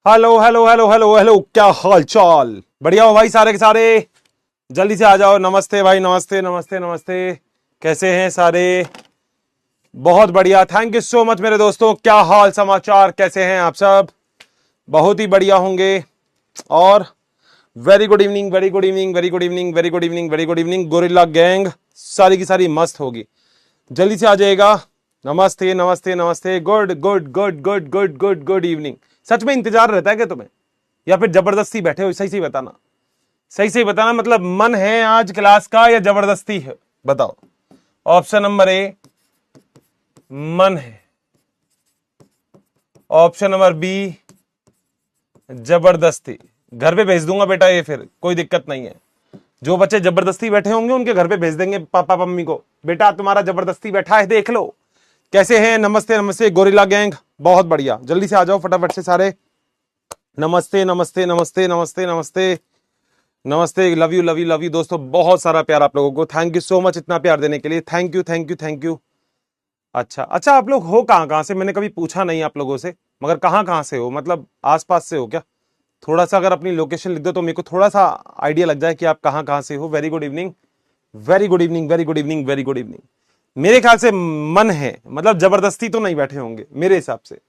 Hello hello hello hello hello, क्या हाल चाल? बढ़िया हो भाई सारे के सारे? जल्दी से आ जाओ। नमस्ते भाई, नमस्ते नमस्ते नमस्ते। कैसे हैं सारे? बहुत बढ़िया, थैंक यू सो मच मेरे दोस्तों। क्या हाल समाचार, कैसे हैं आप सब? बहुत ही बढ़िया होंगे। और very good evening, very good evening, very good evening, very good evening, very good evening. Gorilla gang सारी की सारी मस्त होगी। जल्दी से आ जाएगा। नमस्ते नमस्ते नमस्ते। Good good good good good good good evening. सच में इंतजार रहता है क्या तुम्हें, या फिर जबरदस्ती बैठे हो? सही सही बताना, सही सही बताना। मतलब मन है आज क्लास का या जबरदस्ती है? बताओ। ऑप्शन नंबर ए मन है, ऑप्शन नंबर बी जबरदस्ती। घर पे भेज दूंगा बेटा, ये फिर कोई दिक्कत नहीं है। जो बच्चे जबरदस्ती बैठे होंगे उनके घर पे भेज देंगे पापा मम्मी को, बेटा तुम्हारा जबरदस्ती बैठा है देख लो। कैसे हैं? नमस्ते नमस्ते गोरिल्ला गैंग, बहुत बढ़िया। जल्दी से आ जाओ फटाफट से सारे। नमस्ते नमस्ते नमस्ते नमस्ते नमस्ते नमस्ते। Love you love you love you दोस्तों, बहुत सारा प्यार आप लोगों को। थैंक यू सो मच इतना प्यार देने के लिए। Thank you thank you thank you. अच्छा अच्छा, आप लोग हो कहाँ कहाँ से? मैंने कभी पूछा नहीं आप लोगों से, मगर कहाँ कहाँ से हो? मतलब आसपास से हो क्या? थोड़ा सा अगर अपनी लोकेशन लिख दो तो मेरे को थोड़ा सा आइडिया लग जाए कि आप कहाँ कहाँ से हो। Very good evening, very good evening, very good evening, very good evening. मेरे ख्याल से मन है, मतलब जबरदस्ती तो नहीं बैठे होंगे मेरे हिसाब से।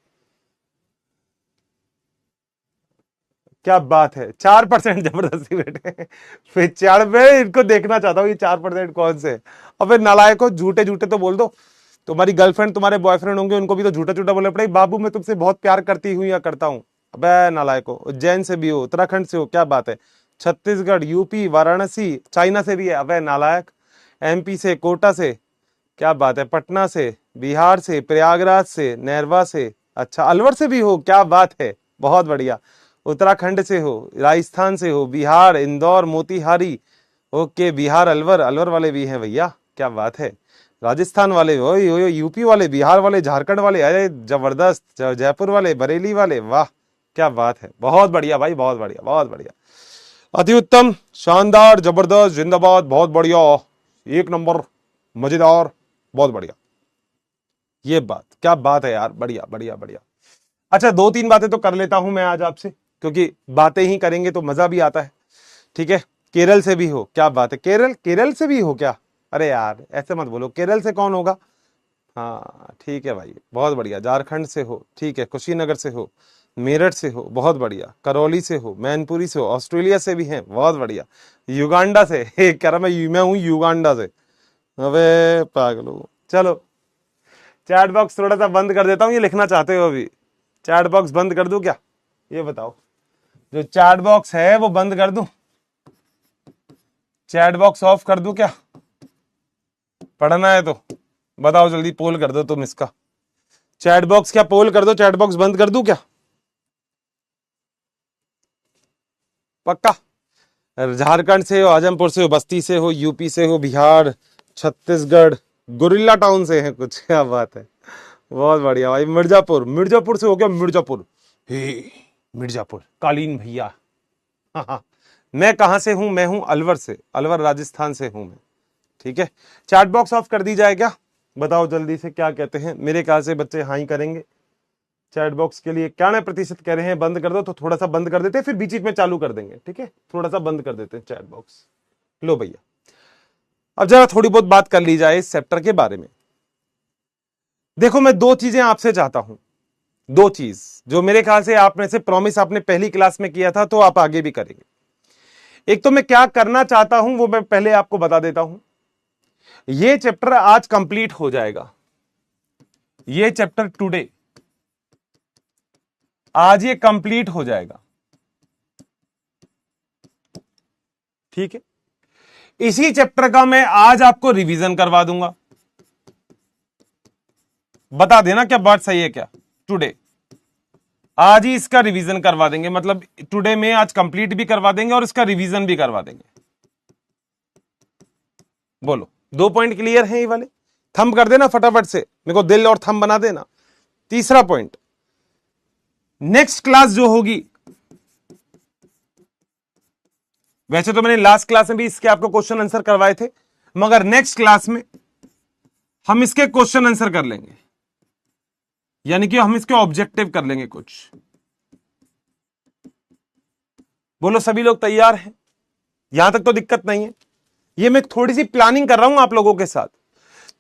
क्या बात है, 4% जबरदस्ती बैठे हैं। फिर चार, मैं इनको देखना चाहता हूँ ये 4% कौन से। और फिर नालायक हो, झूठे झूठे तो बोल दो। तुम्हारी गर्लफ्रेंड तुम्हारे बॉयफ्रेंड होंगे, उनको भी तो झूठा झूठा बोलना पड़ेगा, बाबू मैं तुमसे बहुत प्यार करती हूँ या करता हूँ। अबे नालायक हो। उज्जैन से भी हो, उत्तराखंड से हो, क्या बात है। छत्तीसगढ़, यूपी, वाराणसी, चाइना से भी है, अबे नालायक। एमपी से, कोटा से, क्या बात है। पटना से, बिहार से, प्रयागराज से, नैरवा से, अच्छा अलवर से भी हो, क्या बात है, बहुत बढ़िया। उत्तराखंड से हो, राजस्थान से हो, बिहार, इंदौर, मोतिहारी, ओके। बिहार अलवर, अलवर वाले भी हैं भैया, क्या बात है। राजस्थान वाले हो, यूपी वाले, बिहार वाले, झारखंड वाले, अरे जबरदस्त। जयपुर वाले, बरेली वाले, वाह क्या बात है। बहुत बढ़िया भाई, बहुत बढ़िया, बहुत बढ़िया। अति उत्तम, शानदार, जबरदस्त, जिंदाबाद, बहुत बढ़िया, एक नंबर, मजेदार, बहुत बढ़िया। ये बात, क्या बात है यार, बढ़िया बढ़िया बढ़िया। अच्छा, दो तीन बातें तो कर लेता हूं मैं आज आपसे, क्योंकि बातें ही करेंगे तो मजा भी आता है। ठीक है। केरल से भी हो, क्या बात है। केरल, केरल से भी हो क्या? अरे यार ऐसे मत बोलो, केरल से कौन होगा। हाँ ठीक है भाई, बहुत बढ़िया। झारखंड से हो, ठीक है। कुशीनगर से हो, मेरठ से हो, बहुत बढ़िया। करौली से हो, मैनपुरी से हो, ऑस्ट्रेलिया से भी हैं, बहुत बढ़िया। युगांडा से कह रहा मैं हूं युगांडा से। अबे पागलो, चलो चैट बॉक्स थोड़ा सा बंद कर देता हूँ, ये लिखना चाहते हो अभी। चैट बॉक्स बंद कर दूं क्या, ये बताओ। जो चैट बॉक्स है वो बंद कर दूं, चैट बॉक्स ऑफ कर दूं क्या? पढ़ना है तो बताओ जल्दी, पोल कर दो तुम इसका। चैट बॉक्स क्या पोल कर दो, चैट बॉक्स बंद कर दूं क्या? पक्का? झारखंड से हो, आजमपुर से हो, बस्ती से हो, यूपी से हो, बिहार, छत्तीसगढ़, गुरिल्ला टाउन से है कुछ, क्या बात है। बहुत बढ़िया भाई। मिर्जापुर, मिर्जापुर से हो क्या? मिर्जापुर, हे मिर्जापुर, कालीन भैया। हाँ हाँ। मैं कहां से हूं? मैं हूं अलवर से, अलवर राजस्थान से हूं मैं। ठीक है। चैट बॉक्स ऑफ कर दी जाए क्या? बताओ जल्दी से क्या कहते हैं। मेरे ख्याल से बच्चे हाँ ही करेंगे। चैट बॉक्स के लिए 91% कह रहे हैं बंद कर दो, तो थोड़ा सा बंद कर देते हैं, फिर बीच बीच में चालू कर देंगे। ठीक है, थोड़ा सा बंद कर देते हैं चैट बॉक्स। लो भैया, अब जरा थोड़ी बहुत बात कर ली जाए इस चैप्टर के बारे में। देखो, मैं दो चीजें आपसे चाहता हूं, दो चीज जो मेरे ख्याल से आप में से प्रॉमिस आपने पहली क्लास में किया था, तो आप आगे भी करेंगे। एक तो मैं क्या करना चाहता हूं वो मैं पहले आपको बता देता हूं। ये चैप्टर आज कंप्लीट हो जाएगा, ये चैप्टर टुडे, आज ये कंप्लीट हो जाएगा। ठीक है। इसी चैप्टर का मैं आज आपको रिवीजन करवा दूंगा। बता देना क्या बात सही है क्या? टुडे, आज ही इसका रिवीजन करवा देंगे, मतलब टुडे में आज कंप्लीट भी करवा देंगे और इसका रिवीजन भी करवा देंगे। बोलो, दो पॉइंट क्लियर हैं ये वाले? थंब कर देना फटाफट से, मेरे को दिल और थंब बना देना। तीसरा पॉइंट, नेक्स्ट क्लास जो होगी, वैसे तो मैंने लास्ट क्लास में भी इसके आपको क्वेश्चन आंसर करवाए थे, मगर नेक्स्ट क्लास में हम इसके क्वेश्चन आंसर कर लेंगे, यानी कि हम इसके ऑब्जेक्टिव कर लेंगे कुछ। बोलो सभी लोग तैयार हैं? यहां तक तो दिक्कत नहीं है। ये मैं थोड़ी सी प्लानिंग कर रहा हूं आप लोगों के साथ।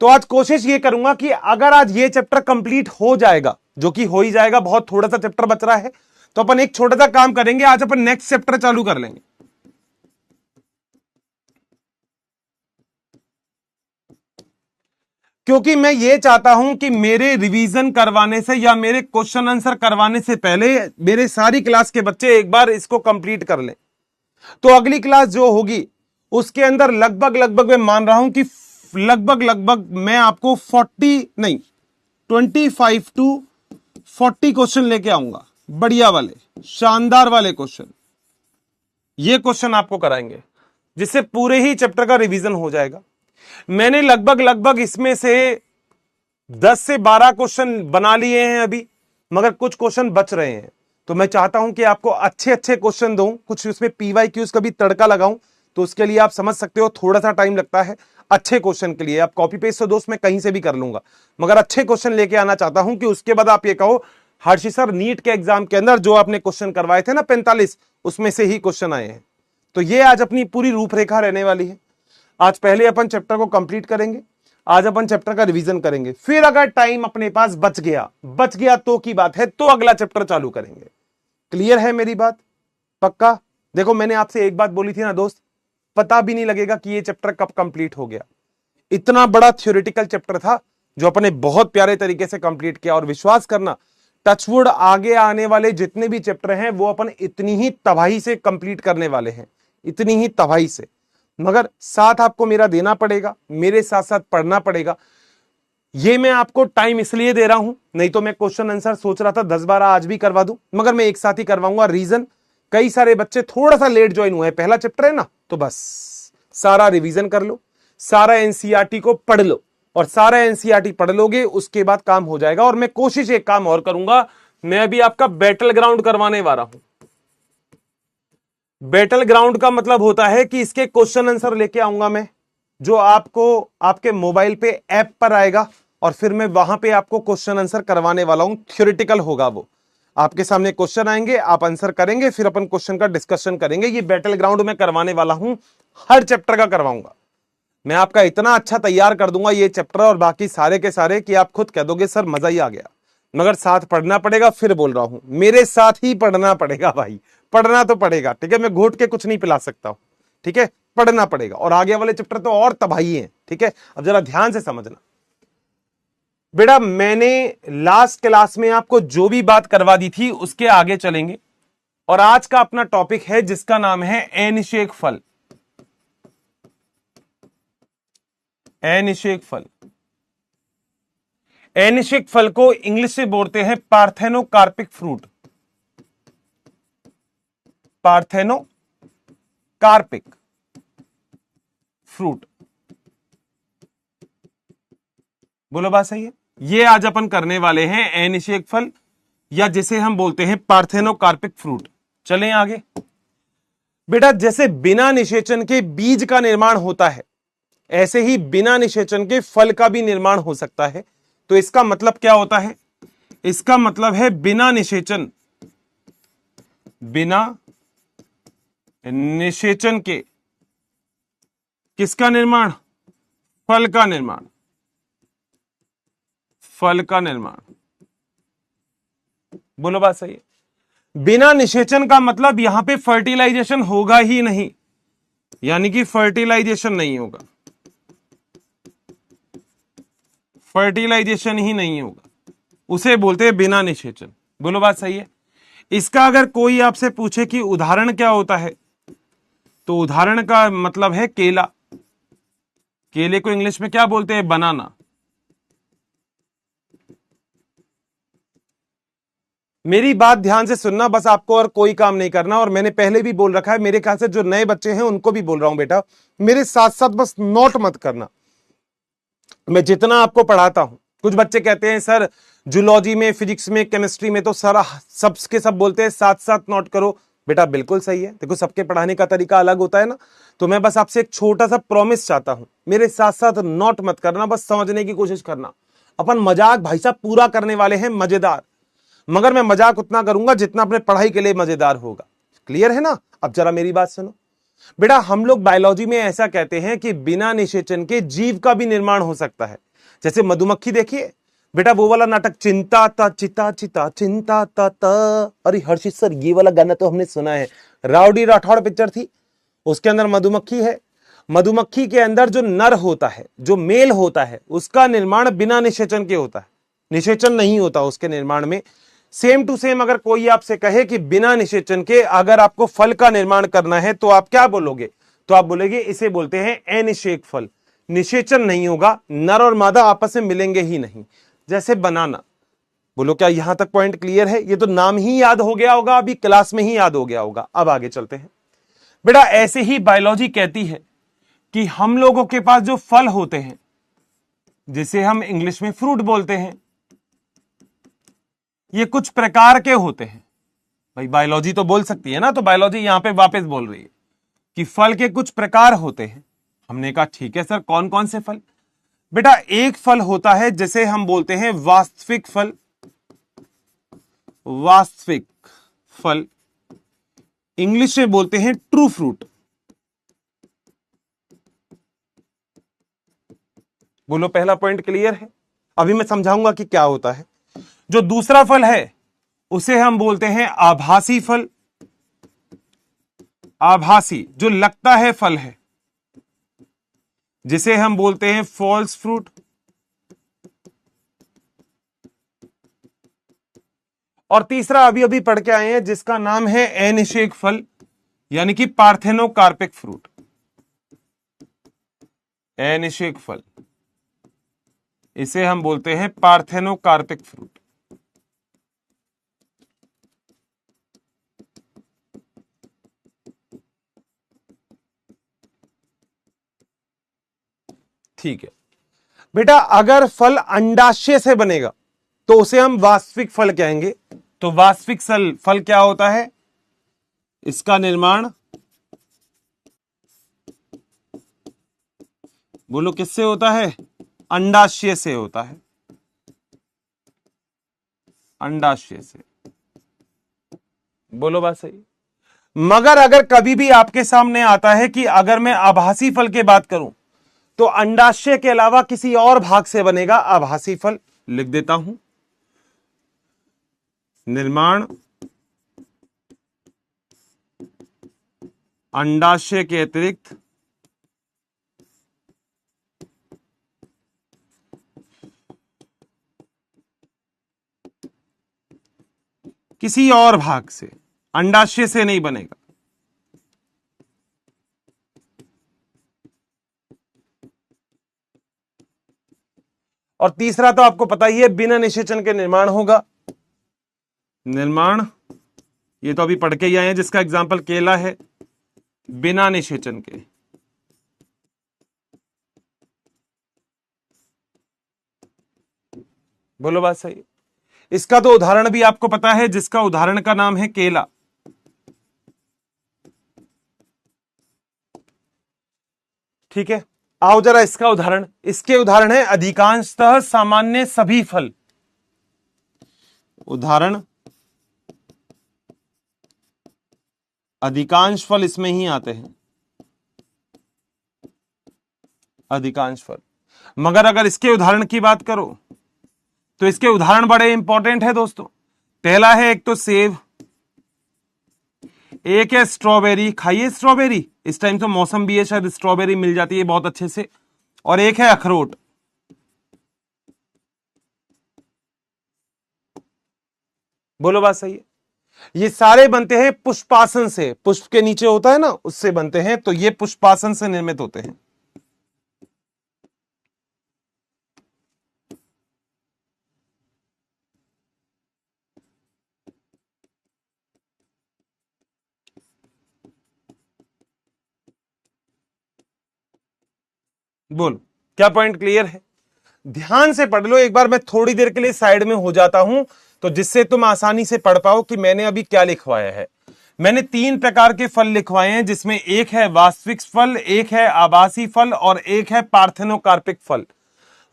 तो आज कोशिश ये करूंगा कि अगर आज ये चैप्टर कंप्लीट हो जाएगा, जो कि हो ही जाएगा, बहुत थोड़ा सा चैप्टर बच रहा है, तो अपन एक छोटा सा काम करेंगे, आज अपन नेक्स्ट चैप्टर चालू कर लेंगे। क्योंकि मैं ये चाहता हूं कि मेरे रिवीजन करवाने से या मेरे क्वेश्चन आंसर करवाने से पहले मेरे सारी क्लास के बच्चे एक बार इसको कंप्लीट कर लें। तो अगली क्लास जो होगी उसके अंदर लगभग मैं मान रहा हूं कि लगभग मैं आपको 40 नहीं 25 टू 40 क्वेश्चन लेके आऊंगा, बढ़िया वाले, शानदार वाले क्वेश्चन। ये क्वेश्चन आपको कराएंगे जिससे पूरे ही चैप्टर का रिवीजन हो जाएगा। मैंने लगभग इसमें से 10 से 12 क्वेश्चन बना लिए हैं अभी, मगर कुछ क्वेश्चन बच रहे हैं। तो मैं चाहता हूं कि आपको अच्छे क्वेश्चन दूं, कुछ उसमें पीवाईक्यूज का भी तड़का लगाऊं। तो उसके लिए आप समझ सकते हो थोड़ा सा टाइम लगता है अच्छे क्वेश्चन के लिए। आप कॉपी पेस्ट तो दोस्त मैं कहीं से भी कर लूंगा, मगर अच्छे क्वेश्चन लेके आना चाहता हूं कि उसके बाद आप ये कहो हर्षी सर नीट के एग्जाम के अंदर जो आपने क्वेश्चन करवाए थे ना 45, उसमें से ही क्वेश्चन आए हैं। तो ये आज अपनी पूरी रूपरेखा रहने वाली है। आज पहले अपन चैप्टर को कंप्लीट करेंगे, आज अपन चैप्टर का रिवीजन करेंगे, फिर अगर टाइम अपने पास बच गया तो की बात है, तो अगला चैप्टर चालू करेंगे। क्लियर है मेरी बात? पक्का? देखो मैंने आपसे एक बात बोली थी ना दोस्त, पता भी नहीं लगेगा कि ये चैप्टर कब कंप्लीट हो गया। इतना बड़ा थ्योरेटिकल चैप्टर था जो अपने बहुत प्यारे तरीके से कंप्लीट किया। और विश्वास करना, टचवुड आगे आने वाले जितने भी चैप्टर हैं वो अपन इतनी ही तबाही से कंप्लीट करने वाले हैं, इतनी ही तबाही से। मगर साथ आपको मेरा देना पड़ेगा, मेरे साथ साथ पढ़ना पड़ेगा। ये मैं आपको टाइम इसलिए दे रहा हूं, नहीं तो मैं क्वेश्चन आंसर सोच रहा था 10-12 आज भी करवा दूं, मगर मैं एक साथ ही करवाऊंगा। रीजन, कई सारे बच्चे थोड़ा सा लेट ज्वाइन हुए हैं, पहला चैप्टर है ना, तो बस सारा रिवीजन कर लो, सारा एनसीईआरटी को पढ़ लो, और सारा एनसीईआरटी पढ़ लोगे उसके बाद काम हो जाएगा। और मैं कोशिश एक काम और करूंगा, मैं अभी आपका बैटल ग्राउंड करवाने वाला हूं। बैटल ग्राउंड का मतलब होता है कि इसके क्वेश्चन आंसर लेके आऊंगा मैं, जो आपको आपके मोबाइल पे ऐप पर आएगा, और फिर मैं वहां पे आपको क्वेश्चन आंसर करवाने वाला हूं। थ्योरेटिकल होगा वो, आपके सामने क्वेश्चन आएंगे, आप आंसर करेंगे, फिर अपन क्वेश्चन का डिस्कशन करेंगे। ये बैटल ग्राउंड में करवाने वाला हूं, हर चैप्टर का करवाऊंगा। मैं आपका इतना अच्छा तैयार कर दूंगा ये चैप्टर और बाकी सारे के सारे कि आप खुद कह दोगे सर मजा ही आ गया। मगर साथ पढ़ना पड़ेगा, फिर बोल रहा हूं मेरे साथ ही पढ़ना पड़ेगा भाई, पढ़ना तो पड़ेगा, ठीक है। मैं घोट के कुछ नहीं पिला सकता हूं, ठीक है, पढ़ना पड़ेगा। और आगे वाले चैप्टर तो और तबाही है, ठीक है। अब जरा ध्यान से समझना बेटा, मैंने लास्ट क्लास में आपको जो भी बात करवा दी थी उसके आगे चलेंगे। और आज का अपना टॉपिक है जिसका नाम है अनिषेक फल। अनिषेक फल, अनिषेक फल को इंग्लिश से बोलते हैं पार्थेनोकार्पिक फ्रूट। पार्थेनोकार्पिक फ्रूट, बोलो बात सही है। ये आज अपन करने वाले हैं अनिषेक फल, या जिसे हम बोलते हैं पार्थेनोकार्पिक फ्रूट। चलें आगे। बेटा जैसे बिना निषेचन के बीज का निर्माण होता है, ऐसे ही बिना निषेचन के फल का भी निर्माण हो सकता है। तो इसका मतलब क्या होता है? इसका मतलब है बिना निषेचन के किसका निर्माण? फल का निर्माण। फल का निर्माण, बोलो बात सही है। बिना निषेचन का मतलब यहां पे फर्टिलाइजेशन होगा ही नहीं, यानी कि फर्टिलाइजेशन नहीं होगा, फर्टिलाइजेशन ही नहीं होगा, उसे बोलते हैं बिना निषेचन। बोलो बात सही है। इसका अगर कोई आपसे पूछे कि उदाहरण क्या होता है, तो उदाहरण का मतलब है केला। केले को इंग्लिश में क्या बोलते हैं? बनाना। मेरी बात ध्यान से सुनना, बस आपको और कोई काम नहीं करना। और मैंने पहले भी बोल रखा है, मेरे ख्याल से जो नए बच्चे हैं उनको भी बोल रहा हूं, बेटा मेरे साथ साथ बस नोट मत करना। मैं जितना आपको पढ़ाता हूं, कुछ बच्चे कहते हैं सर जूलॉजी में, फिजिक्स में, केमिस्ट्री में तो सर सबके सब बोलते हैं साथ साथ नोट करो। बेटा बिल्कुल सही है। देखो सबके पढ़ाने का तरीका अलग होता है ना, तो मैं बस आपसे एक छोटा सा प्रॉमिस चाहता हूं, मेरे साथ साथ नोट मत करना, बस समझने की कोशिश करना। अपन मजाक भाई साहब पूरा करने वाले हैं, मजेदार, मगर मैं मजाक उतना करूंगा जितना अपने पढ़ाई के लिए मजेदार होगा। क्लियर है ना? अब जरा मेरी बात सुनो बेटा, हम लोग बायोलॉजी में ऐसा कहते हैं कि बिना निषेचन के जीव का भी निर्माण हो सकता है। जैसे मधुमक्खी देखिए बेटा, वो वाला नाटक चिंता ता चिता चिता चिंता ता ता, अरे हर्षित सर ये वाला गाना तो हमने सुना है, राउडी राठौड़ पिक्चर थी, उसके अंदर मधुमक्खी है। मधुमक्खी के अंदर जो नर होता है, जो मेल होता है, उसका निर्माण बिना निषेचन के होता है, निषेचन नहीं होता उसके निर्माण में। सेम टू सेम अगर कोई आपसे कहे कि बिना निषेचन के अगर आपको फल का निर्माण करना है तो आप क्या बोलोगे? तो आप बोलेंगे इसे बोलते हैं अनिषेक फल, निषेचन नहीं होगा, नर और मादा आपस में मिलेंगे ही नहीं। जैसे बनाना, बोलो क्या यहां तक पॉइंट क्लियर है? ये तो नाम ही याद हो गया होगा, अभी क्लास में ही याद हो गया होगा। अब आगे चलते हैं बेटा, ऐसे ही बायोलॉजी कहती है कि हम लोगों के पास जो फल होते हैं, जिसे हम इंग्लिश में फ्रूट बोलते हैं, ये कुछ प्रकार के होते हैं। भाई बायोलॉजी तो बोल सकती है ना, तो बायोलॉजी यहां पे वापस बोल रही है कि फल के कुछ प्रकार होते हैं। हमने कहा ठीक है सर, कौन कौन से फल? बेटा एक फल होता है जिसे हम बोलते हैं वास्तविक फल, वास्तविक फल, इंग्लिश में बोलते हैं ट्रू फ्रूट। बोलो पहला पॉइंट क्लियर है? अभी मैं समझाऊंगा कि क्या होता है। जो दूसरा फल है उसे हम बोलते हैं आभासी फल, आभासी जो लगता है फल है, जिसे हम बोलते हैं फॉल्स फ्रूट। और तीसरा अभी अभी पढ़ के आए हैं जिसका नाम है अनिषेक फल, यानी कि पार्थेनोकार्पिक फ्रूट, अनिषेक फल, इसे हम बोलते हैं पार्थेनोकार्पिक फ्रूट। ठीक है बेटा, अगर फल अंडाशय से बनेगा तो उसे हम वास्तविक फल कहेंगे। तो वास्तविक फल क्या होता है? इसका निर्माण बोलो किससे होता है? अंडाशय से होता है, अंडाशय से। बोलो बात सही। मगर अगर कभी भी आपके सामने आता है कि अगर मैं आभासी फल की बात करूं तो अंडाशय के अलावा किसी और भाग से बनेगा आभासी फल, लिख देता हूं, निर्माण अंडाशय के अतिरिक्त किसी और भाग से, अंडाशय से नहीं बनेगा। और तीसरा तो आपको पता ही है, बिना निषेचन के निर्माण होगा। निर्माण ये तो अभी पढ़ के ही आए हैं, जिसका एग्जाम्पल केला है, बिना निषेचन के। बोलो बात सही। इसका तो उदाहरण भी आपको पता है, जिसका उदाहरण का नाम है केला। ठीक है, आओ जरा इसका उदाहरण। इसके उदाहरण है अधिकांशतः सामान्य सभी फल। उदाहरण अधिकांश फल इसमें ही आते हैं, अधिकांश फल। मगर अगर इसके उदाहरण की बात करो तो इसके उदाहरण बड़े इंपॉर्टेंट है दोस्तों। पहला है एक तो सेब, एक है स्ट्रॉबेरी, खाइए स्ट्रॉबेरी, इस टाइम तो मौसम भी है, शायद स्ट्रॉबेरी मिल जाती है बहुत अच्छे से। और एक है अखरोट। बोलो बात सही है। ये सारे बनते हैं पुष्पासन से, पुष्प के नीचे होता है ना, उससे बनते हैं, तो ये पुष्पासन से निर्मित होते हैं। बोलो क्या पॉइंट क्लियर है? ध्यान से पढ़ लो एक बार, मैं थोड़ी देर के लिए साइड में हो जाता हूं तो जिससे तुम आसानी से पढ़ पाओ कि मैंने अभी क्या लिखवाया है। मैंने 3 प्रकार के फल लिखवाए हैं, जिसमें एक है वास्तविक फल, एक है आभासी फल और एक है पार्थेनोकार्पिक फल।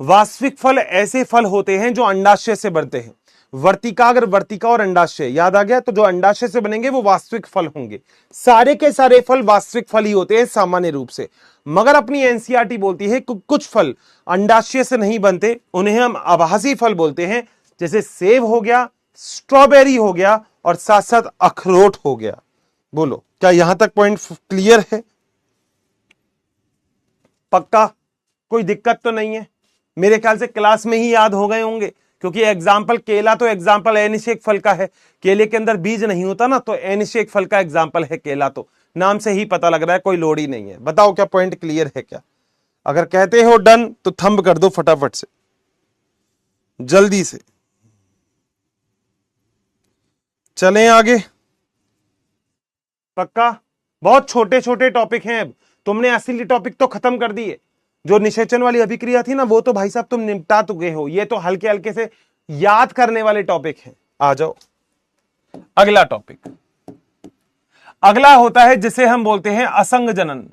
वास्तविक फल ऐसे फल होते हैं जो अंडाशय से बनते हैं। वर्तिकाग्र, वर्तिका और अंडाशय याद आ गया, तो जो अंडाशय से बनेंगे वो वास्तविक फल होंगे। सारे के सारे फल वास्तविक फल ही होते हैं सामान्य रूप से, मगर अपनी एनसीईआरटी बोलती है कि कुछ फल अंडाशय से नहीं बनते, उन्हें हम आभासी फल बोलते हैं। जैसे सेब हो गया, स्ट्रॉबेरी हो गया और साथ साथ अखरोट हो गया। बोलो, क्या यहां तक पॉइंट क्लियर है? पक्का? कोई दिक्कत तो नहीं है? मेरे ख्याल से क्लास में ही याद हो गए होंगे, क्योंकि एग्जाम्पल केला तो एग्जाम्पल अनिषेक फल का है। केले के अंदर बीज नहीं होता ना, तो अनिषेक फल का एग्जाम्पल है केला, तो नाम से ही पता लग रहा है, कोई लोड ही नहीं है। बताओ क्या पॉइंट क्लियर है क्या? अगर कहते हो डन तो थंब कर दो फटाफट से, जल्दी से। चलें आगे। पक्का? बहुत छोटे छोटे टॉपिक हैं। अब तुमने असली टॉपिक तो खत्म कर दिए। जो निषेचन वाली अभिक्रिया थी ना, वो तो भाई साहब तुम निपटा चुके हो। ये तो हल्के हल्के से याद करने वाले टॉपिक हैं। आ जाओ अगला टॉपिक। अगला होता है जिसे हम बोलते हैं असंग जनन।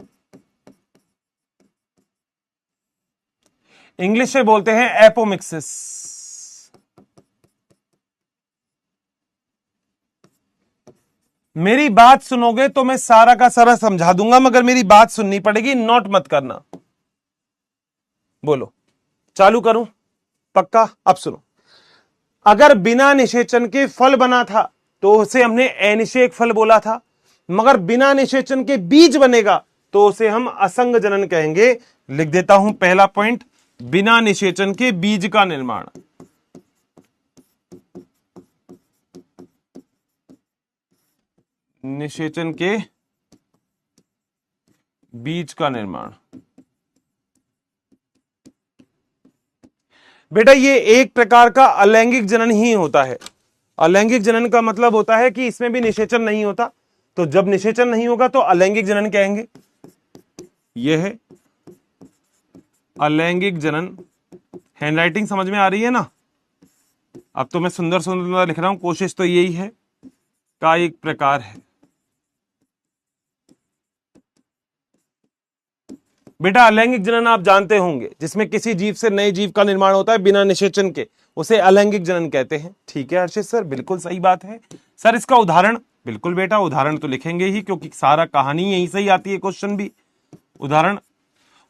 इंग्लिश में बोलते हैं एपोमिक्सिस। मेरी बात सुनोगे तो मैं सारा का सारा समझा दूंगा, मगर मेरी बात सुननी पड़ेगी, नोट मत करना। बोलो, चालू करूं? पक्का? अब सुनो। अगर बिना निषेचन के फल बना था तो उसे हमने अनिषेक फल बोला था, मगर बिना निषेचन के बीज बनेगा तो उसे हम असंग जनन कहेंगे। लिख देता हूं पहला पॉइंट, बिना निषेचन के बीज का निर्माण। निषेचन के बीज का निर्माण। बेटा ये एक प्रकार का अलैंगिक जनन ही होता है। अलैंगिक जनन का मतलब होता है कि इसमें भी निषेचन नहीं होता, तो जब निषेचन नहीं होगा तो अलैंगिक जनन कहेंगे। यह है अलैंगिक जनन। हैंडराइटिंग समझ में आ रही है ना? अब तो मैं सुंदर सुंदर लिख रहा हूं, कोशिश तो यही है। का एक प्रकार है बेटा अलैंगिक जनन, आप जानते होंगे, जिसमें किसी जीव से नए जीव का निर्माण होता है बिना निषेचन के, उसे अलैंगिक जनन कहते हैं। ठीक है हर्षित सर, बिल्कुल सही बात है सर। इसका उदाहरण? बिल्कुल बेटा, उदाहरण तो लिखेंगे ही, क्योंकि सारा कहानी यहीं से ही आती है, क्वेश्चन भी। उदाहरण?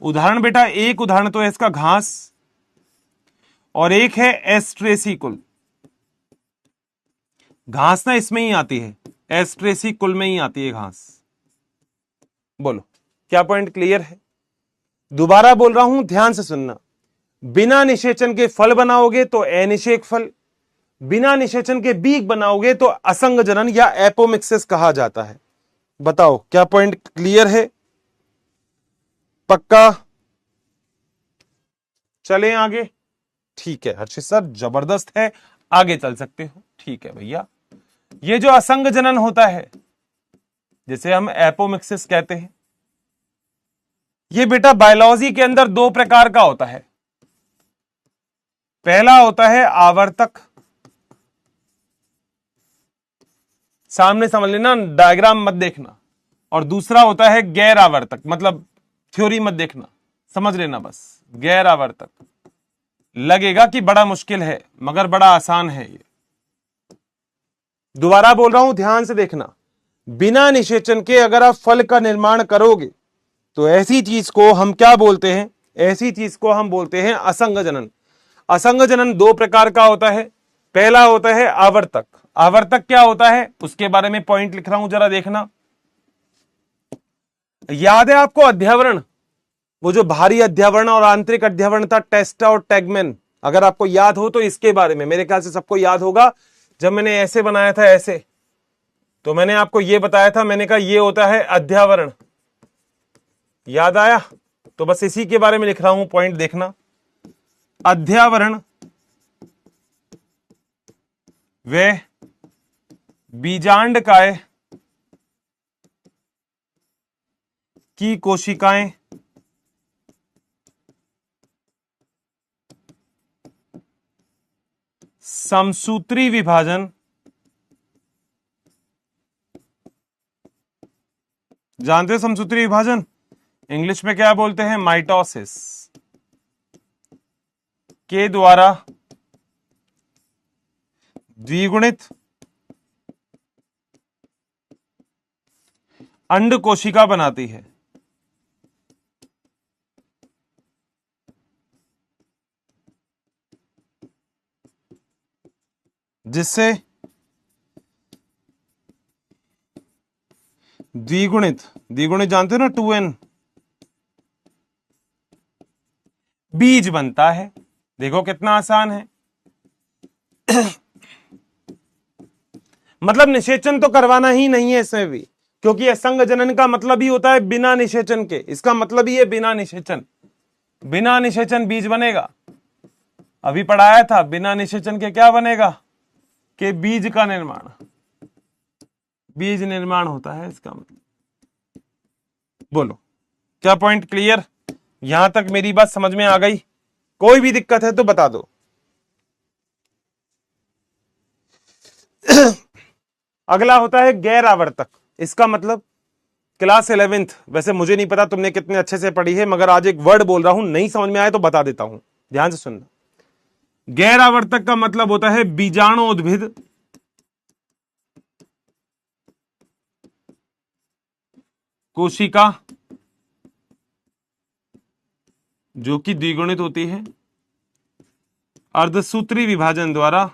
उदाहरण बेटा, एक उदाहरण तो है इसका घास, और एक है एस्ट्रेसी कुल। घास ना इसमें ही आती है, एस्ट्रेसी कुल में ही आती है घास। बोलो, क्या पॉइंट क्लियर है? दोबारा बोल रहा हूं, ध्यान से सुनना। बिना निषेचन के फल बनाओगे तो अनिषेक फल, बिना निषेचन के बीज बनाओगे तो असंग जनन या एपोमिक्सिस कहा जाता है। बताओ क्या पॉइंट क्लियर है? पक्का? चलें आगे। ठीक है हर्षित सर, जबरदस्त है, आगे चल सकते हो। ठीक है भैया, ये जो असंग जनन होता है, जिसे हम एपोमिक्सिस कहते हैं, ये बेटा बायोलॉजी के अंदर 2 प्रकार का होता है। पहला होता है आवर्तक, सामने समझ लेना, डायग्राम मत देखना। और दूसरा होता है गैर आवर्तक, मतलब थ्योरी मत देखना, समझ लेना बस। गैर आवर्तक लगेगा कि बड़ा मुश्किल है, मगर बड़ा आसान है ये। दोबारा बोल रहा हूं, ध्यान से देखना। बिना निषेचन के अगर आप फल का निर्माण करोगे तो ऐसी चीज को हम क्या बोलते हैं? ऐसी चीज को हम बोलते हैं असंग जनन। असंग जनन 2 प्रकार का होता है। पहला होता है आवर्तक। आवर्तक क्या होता है उसके बारे में पॉइंट लिख रहा हूं, जरा देखना। याद है आपको अध्यावरण? वो जो भारी अध्यावरण और आंतरिक अध्यावरण था, टेस्टा और टैगमैन, अगर आपको याद हो तो इसके बारे में, मेरे ख्याल से सबको याद होगा। जब मैंने ऐसे बनाया था, ऐसे, तो मैंने आपको ये बताया था, मैंने कहा ये होता है अध्यावरण। याद आया? तो बस इसी के बारे में लिख रहा हूं, पॉइंट देखना। अध्यावरण वे बीजांडकाय की कोशिकाएं समसूत्री विभाजन जानते हो समसूत्री विभाजन इंग्लिश में क्या बोलते हैं? माइटोसिस के द्वारा द्विगुणित अंड कोशिका बनाती है, जिससे द्विगुणित, द्विगुणित जानते हो ना, 2n बीज बनता है। देखो कितना आसान है। मतलब निषेचन तो करवाना ही नहीं है इसमें भी, क्योंकि असंग जनन का मतलब ही होता है बिना निषेचन के। इसका मतलब ही है बिना निषेचन, बिना निषेचन बीज बनेगा। अभी पढ़ाया था बिना निषेचन के क्या बनेगा, कि बीज का निर्माण, बीज निर्माण होता है इसका मतलब। बोलो क्या पॉइंट क्लियर? यहां तक मेरी बात समझ में आ गई? कोई भी दिक्कत है तो बता दो। अगला होता है गैर आवर्तक। इसका मतलब क्लास 11th, वैसे मुझे नहीं पता तुमने कितने अच्छे से पढ़ी है, मगर आज एक वर्ड बोल रहा हूं, नहीं समझ में आए तो बता देता हूं, ध्यान से सुनना। गैर आवर्तक का मतलब होता है बीजाणुउद्भिद कोशिका जो कि द्विगुणित होती है अर्धसूत्री विभाजन द्वारा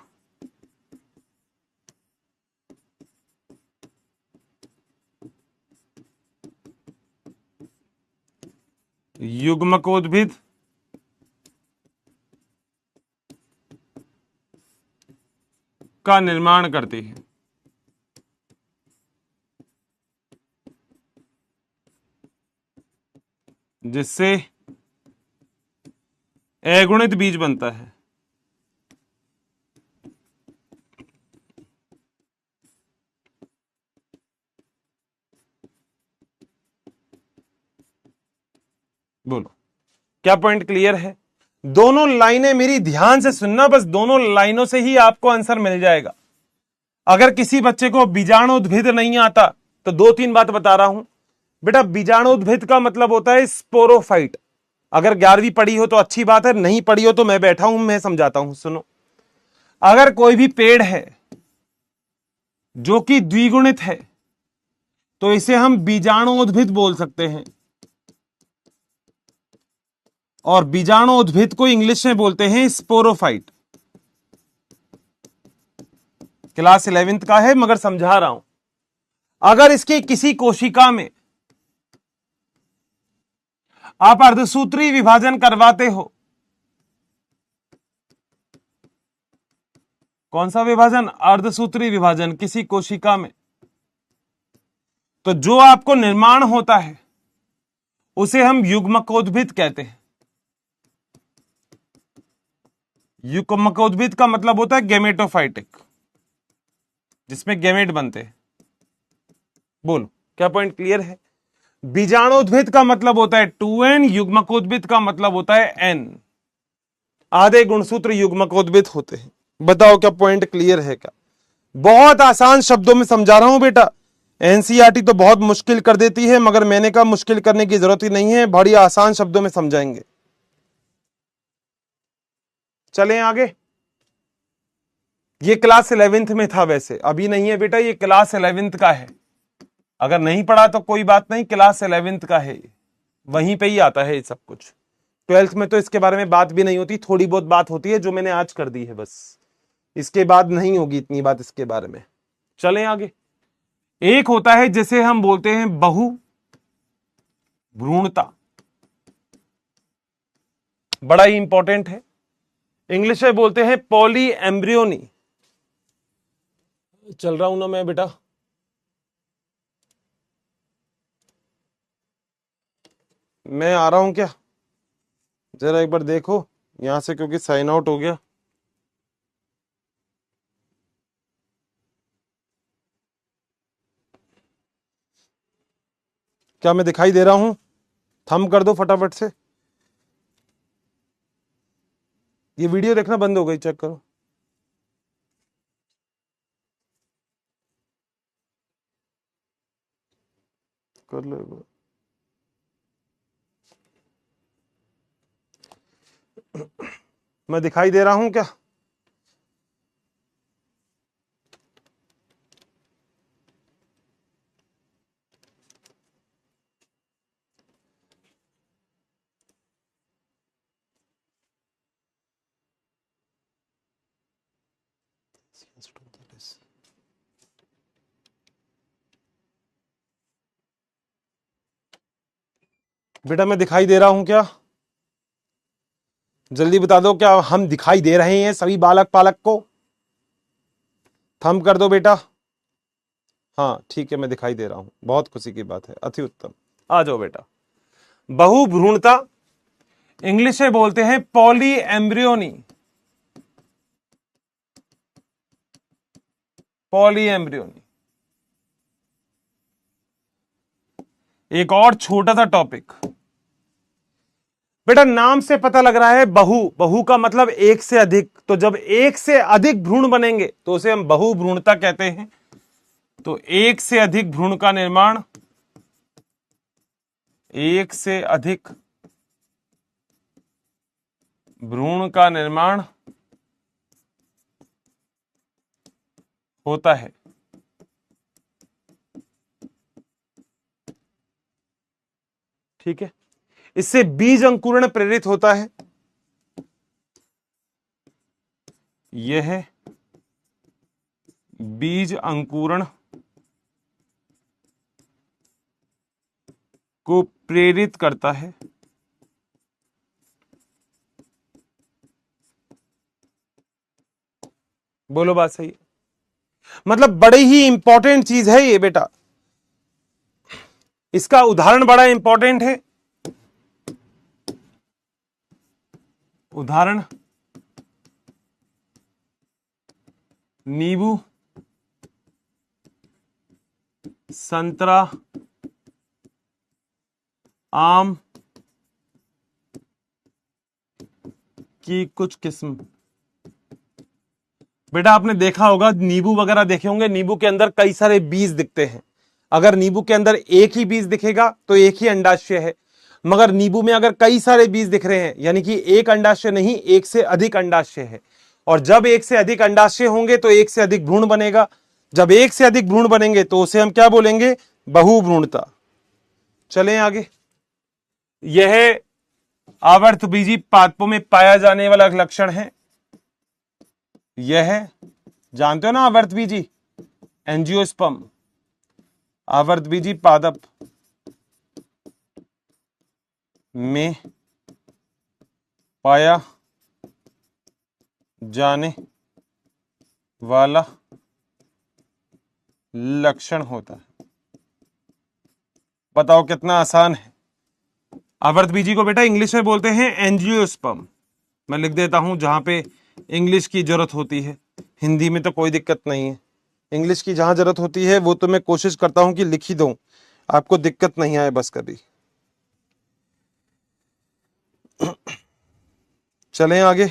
युग्मकोद्भिद का निर्माण करती है, जिससे अगुणित बीज बनता है। बोलो क्या पॉइंट क्लियर है? दोनों लाइनें मेरी ध्यान से सुनना, बस दोनों लाइनों से ही आपको आंसर मिल जाएगा। अगर किसी बच्चे को बीजाणुउद्भिद नहीं आता तो 2-3 बात बता रहा हूं बेटा। बीजाणुउद्भिद का मतलब होता है स्पोरोफाइट। अगर 11वीं पढ़ी हो तो अच्छी बात है, नहीं पढ़ी हो तो मैं बैठा हूं, मैं समझाता हूं, सुनो। अगर कोई भी पेड़ है जो कि द्विगुणित है तो इसे हम बीजाणुउद्भिद बोल सकते हैं, और बीजाणुउद्भिद को इंग्लिश में बोलते हैं स्पोरोफाइट। क्लास 11th का है मगर समझा रहा हूं। अगर इसके किसी कोशिका में आप अर्धसूत्री विभाजन करवाते हो, कौन सा विभाजन? अर्धसूत्री विभाजन किसी कोशिका में, तो जो आपको निर्माण होता है उसे हम युग्मकोद्भिद कहते हैं। युग्मकोद्भिद का मतलब होता है गैमेटोफाइटिक, जिसमें गैमेट बनते हैं। बोलो क्या पॉइंट क्लियर है? बीजाणुउद्भिद का मतलब होता है 2n, युग्मकोद्भिद का मतलब होता है n। आधे गुणसूत्र युग्मकोद्भिद होते हैं। बताओ क्या पॉइंट क्लियर है? क्या बहुत आसान शब्दों में समझा रहा हूं बेटा। एनसीईआरटी तो बहुत मुश्किल कर देती है, मगर मैंने कहा मुश्किल करने की जरूरत ही नहीं है, बड़ी आसान शब्दों में समझाएंगे। चलें आगे। ये क्लास 11th में था, वैसे अभी नहीं है बेटा, ये क्लास 11th का है। अगर नहीं पढ़ा तो कोई बात नहीं, क्लास 11th का है, वहीं पे ही आता है ये सब कुछ। 12th में तो इसके बारे में बात भी नहीं होती, थोड़ी बहुत बात होती है जो मैंने आज कर दी है, बस इसके बाद नहीं होगी इतनी बात इसके बारे में। चलें आगे। एक होता है जिसे हम बोलते हैं बहु भ्रूणता, बड़ा ही इंपॉर्टेंट है। इंग्लिश में बोलते हैं पॉली एम्ब्रियोनी। चल रहा हूं ना मैं बेटा? मैं आ रहा हूं क्या? जरा एक बार देखो यहां से, क्योंकि साइन आउट हो गया। क्या मैं दिखाई दे रहा हूं? थंब कर दो फटाफट से। ये वीडियो देखना बंद हो गई, चेक करो। कर लो एक बार। मैं दिखाई दे रहा हूं क्या? बेटा मैं दिखाई दे रहा हूं क्या? जल्दी बता दो, क्या हम दिखाई दे रहे हैं सभी बालक पालक को? थंब कर दो बेटा। हाँ ठीक है, मैं दिखाई दे रहा हूं, बहुत खुशी की बात है, अति उत्तम। आ जाओ बेटा। बहुभ्रूणता इंग्लिश में बोलते हैं पॉली एम्ब्रियोनी। Poly embryony. एक और छोटा सा टॉपिक बेटा, नाम से पता लग रहा है बहु, बहु का मतलब एक से अधिक, तो जब एक से अधिक भ्रूण बनेंगे तो उसे हम बहुभ्रूणता कहते हैं। तो एक से अधिक भ्रूण का निर्माण, एक से अधिक भ्रूण का निर्माण होता है। ठीक है, इससे बीज अंकुरण प्रेरित होता है। यह बीज अंकुरण को प्रेरित करता है। बोलो बात सही है? मतलब बड़ी ही इंपॉर्टेंट चीज है ये बेटा, इसका उदाहरण बड़ा इंपॉर्टेंट है। उदाहरण नींबू, संतरा, आम की कुछ किस्म। बेटा आपने देखा होगा, नींबू वगैरह देखे होंगे, नींबू के अंदर कई सारे बीज दिखते हैं। अगर नींबू के अंदर एक ही बीज दिखेगा तो एक ही अंडाशय है, मगर नींबू में अगर कई सारे बीज दिख रहे हैं यानी कि एक अंडाशय नहीं, एक से अधिक अंडाशय है। और जब एक से अधिक अंडाशय होंगे तो एक से अधिक भ्रूण बनेगा। जब एक से अधिक भ्रूण बनेंगे तो उसे हम क्या बोलेंगे? बहुभ्रूणता। चलें आगे। यह आवर्तबीजी पादपों में पाया जाने वाला लक्षण है। यह जानते हो ना आवर्तबीजी, एंजियोस्पर्म, आवर्तबीजी पादप में पाया जाने वाला लक्षण होता है। बताओ कितना आसान है। आवर्तबीजी को बेटा इंग्लिश में बोलते हैं एंजियोस्पर्म। मैं लिख देता हूं जहां पे इंग्लिश की जरूरत होती है, हिंदी में तो कोई दिक्कत नहीं है। इंग्लिश की जहां जरूरत होती है वो तो मैं कोशिश करता हूं कि लिख ही दूं, आपको दिक्कत नहीं आए बस कभी। चलें आगे।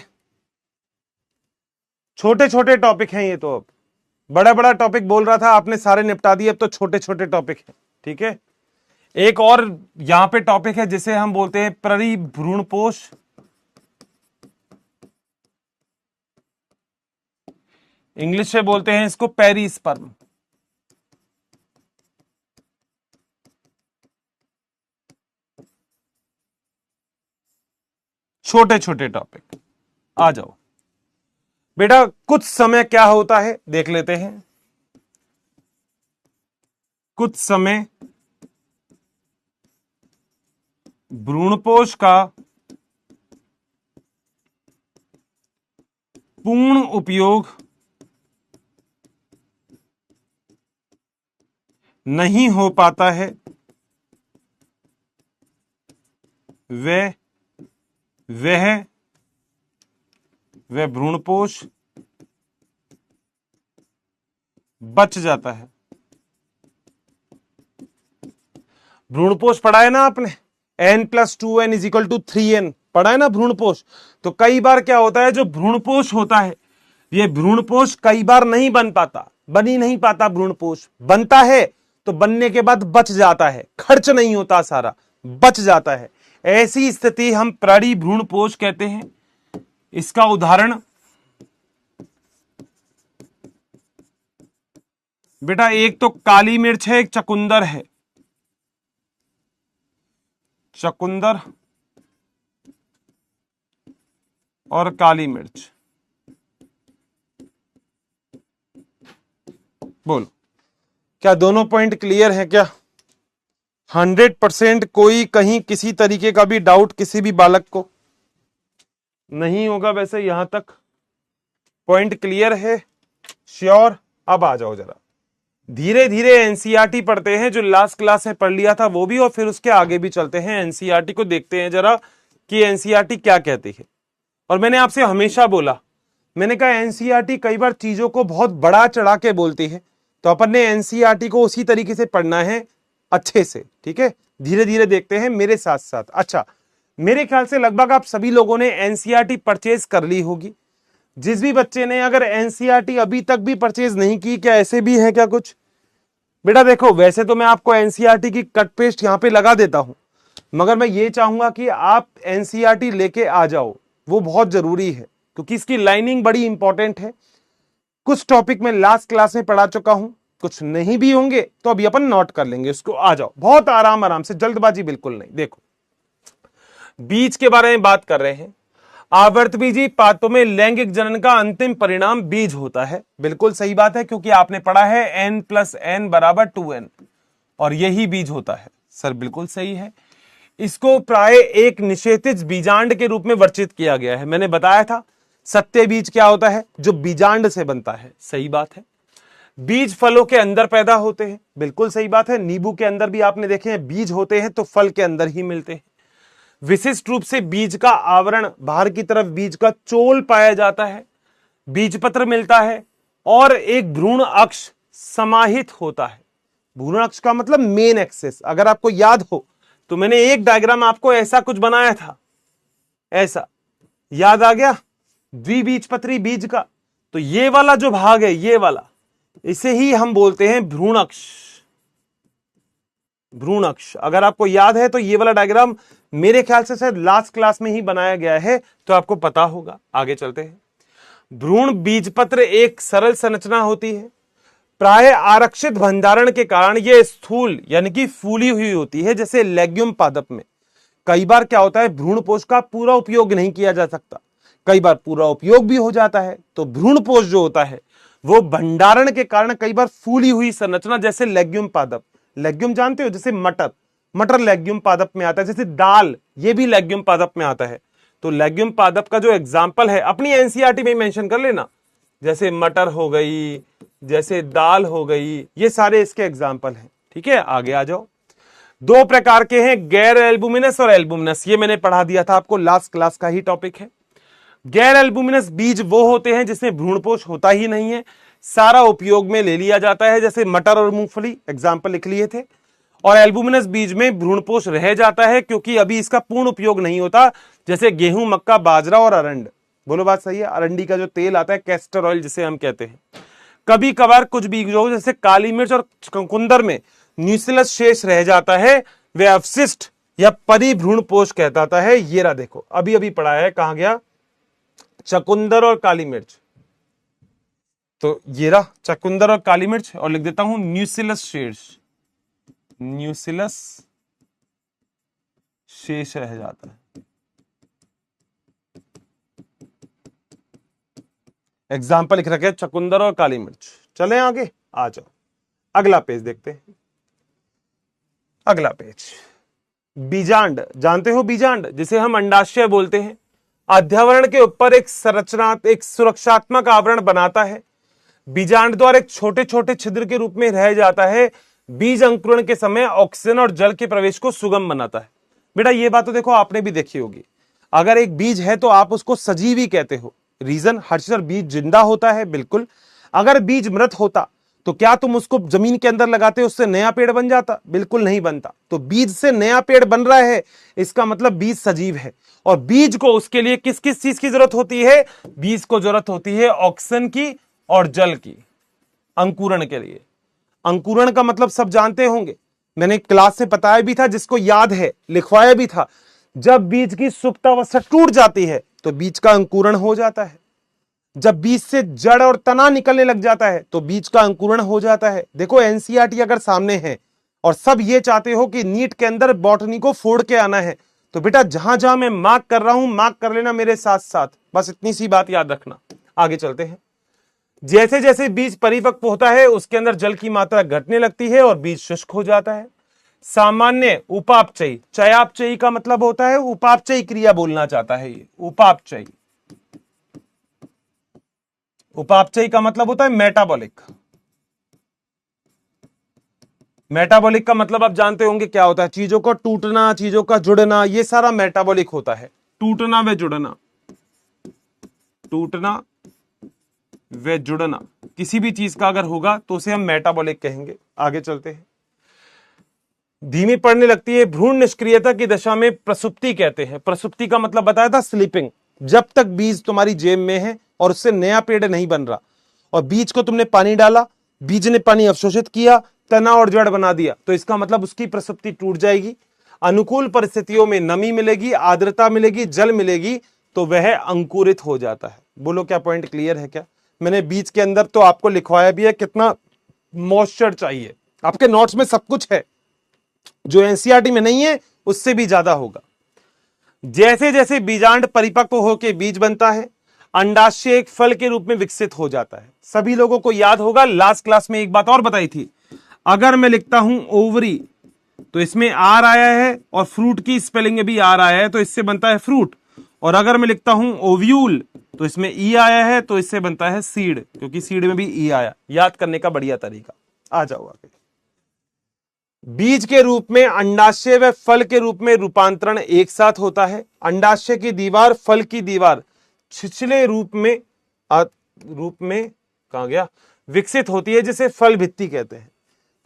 छोटे छोटे टॉपिक हैं ये तो, अब बड़ा बड़ा टॉपिक बोल रहा था आपने सारे निपटा दिए, अब तो छोटे छोटे टॉपिक हैं। ठीक है, एक और यहां पे टॉपिक है जिसे हम बोलते हैं परिभ्रूणपोष। इंग्लिश में बोलते हैं इसको पेरिस्पर्म। छोटे छोटे टॉपिक, आ जाओ बेटा। कुछ समय क्या होता है देख लेते हैं। कुछ समय भ्रूणपोष का पूर्ण उपयोग नहीं हो पाता है, वह भ्रूणपोष बच जाता है। भ्रूणपोष पढ़ा है ना आपने, n+2n = 3n पढ़ा है ना भ्रूणपोष। तो कई बार क्या होता है, जो भ्रूणपोष होता है ये भ्रूणपोष कई बार नहीं बन पाता, बन ही नहीं पाता भ्रूणपोष। बनता है तो बनने के बाद बच जाता है, खर्च नहीं होता, सारा बच जाता है। ऐसी स्थिति हम प्राणी भ्रूणपोष कहते हैं। इसका उदाहरण बेटा एक तो काली मिर्च है, एक चकुंदर है। चकुंदर और काली मिर्च, बोलो क्या दोनों पॉइंट क्लियर है क्या? 100% कोई कहीं किसी तरीके का भी डाउट किसी भी बालक को नहीं होगा? वैसे यहां तक पॉइंट क्लियर है? श्योर? अब आ जाओ जरा, धीरे धीरे एनसीईआरटी पढ़ते हैं, जो लास्ट क्लास में पढ़ लिया था वो भी, और फिर उसके आगे भी चलते हैं। एनसीईआरटी को देखते हैं जरा कि एनसीईआरटी क्या कहती है। और मैंने आपसे हमेशा बोला, मैंने कहा एनसीईआरटी कई बार चीजों को बहुत बड़ा चढ़ा के बोलती है, तो अपन ने एनसीईआरटी को उसी तरीके से पढ़ना है, अच्छे से, ठीक है? धीरे धीरे देखते हैं मेरे साथ साथ। अच्छा, मेरे ख्याल से लगभग आप सभी लोगों ने एनसीईआरटी परचेज कर ली होगी। जिस भी बच्चे ने अगर एनसीईआरटी अभी तक भी परचेज नहीं की, क्या ऐसे भी है क्या कुछ? बेटा देखो, वैसे तो मैं आपको एनसीईआरटी की कट पेस्ट यहां पे लगा देता हूं, मगर मैं ये चाहूंगा कि आप एनसीईआरटी लेके आ जाओ, वो बहुत जरूरी है, क्योंकि इसकी लाइनिंग बड़ी इंपॉर्टेंट है। कुछ टॉपिक में लास्ट क्लास में पढ़ा चुका हूं, कुछ नहीं भी होंगे तो अभी अपन नोट कर लेंगे उसको। आ जाओ, बहुत आराम आराम से, जल्दबाजी बिल्कुल नहीं। देखो, बीज के बारे में बात कर रहे हैं। आवर्तबीजी पात्रों में लैंगिक जनन का अंतिम परिणाम बीज होता है। बिल्कुल सही बात है, क्योंकि आपने पढ़ा है n + n = 2n, और यही बीज होता है। सर बिल्कुल सही है। इसको प्राय एक निषेचित बीजांड के रूप में वर्णित किया गया है। मैंने बताया था सत्य बीज क्या होता है, जो बीजांड से बनता है। सही बात है। बीज फलों के अंदर पैदा होते हैं। बिल्कुल सही बात है। नींबू के अंदर भी आपने देखे हैं बीज होते हैं, तो फल के अंदर ही मिलते हैं। विशिष्ट रूप से बीज का आवरण, बाहर की तरफ बीज का चोल पाया जाता है, बीजपत्र मिलता है, और एक भ्रूण अक्ष समाहित होता है। भ्रूण अक्ष का मतलब मेन एक्सेस। अगर आपको याद हो तो मैंने एक डायग्राम आपको ऐसा कुछ बनाया था, ऐसा याद आ गया? द्विबीजपत्री बीज का। तो ये वाला जो भाग है, ये वाला, इसे ही हम बोलते हैं भ्रूण अक्ष। भ्रूण अक्ष, अगर आपको याद है तो ये वाला डायग्राम मेरे ख्याल से शायद लास्ट क्लास में ही बनाया गया है, तो आपको पता होगा। आगे चलते हैं। भ्रूण बीजपत्र एक सरल संरचना होती है। प्राय आरक्षित भंडारण के कारण यह स्थूल यानी कि फूली हुई होती है, जैसे लेग्यूम पादप में। कई बार क्या होता है, भ्रूणपोष का पूरा उपयोग नहीं किया जा सकता, कई बार पूरा उपयोग भी हो जाता है। तो भ्रूणपोष जो होता है वो भंडारण के कारण कई बार फूली हुई संरचना, जैसे लेग्यूम पादप। लेग्यूम जानते हो, जैसे मटर, मटर लेग्यूम पादप में आता है। जैसे दाल, ये भी लेग्यूम पादप में आता है। तो लेग्यूम पादप का जो एग्जाम्पल है, अपनी एनसीईआरटी में मेंशन कर लेना, जैसे मटर हो गई, जैसे दाल हो गई, ये सारे इसके एग्जाम्पल हैं। ठीक है, आगे आ जाओ। दो प्रकार के हैं, गैर एल्बुमिनस और एल्बुमिनस। ये मैंने पढ़ा दिया था आपको, लास्ट क्लास का ही टॉपिक है। गैर एल्बुमिनस बीज वो होते हैं जिसमें भ्रूणपोष होता ही नहीं है, सारा उपयोग में ले लिया जाता है, जैसे मटर और मूंगफली, एग्जाम्पल लिख लिए थे। और एल्बुमिनस बीज में भ्रूणपोष रह जाता है, क्योंकि अभी इसका पूर्ण उपयोग नहीं होता, जैसे गेहूं, मक्का, बाजरा और अरंड। बोलो बात सही है? अरंडी का जो तेल आता है, कैस्टर ऑयल जिसे हम कहते हैं। कभी कभार कुछ बीजों जैसे काली मिर्च और चुकंदर में न्यूक्लियस शेष रह जाता है, वे अवशिष्ट या परिभ्रूणपोष कहलाता है। ये रहा, देखो अभी अभी पढ़ा है, कहां गया? चुकंदर और काली मिर्च। तो ये रहा चुकंदर और काली मिर्च, और लिख देता हूं न्यूक्लियस शेष, न्यूक्लियस शेष रह जाता है। एग्जाम्पल लिख रखे चुकंदर और काली मिर्च। चलें आगे, आ जाओ, अगला पेज देखते हैं। अगला पेज, बीजांड। जानते हो बीजांड, जिसे हम अंडाशय बोलते हैं। अध्यावरण के ऊपर एक संरचना, एक सुरक्षात्मक आवरण बनाता है। बीजांड द्वारा एक छोटे छोटे छिद्र के रूप में रह जाता है। बीज अंकुरण के समय ऑक्सीजन और जल के प्रवेश को सुगम बनाता है। बेटा ये बात तो देखो आपने भी देखी होगी, अगर एक बीज है तो आप उसको सजीवी कहते हो। रीजन, हर बीज जिंदा होता है, बिल्कुल। अगर बीज मृत होता तो क्या तुम उसको जमीन के अंदर लगाते, उससे नया पेड़ बन जाता? बिल्कुल नहीं बनता। तो बीज से नया पेड़ बन रहा है, इसका मतलब बीज सजीव है। और बीज को उसके लिए किस किस चीज की जरूरत होती है? बीज को जरूरत होती है ऑक्सीजन की और जल की, अंकुरण के लिए। अंकुरण का मतलब सब जानते होंगे, मैंने क्लास से बताया भी था, जिसको याद है लिखवाया भी था। जब बीज की सुप्तावस्था टूट जाती है तो बीज का अंकुरण हो जाता है। जब बीज से जड़ और तना निकलने लग जाता है तो बीज का अंकुरण हो जाता है। देखो एनसीईआरटी अगर सामने है और सब ये चाहते हो कि नीट के अंदर बॉटनी को फोड़ के आना है, तो बेटा जहां जहां मैं मार्क कर रहा हूं मार्क कर लेना मेरे साथ साथ, बस इतनी सी बात याद रखना। आगे चलते हैं। जैसे जैसे बीज परिपक्व होता है उसके अंदर जल की मात्रा घटने लगती है और बीज शुष्क हो जाता है। सामान्य उपापचयी, चयापचयी का मतलब होता है उपापचयी क्रिया बोलना चाहता है ये, उपापचयी। उपापचयी का मतलब होता है मेटाबॉलिक। मेटाबॉलिक का मतलब आप जानते होंगे क्या होता है, चीजों का टूटना, चीजों का जुड़ना, ये सारा मेटाबॉलिक होता है। टूटना व जुड़ना, टूटना व जुड़ना किसी भी चीज का अगर होगा तो उसे हम मेटाबॉलिक कहेंगे। आगे चलते हैं। धीमी पड़ने लगती है, भ्रूण निष्क्रियता की दशा में प्रसुप्ति कहते हैं। प्रसुप्ति का मतलब बताया था स्लीपिंग। जब तक बीज तुम्हारी जेब में है और उससे नया पेड़ नहीं बन रहा, और बीज को तुमने पानी डाला, बीज ने पानी अवशोषित किया, तना और जड़ बना दिया, तो इसका मतलब उसकी प्रसुप्ति टूट जाएगी। अनुकूल परिस्थितियों में नमी मिलेगी, आर्द्रता मिलेगी, जल मिलेगी, तो वह अंकुरित हो जाता है। बोलो क्या पॉइंट क्लियर है क्या? मैंने बीज के अंदर तो आपको लिखवाया भी है कितना मॉइस्चर चाहिए, आपके नोट्स में सब कुछ है, जो एनसीईआरटी में नहीं है उससे भी ज्यादा होगा। जैसे जैसे बीजांड परिपक्व होकर बीज बनता है, अंडाशय एक फल के रूप में विकसित हो जाता है। सभी लोगों को याद होगा, लास्ट क्लास में एक बात और बताई थी, अगर मैं लिखता हूं ओवरी तो इसमें आर आया है और फ्रूट की स्पेलिंग में भी आर आया है, तो इससे बनता है फ्रूट। और अगर मैं लिखता हूं ओव्यूल तो इसमें ई आया है, तो इससे बनता है सीड, क्योंकि सीड में भी ई आया। याद करने का बढ़िया तरीका। आ जाओ आगे। बीज के रूप में अंडाशय व फल के रूप में रूपांतरण एक साथ होता है। अंडाशय की दीवार, फल की दीवार छिछले रूप में कहा गया विकसित होती है, जिसे फल भित्ति कहते हैं।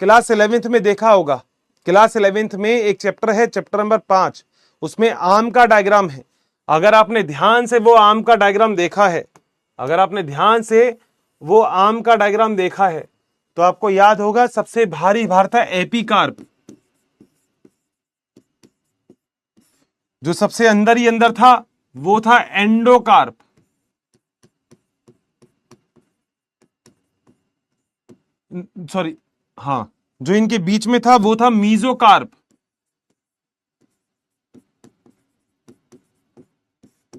क्लास 11th में देखा होगा, क्लास 11th में एक चैप्टर है, चैप्टर नंबर 5, उसमें आम का डायग्राम है। अगर आपने ध्यान से वो आम का डायग्राम देखा है, अगर आपने ध्यान से वो आम का डायग्राम देखा है, तो आपको याद होगा सबसे भारी भार था एपिकार्प, जो सबसे अंदर ही अंदर था वो था एंडोकार्प। सॉरी, हाँ, जो इनके बीच में था वो था मीजोकार्प।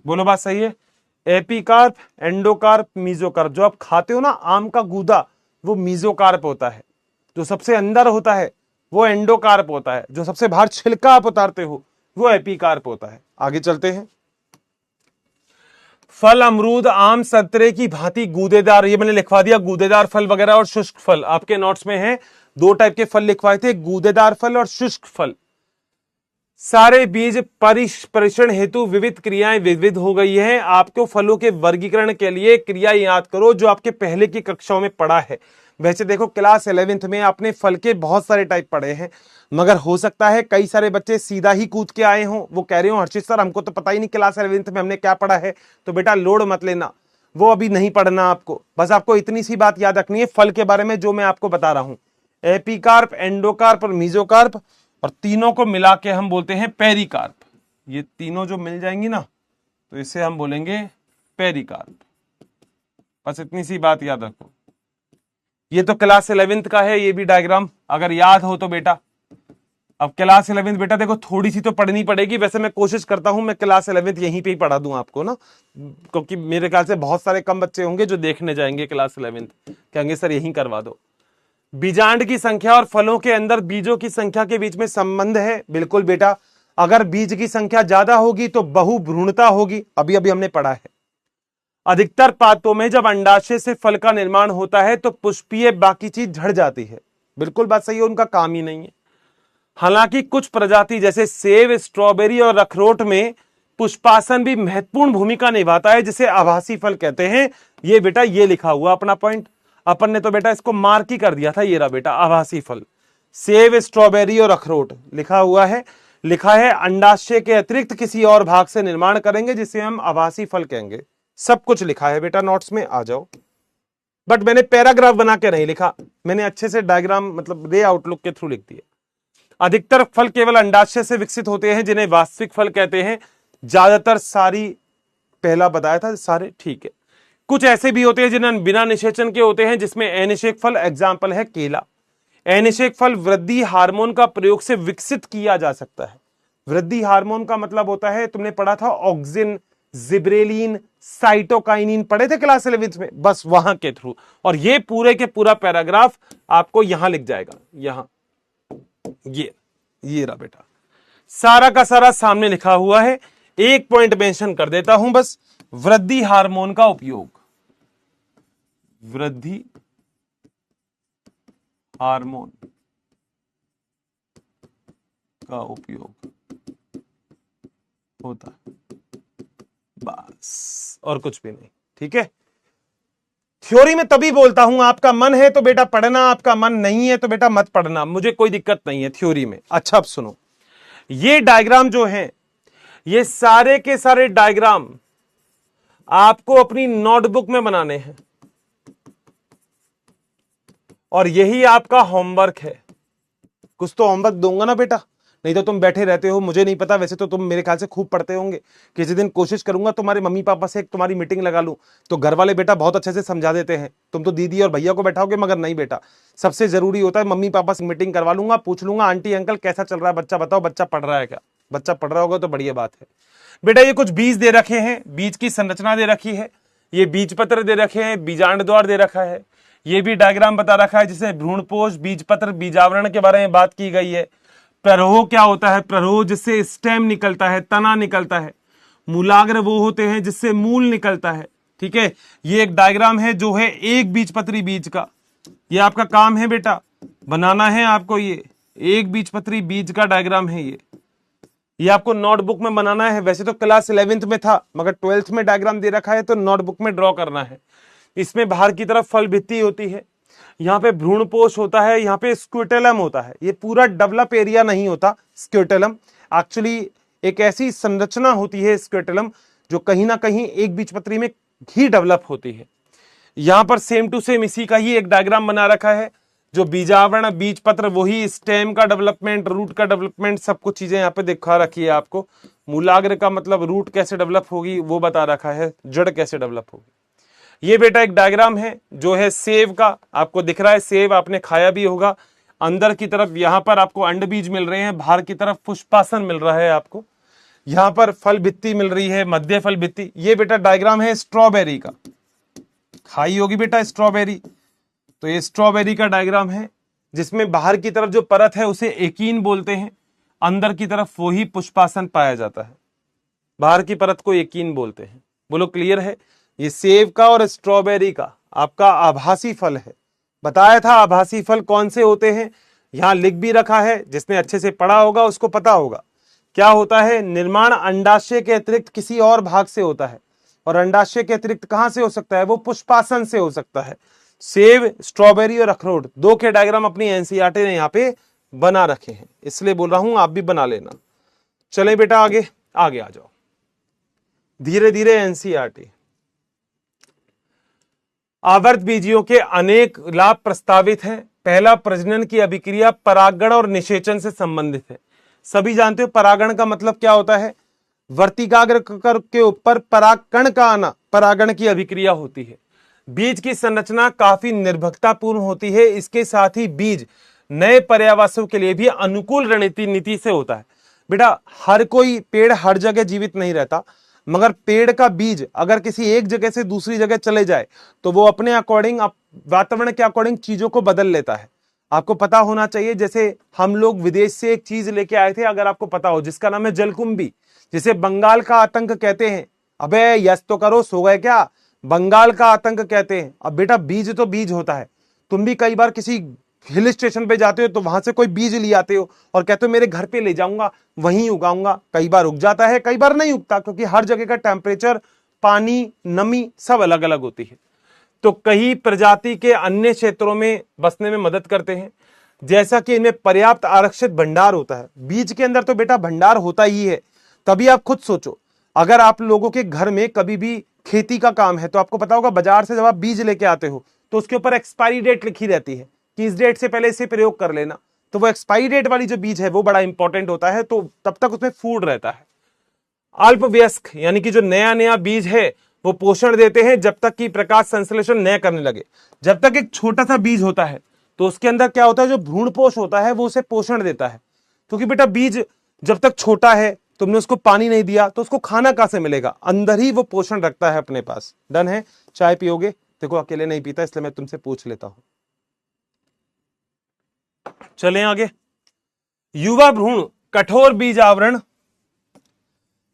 बोलो बात सही है? Epicarp, endocarp, mesocarp. जो आप खाते हो ना आम का गूदा, वो मीजोकार्प होता है। जो सबसे अंदर होता है वो एंडोकार्प होता है। जो सबसे बाहर छिलका आप उतारते हो वो एपिकार्प होता है। आगे चलते हैं। फल अमरूद, आम, संतरे की भांति गूदेदार, ये मैंने लिखवा दिया, गूदेदार फल वगैरह और शुष्क फल आपके नोट्स में है। दो टाइप के फल लिखवाए थे, गूदेदार फल और शुष्क फल। सारे बीज परिषण हेतु विविध क्रियाएं विविध हो गई हैं। आपको फलों के वर्गीकरण के लिए क्रिया याद करो जो आपके पहले की कक्षाओं में पढ़ा है। वैसे देखो क्लास 11th में आपने फल के बहुत सारे टाइप पढ़े हैं, मगर हो सकता है कई सारे बच्चे सीधा ही कूद के आए हों, वो कह रहे हो हर्षित सर हमको तो पता ही नहीं क्लास 11th में हमने क्या पढ़ा है। तो बेटा लोड मत लेना, वो अभी नहीं पढ़ना आपको, बस आपको इतनी सी बात याद रखनी है फल के बारे में जो मैं आपको बता रहा हूं। एपिकार्प, एंडोकार्प और मीजोकार्प, और तीनों को मिला के हम बोलते हैं पेरिकार्प। ये तीनों जो मिल जाएंगी ना तो इसे हम बोलेंगे पेरिकार्प। बस इतनी सी बात याद रखो। ये तो क्लास 11th का है, ये भी डायग्राम अगर याद हो तो बेटा। अब क्लास 11th बेटा देखो थोड़ी सी तो पढ़नी पड़ेगी, वैसे मैं कोशिश करता हूं मैं क्लास 11th यहीं पे ही पढ़ा दूं आपको ना, क्योंकि मेरे ख्याल से बहुत सारे कम बच्चे होंगे जो देखने जाएंगे क्लास 11th, कहेंगे सर यहीं करवा दो। बीजांड की संख्या और फलों के अंदर बीजों की संख्या के बीच में संबंध है। बिल्कुल बेटा, अगर बीज की संख्या ज्यादा होगी तो बहुभ्रूणता होगी, अभी अभी हमने पढ़ा है। अधिकतर पातों में जब अंडाशय से फल का निर्माण होता है तो पुष्पीय बाकी चीज झड़ जाती है। बिल्कुल बात सही है, उनका काम ही नहीं है। हालांकि कुछ प्रजाति जैसे सेब, स्ट्रॉबेरी और अखरोट में पुष्पासन भी महत्वपूर्ण भूमिका निभाता है, जिसे आभासी फल कहते हैं। ये बेटा ये लिखा हुआ अपना पॉइंट, अपन ने तो बेटा इसको मार्क ही कर दिया था। ये रहा बेटा आभासी फल, सेब, स्ट्रॉबेरी और अखरोट लिखा हुआ है। लिखा है अंडाशय के अतिरिक्त किसी और भाग से निर्माण करेंगे जिसे हम आभासी फल कहेंगे। सब कुछ लिखा है बेटा नोट्स में, आ जाओ। बट मैंने पैराग्राफ बना के नहीं लिखा, मैंने अच्छे से डायग्राम मतलब रे आउटलुक के थ्रू लिख दिया। अधिकतर फल केवल अंडाशय से विकसित होते हैं जिन्हें वास्तविक फल कहते हैं। ज्यादातर सारी पहला बताया था सारे ठीक है। कुछ ऐसे भी होते हैं जिन्हें बिना निषेचन के होते हैं जिसमें अनिषेक फल एग्जाम्पल है केला। अनिषेक फल वृद्धि हार्मोन का प्रयोग से विकसित किया जा सकता है। वृद्धि हार्मोन का मतलब होता है, तुमने पढ़ा था ऑक्सिन, जिब्रेलिन, साइटोकाइनिन पढ़े थे क्लास 11th में, बस वहां के थ्रू। और ये पूरे के पूरा पैराग्राफ आपको यहां लिख जाएगा, यहां ये रहा बेटा, सारा का सारा सामने लिखा हुआ है। एक पॉइंट मेंशन कर देता हूं बस, वृद्धि हार्मोन का उपयोग, वृद्धि हार्मोन का उपयोग होता है, बस और कुछ भी नहीं। ठीक है, थ्योरी में तभी बोलता हूं, आपका मन है तो बेटा पढ़ना, आपका मन नहीं है तो बेटा मत पढ़ना, मुझे कोई दिक्कत नहीं है थ्योरी में। अच्छा अब सुनो, ये डायग्राम जो है, ये सारे के सारे डायग्राम आपको अपनी नोटबुक में बनाने हैं और यही आपका होमवर्क है। कुछ तो होमवर्क दूंगा ना बेटा, नहीं तो तुम बैठे रहते हो। मुझे नहीं पता, वैसे तो तुम मेरे ख्याल से खूब पढ़ते होंगे। किसी दिन कोशिश करूंगा तुम्हारे मम्मी पापा से एक तुम्हारी मीटिंग लगा लूं, तो घर वाले बेटा बहुत अच्छे से समझा देते हैं। तुम तो दीदी और भैया को बैठाओगे, मगर नहीं बेटा, सबसे जरूरी होता है मम्मी पापा से मीटिंग करवा लूंगा, पूछ लूंगा आंटी अंकल कैसा चल रहा है बच्चा, बताओ बच्चा पढ़ रहा है क्या। बच्चा पढ़ रहा होगा तो बढ़िया बात है। बेटा ये कुछ बीज दे रखे हैं, बीज की संरचना दे रखी है, ये बीज पत्र दे रखे हैं, बीजांड द्वार दे रखा है, ये भी डायग्राम बता रखा है जिसमें भ्रूणपोष, बीज पत्र, बीजावरण के बारे में बात की गई है। प्ररोह क्या होता है, प्ररोह जिससे स्टेम निकलता है, तना निकलता है। मूलाग्र वो होते हैं जिससे मूल निकलता है। ठीक है, ये एक डायग्राम है जो है एक बीजपत्री बीज का, ये आपका काम है बेटा, बनाना है आपको। ये एक बीजपत्री बीज का डायग्राम है, ये आपको नोटबुक में बनाना है। वैसे तो क्लास 11th में था, मगर 12th में डायग्राम दे रखा है तो नोटबुक में ड्रॉ करना है। इसमें बाहर की तरफ फल भित्ति होती है, यहाँ पे भ्रूणपोष होता है, यहाँ पे स्क्यूटेलम होता है। ये पूरा डेवलप एरिया नहीं होता स्क्यूटेलम, एक्चुअली एक ऐसी संरचना होती है स्क्यूटेलम जो कहीं ना कहीं एक बीजपत्री में ही डेवलप होती है। यहाँ पर सेम टू सेम इसी का ही एक डायग्राम बना रखा है, जो बीजावरण, बीज पत्र, वही स्टेम का डेवलपमेंट, रूट का डेवलपमेंट, सब कुछ चीजें यहाँ पे दिखा रखी है आपको। मूलाग्र का मतलब रूट कैसे डेवलप होगी वो बता रखा है, जड़ कैसे डेवलप होगी। ये बेटा एक डायग्राम है जो है सेब का, आपको दिख रहा है सेब आपने खाया भी होगा। अंदर की तरफ यहाँ पर आपको अंड बीज मिल रहे हैं, बाहर की तरफ पुष्पासन मिल रहा है आपको, यहाँ पर फल भित्ति मिल रही है, मध्य फल भित्ति। ये बेटा डायग्राम है स्ट्रॉबेरी का, खाई होगी बेटा स्ट्रॉबेरी, तो ये स्ट्रॉबेरी का डायग्राम है जिसमें बाहर की तरफ जो परत है उसे एकीन बोलते हैं, अंदर की तरफ वही पुष्पासन पाया जाता है, बाहर की परत को एकीन बोलते हैं। बोलो क्लियर है। ये सेब का और स्ट्रॉबेरी का आपका आभासी फल है। बताया था आभासी फल कौन से होते हैं, यहां लिख भी रखा है, जिसने अच्छे से पढ़ा होगा उसको पता होगा। क्या होता है, निर्माण अंडाशय के अतिरिक्त किसी और भाग से होता है, और अंडाशय के अतिरिक्त कहां से हो सकता है, वो पुष्पासन से हो सकता है। सेब, स्ट्रॉबेरी और अखरोट, दो के डायग्राम अपनी एनसीईआरटी ने यहाँ पे बना रखे हैं, इसलिए बोल रहा हूं आप भी बना लेना। चले बेटा आगे आगे आ जाओ, धीरे धीरे एनसीईआरटी। आवर्त बीजियों के अनेक लाभ प्रस्तावित हैं। पहला, प्रजनन की अभिक्रिया परागण और निषेचन से संबंधित है। सभी जानते हो परागण का मतलब क्या होता है, वर्तिकाग्र के ऊपर परागकण का आना, परागण की अभिक्रिया होती है। बीज की संरचना काफी निर्भरतापूर्ण होती है, इसके साथ ही बीज नए पर्यावासों के लिए भी अनुकूल रणनीति नीति से होता है। बेटा हर कोई पेड़ हर जगह जीवित नहीं रहता, मगर पेड़ का बीज अगर किसी एक जगह से दूसरी जगह चले जाए तो वो अपने अकॉर्डिंग, वातावरण के अकॉर्डिंग चीजों को बदल लेता है। आपको पता होना चाहिए, जैसे हम लोग विदेश से एक चीज लेके आए थे, अगर आपको पता हो, जिसका नाम है जलकुंभी, जिसे बंगाल का आतंक कहते हैं। अबे यस तो करो, सो गए क्या, बंगाल का आतंक कहते हैं। अब बेटा बीज तो बीज होता है, तुम भी कई बार किसी हिल स्टेशन पे जाते हो तो वहां से कोई बीज ले आते हो और कहते हो मेरे घर पे ले जाऊंगा, वहीं उगाऊंगा। कई बार उग जाता है, कई बार नहीं उगता, क्योंकि हर जगह का टेम्परेचर, पानी, नमी सब अलग अलग होती है। तो कई प्रजाति के अन्य क्षेत्रों में बसने में मदद करते हैं, जैसा कि इनमें पर्याप्त आरक्षित भंडार होता है। बीज के अंदर तो बेटा भंडार होता ही है। तभी आप खुद सोचो, अगर आप लोगों के घर में कभी भी खेती का काम है तो आपको पता होगा बाजार से जब आप बीज लेके आते हो तो उसके ऊपर एक्सपायरी डेट लिखी रहती है कि इस डेट से पहले इसे प्रयोग कर लेना, तो वो एक्सपायरी डेट वाली जो बीज है वो बड़ा इंपॉर्टेंट होता है, तो तब तक उसमें फूड रहता है। अल्पवयस्क यानी कि जो नया नया बीज है वो पोषण देते हैं जब तक कि प्रकाश संश्लेषण न करने लगे। जब तक एक छोटा सा बीज होता है तो उसके अंदर क्या होता है, जो भ्रूणपोष होता है वो उसे पोषण देता है, क्योंकि बेटा बीज जब तक छोटा है तुमने उसको पानी नहीं दिया तो उसको खाना कहां से मिलेगा, अंदर ही वो पोषण रखता है अपने पास। डन है? चाय पियोगे? देखो अकेले नहीं पीता इसलिए मैं तुमसे पूछ लेता हूं। चलें आगे। युवा भ्रूण कठोर बीज आवरण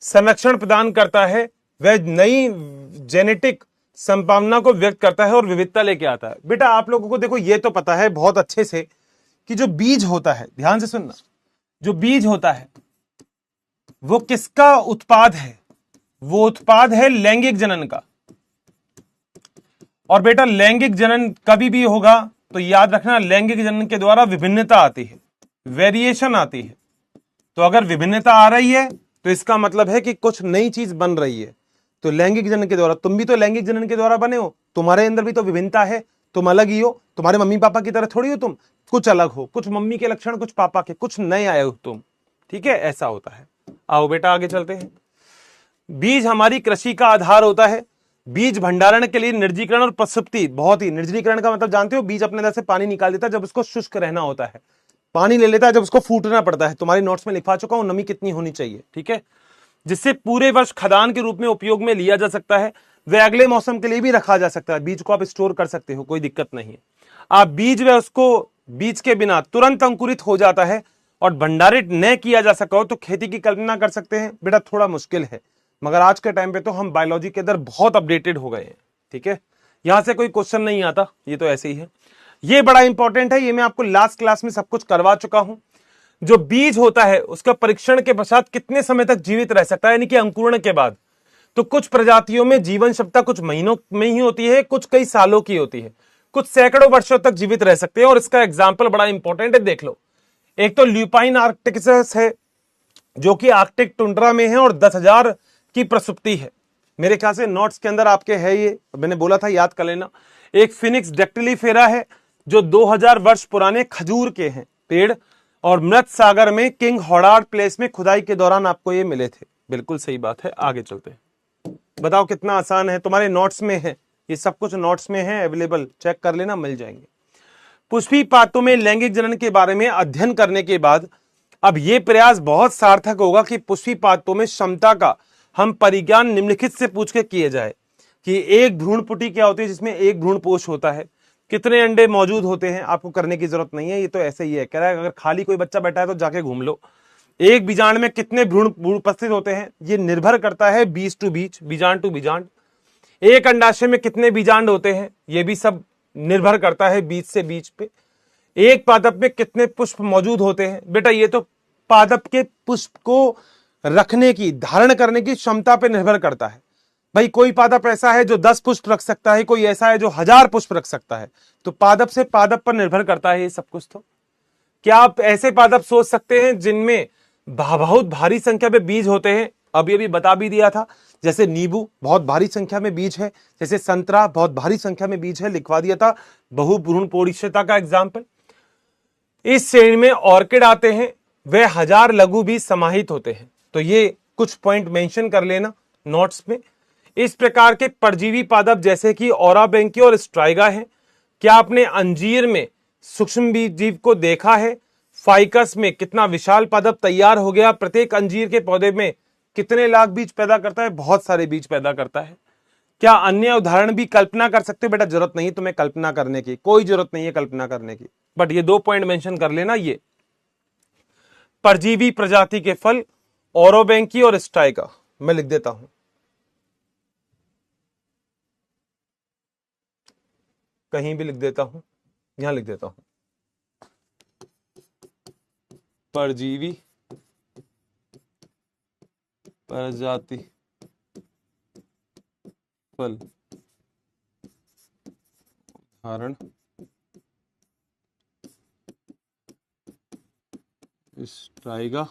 संरक्षण प्रदान करता है, वह नई जेनेटिक संभावना को व्यक्त करता है और विविधता लेके आता है। बेटा आप लोगों को देखो ये तो पता है बहुत अच्छे से कि जो बीज होता है, ध्यान से सुनना, जो बीज होता है वो किसका उत्पाद है? वो उत्पाद है लैंगिक जनन का। और बेटा लैंगिक जनन कभी भी होगा तो याद रखना लैंगिक जनन के द्वारा विभिन्नता आती है, वेरिएशन आती है। तो अगर विभिन्नता आ रही है तो इसका मतलब है कि कुछ नई चीज बन रही है। तो लैंगिक जनन के द्वारा, तुम भी तो लैंगिक जनन के द्वारा बने हो, तुम्हारे अंदर भी तो विभिन्नता है, तुम अलग ही हो, तुम्हारे मम्मी पापा की तरह थोड़ी हो, तुम कुछ अलग हो, कुछ मम्मी के लक्षण कुछ पापा के, कुछ नए आए हो तुम। ठीक है, ऐसा होता है। आओ बेटा आगे चलते हैं। बीज हमारी कृषि का आधार होता है। बीज भंडारण के लिए निर्जीकरण और प्रसुप्ति बहुत ही, निर्जलीकरण का मतलब जानते हो, बीज अपने अंदर से पानी निकाल देता है जब उसको शुष्क रहना होता है, पानी ले लेता है जब उसको फूटना पड़ता है। तुम्हारी नोट्स में लिखवा चुका हूं नमी कितनी होनी चाहिए, ठीक है, जिससे पूरे वर्ष खदान के रूप में उपयोग में लिया जा सकता है। वह अगले मौसम के लिए भी रखा जा सकता है, बीज को आप स्टोर कर सकते हो, कोई दिक्कत नहीं है। आप बीज व उसको बीज के बिना तुरंत अंकुरित हो जाता है और भंडारित न किया जा सका हो तो खेती की कल्पना कर सकते हैं। बेटा थोड़ा मुश्किल है, मगर आज के टाइम पे तो हम बायोलॉजी के अंदर बहुत अपडेटेड हो गए हैं। ठीक है, यहां से कोई क्वेश्चन नहीं आता, ये तो ऐसे ही है। ये बड़ा इंपॉर्टेंट है, ये मैं आपको लास्ट क्लास में सब कुछ करवा चुका हूं। जो बीज होता है उसका परीक्षण के पश्चात कितने समय तक जीवित रह सकता है, यानी कि अंकुरण के बाद। तो कुछ प्रजातियों में जीवन क्षमता कुछ महीनों में ही होती है, कुछ कई सालों की होती है, कुछ सैकड़ों वर्षों तक जीवित रह सकते हैं। और इसका एग्जाम्पल बड़ा इंपॉर्टेंट है, देख लो। एक तो ल्यूपाइन आर्कटिकस है जो कि आर्कटिक टुंड्रा में है और 10,000 की प्रसुप्ति है। मेरे ख्याल से नोट्स के अंदर आपके है, ये मैंने बोला था याद कर लेना। एक फिनिक्स डेक्टिलीफेरा है जो 2000 वर्ष पुराने खजूर के हैं पेड़, और मृत सागर में किंग हॉडार्ड प्लेस में खुदाई के दौरान आपको ये मिले थे। बिल्कुल सही बात है, आगे चलते हैं। बताओ कितना आसान है, तुम्हारे नोट्स में है, ये सब कुछ नोट्स में है अवेलेबल, चेक कर लेना, मिल जाएंगे। पुष्पी पातों में लैंगिक जनन के बारे में अध्ययन करने के बाद अब यह प्रयास बहुत सार्थक होगा कि पुष्पी पातों में क्षमता का हम परिज्ञान निम्नलिखित से पूछ के किए जाए कि एक भ्रूणपुटी क्या होती है जिसमें एक भ्रूणपोष होता है, कितने अंडे मौजूद होते हैं, आपको करने की जरूरत नहीं है, ये तो ऐसे ही है। कह रहा है अगर खाली कोई बच्चा बैठा है तो जाके घूम लो। एक बीजांड में कितने भ्रूण उपस्थित होते हैं, ये निर्भर करता है बीज टू बीज, बीजांड टू बीजांड। एक अंडाशय में कितने बीजांड होते हैं, ये भी सब निर्भर करता है बीज से बीज पे। एक पादप में कितने पुष्प मौजूद होते हैं, बेटा ये तो पादप के पुष्प को रखने की, धारण करने की क्षमता पे निर्भर करता है। भाई कोई पादप ऐसा है जो 10 पुष्प रख सकता है, कोई ऐसा है जो 1000 पुष्प रख सकता है, तो पादप से पादप पर निर्भर करता है ये सब कुछ। तो क्या आप ऐसे पादप सोच सकते हैं जिनमें बहुत भारी संख्या में बीज होते हैं? अभी अभी बता भी दिया था, जैसे नींबू बहुत भारी संख्या में बीज है, जैसे संतरा बहुत भारी संख्या में बीज है, लिखवा दिया था बहुभ्रूणपोषिता का एग्जाम्पल। इस श्रेणी में ऑर्किड आते हैं, वे 1000 लघु बीज समाहित होते हैं। तो ये कुछ पॉइंट मेंशन कर लेना नोट्स में। इस प्रकार के परजीवी पादप जैसे कि ओराबैंकी और स्ट्राइगा है। क्या आपने अंजीर में सूक्ष्म जीव को देखा है? फाइकस में कितना विशाल पादप तैयार हो गया, प्रत्येक अंजीर के पौधे में कितने लाख बीज पैदा करता है, बहुत सारे बीज पैदा करता है। क्या अन्य उदाहरण भी कल्पना कर सकते हो? बेटा जरूरत नहीं है तुम्हें कल्पना करने की, कोई जरूरत नहीं है कल्पना करने की, बट ये 2 पॉइंट मेंशन कर लेना। ये परजीवी प्रजाति के फल ओरोबैंकी और स्ट्राइगा, मैं लिख देता हूं, कहीं भी लिख देता हूं, यहां लिख देता हूं, परजीवी प्रजाति फल उदाहरण स्ट्राइगा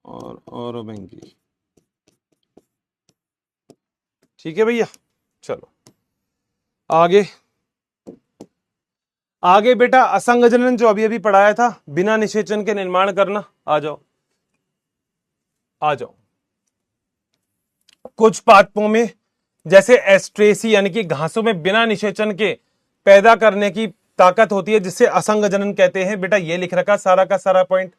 और ओरोबैंकी। ठीक है भैया, चलो आगे आगे बेटा असंग जनन जो अभी अभी पढ़ाया था, बिना निषेचन के निर्माण करना। आ जाओ आ जाओ। कुछ पादपों में जैसे एस्ट्रेसी यानी कि घासों में बिना निषेचन के पैदा करने की ताकत होती है, जिससे असंग जनन कहते हैं। बेटा ये लिख रखा सारा का सारा पॉइंट,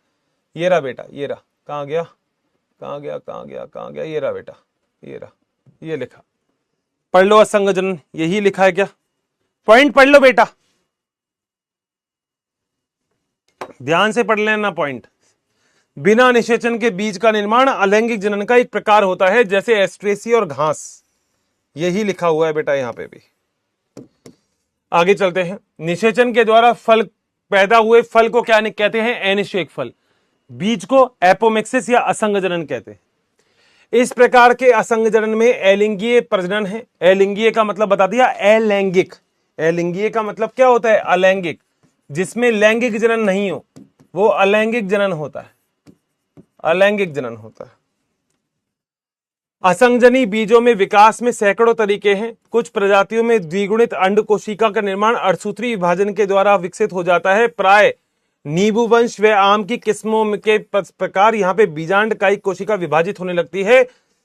ये रहा बेटा, ये रहा। कहां गया कहां गया कहां गया कहां गया, ये रहा बेटा, ये रहा, ये लिखा। पढ़ लो असंग जनन, यही लिखा है क्या? पॉइंट पढ़ लो बेटा, ध्यान से पढ़ लेना पॉइंट। बिना निषेचन के बीज का निर्माण अलैंगिक जनन का एक प्रकार होता है, जैसे एस्ट्रेसी और घास। यही लिखा हुआ है बेटा यहां पे भी। आगे चलते हैं। निषेचन के द्वारा फल पैदा हुए फल को क्या कहते हैं? अनिषेक फल। बीज को एपोमिक्सिस या असंग जनन कहते हैं। इस प्रकार के असंग जनन में अलिंगीय प्रजनन है। अलिंगीय का मतलब बता दिया, अलैंगिक। अलिंगीय का मतलब क्या होता है? अलैंगिक। जिसमें लैंगिक जनन नहीं हो वो अलैंगिक जनन होता है, अलैंगिक जनन होता है। असंगजनी बीजों में विकास में सैकड़ों तरीके हैं। कुछ प्रजातियों में द्विगुणित अंड कोशिका का निर्माण अर्थसूत्री विभाजन के द्वारा विकसित हो जाता है। प्राय नींबू वंश व आम की किस्मों के प्रकार यहाँ पे बीजांड कायिक कोशिका विभाजित होने लगती है,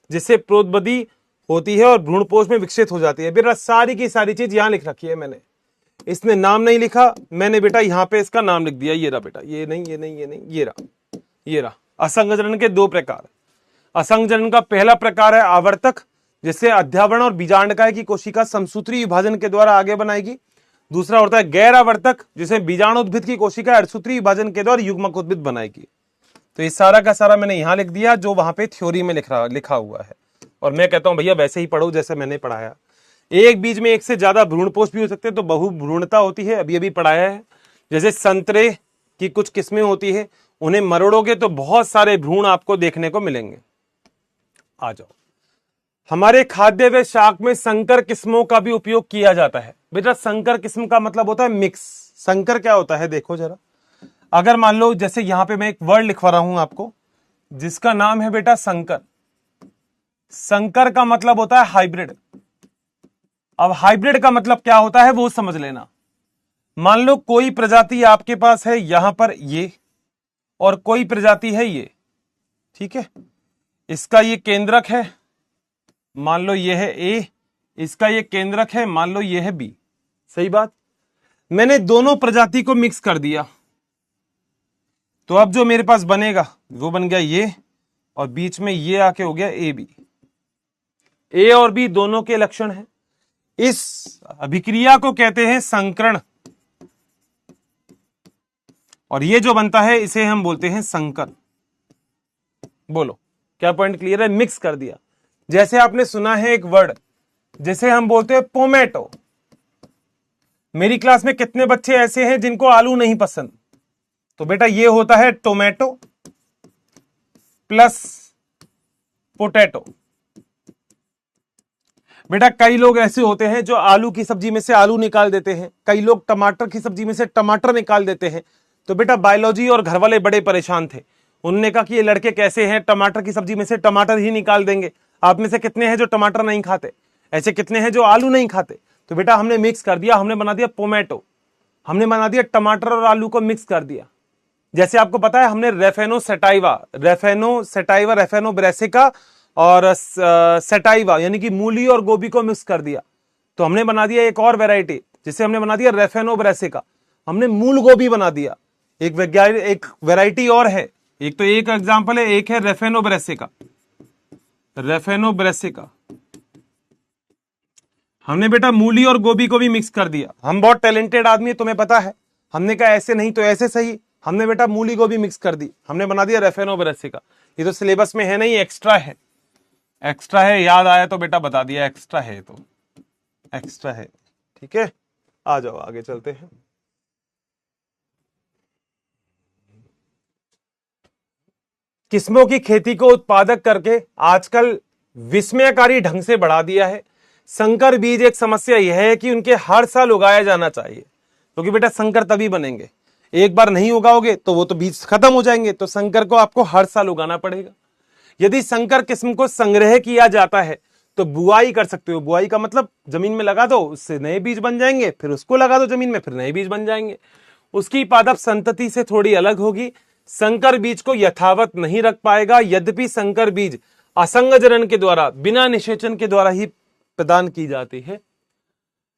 जिससे प्रोद्बदी होती है और भ्रूणपोष में विकसित हो जाती है। बेटा सारी की सारी चीज यहां लिख रखी है मैंने, इसने नाम नहीं लिखा मैंने बेटा, यहां पे इसका नाम लिख दिया। ये रहा बेटा, ये नहीं ये नहीं ये नहीं, ये रहा, ये रहा। असंग जनन के दो प्रकार। असंग जनन का पहला प्रकार है आवर्तक, जिससे अध्यावरण और बीजांडकाय की कोशिका समसूत्री विभाजन के द्वारा आगे बनाएगी। दूसरा होता है गैर आवर्तक, जिसे बीजाणुद्भिद की कोशिका अर्धसूत्री विभाजन के द्वारा युग्मक उद्भिद बनाएगी। तो ये सारा का सारा मैंने यहां लिख दिया जो वहां पे थ्योरी में लिखा हुआ है, और मैं कहता हूं भैया वैसे ही पढ़ो जैसे मैंने पढ़ाया। एक बीज में एक से ज्यादा भ्रूणपोष भी हो सकते हैं, तो बहुभ्रूणता होती है, अभी अभी पढ़ाया है। जैसे संतरे की कुछ किस्में होती है, उन्हें मरोड़ोगे तो बहुत सारे भ्रूण आपको देखने को मिलेंगे। आ जाओ। हमारे खाद्य व शाक में संकर किस्मों का भी उपयोग किया जाता है। बेटा संकर किस्म का मतलब होता है मिक्स। संकर क्या होता है देखो जरा। अगर मान लो जैसे यहां पे मैं एक वर्ड लिखवा रहा हूं आपको, जिसका नाम है बेटा संकर। संकर का मतलब होता है हाइब्रिड। अब हाइब्रिड का मतलब क्या होता है वो समझ लेना। मान लो कोई प्रजाति आपके पास है यहां पर ये, और कोई प्रजाति है ये, ठीक है। इसका ये केंद्रक है, मान लो ये है ए, इसका ये केंद्रक है, मान लो ये है बी। सही बात। मैंने दोनों प्रजाति को मिक्स कर दिया, तो अब जो मेरे पास बनेगा वो बन गया ये, और बीच में ये आके हो गया ए बी। ए और बी दोनों के लक्षण हैं। इस अभिक्रिया को कहते हैं संकरण, और ये जो बनता है इसे हम बोलते हैं संकर। बोलो क्या पॉइंट क्लियर है? मिक्स कर दिया। जैसे आपने सुना है एक वर्ड जैसे हम बोलते हैं पोमैटो। मेरी क्लास में कितने बच्चे ऐसे हैं जिनको आलू नहीं पसंद? तो बेटा ये होता है टोमेटो प्लस पोटैटो। बेटा कई लोग ऐसे होते हैं जो आलू की सब्जी में से आलू निकाल देते हैं, कई लोग टमाटर की सब्जी में से टमाटर निकाल देते हैं। तो बेटा बायोलॉजी और घर वाले बड़े परेशान थे। उन्होंने कहा कि ये लड़के कैसे हैं, टमाटर की सब्जी में से टमाटर ही निकाल देंगे। आप में से कितने हैं जो टमाटर नहीं खाते? ऐसे कितने हैं जो आलू नहीं खाते? तो बेटा हमने मिक्स कर दिया, हमने बना दिया पोमैटो, हमने बना दिया टमाटर और आलू को मिक्स कर दिया। जैसे आपको पता है हमने रेफेनो ब्रेसिका और सेटाइवा यानी कि मूली और गोभी को मिक्स कर दिया, तो हमने बना दिया एक और वैरायटी, जिसे हमने बना दिया रेफेनो ब्रेसिका। हमने मूल गोभी बना दिया। एक वैरायटी और है, एक तो एक एग्जांपल है, एक है रेफेनो ब्रेसिका। हमने बेटा मूली और गोभी को भी मिक्स कर दिया। हम बहुत टैलेंटेड आदमी है, तुम्हें पता है। हमने कहा ऐसे नहीं तो ऐसे सही, हमने बेटा मूली गोभी मिक्स कर दी, हमने बना दिया रेफेनो ब्रेसिका। ये तो सिलेबस में है नहीं, एक्स्ट्रा है। एक्स्ट्रा है, याद आया तो बेटा बता दिया, एक्स्ट्रा है तो एक्स्ट्रा है। ठीक है, आ जाओ आगे चलते हैं। किस्मों की खेती को उत्पादक करके आजकल विस्मयकारी ढंग से बढ़ा दिया है। संकर बीज एक समस्या यह है कि उनके हर साल उगाया जाना चाहिए, क्योंकि बेटा संकर तभी बनेंगे, एक बार नहीं उगाओगे तो वो तो बीज खत्म हो जाएंगे। तो संकर को आपको हर साल उगाना पड़ेगा। यदि संकर किस्म को संग्रह किया जाता है तो बुआई कर सकते हो। बुआई का मतलब जमीन में लगा दो, उससे नए बीज बन जाएंगे, फिर उसको लगा दो जमीन में, फिर नए बीज बन जाएंगे। उसकी पादप संतति से थोड़ी अलग होगी। संकर बीज को यथावत नहीं रख पाएगा, यद्यपि संकर बीज असंग जनन के द्वारा, बिना निषेचन के द्वारा ही प्रदान की जाती है।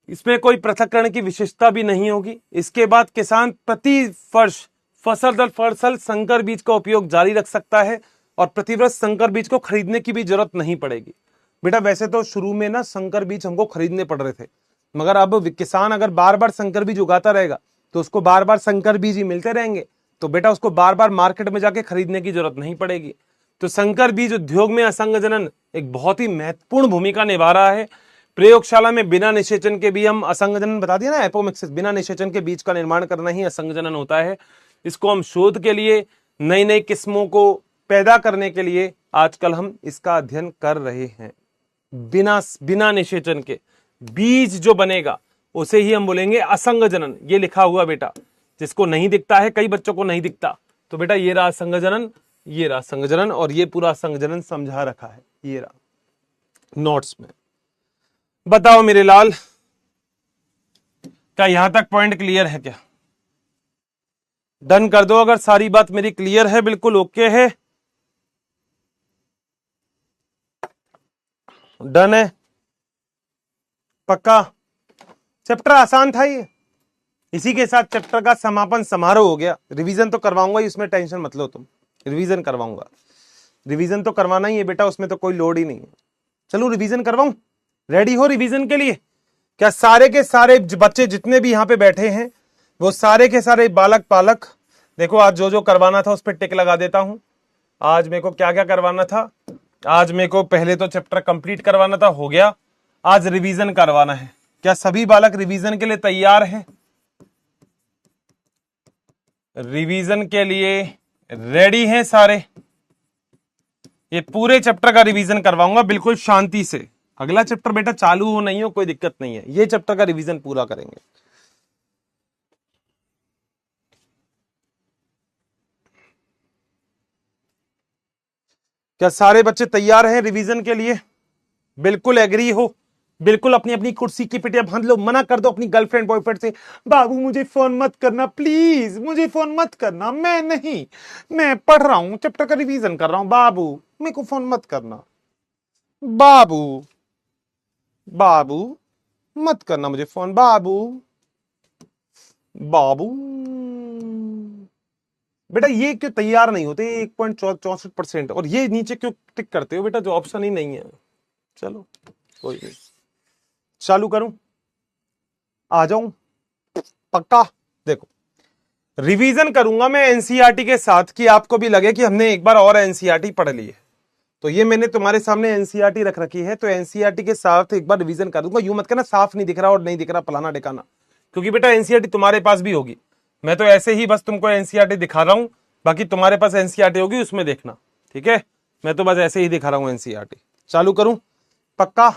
इसमें कोई पृथक्करण की विशेषता भी नहीं होगी। इसके बाद किसान प्रति वर्ष फसल दर फसल संकर बीज का उपयोग जारी रख सकता है और प्रतिवर्ष संकर बीज को खरीदने की भी जरूरत नहीं पड़ेगी। बेटा वैसे तो शुरू में ना संकर बीज हमको खरीदने पड़ रहे थे, मगर अब किसान अगर बार बार संकर बीज उगाता रहेगा तो उसको बार बार संकर बीज ही मिलते रहेंगे, तो बेटा उसको बार बार मार्केट में जाके खरीदने की जरूरत नहीं पड़ेगी। तो संकर बीज उद्योग में असंग जनन एक बहुत ही महत्वपूर्ण भूमिका निभा रहा है। प्रयोगशाला में बिना निषेचन के भी हम असंग जनन बता दिया ना, एपोमिक्सिस, बिना निषेचन के बीज का निर्माण करना ही असंग जनन होता है। इसको हम शोध के लिए, नई नई किस्मों को पैदा करने के लिए आजकल हम इसका अध्ययन कर रहे हैं। बिना निषेचन के बीज जो बनेगा उसे ही हम बोलेंगे असंग जनन। ये लिखा हुआ बेटा, जिसको नहीं दिखता है, कई बच्चों को नहीं दिखता, तो बेटा ये रहा असंग जनन, ये रहा असंग जनन, और ये पूरा असंग जनन समझा रखा है, ये रहा नोट्स में। बताओ मेरे लाल, क्या यहां तक पॉइंट क्लियर है? क्या डन कर दो अगर सारी बात मेरी क्लियर है, बिल्कुल ओके है, डन है, पक्का। चैप्टर आसान था ये, इसी के साथ चैप्टर का समापन समारोह हो गया। रिवीजन तो करवाऊंगा ही, उसमें टेंशन मत लो तुम, रिवीजन करवाऊंगा, रिवीजन तो करवाना ही है बेटा, उसमें तो कोई लोड ही नहीं है। चलो रिवीजन करवाऊं, रेडी हो रिवीजन के लिए? क्या सारे के सारे बच्चे जितने भी यहां पे बैठे हैं वो सारे के सारे बालक पालक, देखो आज जो जो करवाना था उस पर टिक लगा देता हूं। आज मेरे को क्या क्या करवाना था? आज मेरे को पहले तो चैप्टर कंप्लीट करवाना था, हो गया। आज रिवीजन करवाना है। क्या सभी बालक रिवीजन के लिए तैयार हैं? रिवीजन के लिए रेडी हैं सारे? ये पूरे चैप्टर का रिवीजन करवाऊंगा बिल्कुल शांति से। अगला चैप्टर बेटा चालू हो नहीं हो कोई दिक्कत नहीं है, ये चैप्टर का रिवीजन पूरा करेंगे। क्या सारे बच्चे तैयार हैं रिवीजन के लिए? बिल्कुल एग्री हो? बिल्कुल अपनी अपनी कुर्सी की पिटिया बांध लो, मना कर दो अपनी गर्लफ्रेंड बॉयफ्रेंड से, बाबू मुझे फोन मत करना प्लीज, मुझे फोन मत करना, मैं नहीं, मैं पढ़ रहा हूं, चैप्टर का रिवीजन कर रहा हूं, बाबू मेरे को फोन मत करना, बाबू बाबू मत करना मुझे फोन, बाबू बाबू। बेटा ये क्यों तैयार नहीं होते 1.64%, और ये नीचे क्यों टिक करते हो बेटा, जो ऑप्शन ही नहीं है? चलो कोई नहीं, चालू करूं, आ जाऊं, पक्का। देखो रिवीजन करूंगा मैं एनसीईआरटी के साथ, कि आपको भी लगे कि हमने एक बार और एनसीईआरटी पढ़ ली है। तो ये मैंने तुम्हारे सामने एनसीईआरटी रख रखी है, तो एनसीईआरटी के साथ एक बार रिवीजन कर दूंगा। यूं मत कहना साफ नहीं दिख रहा और नहीं दिख रहा फलाना ढिकाना, क्योंकि बेटा एनसीईआरटी तुम्हारे पास भी होगी। मैं तो ऐसे ही बस तुमको एनसीईआरटी दिखा रहा हूं, बाकी तुम्हारे पास एनसीईआरटी होगी, उसमें देखना, ठीक है? मैं तो बस ऐसे ही दिखा रहा हूं एनसीईआरटी। चालू करूं? पक्का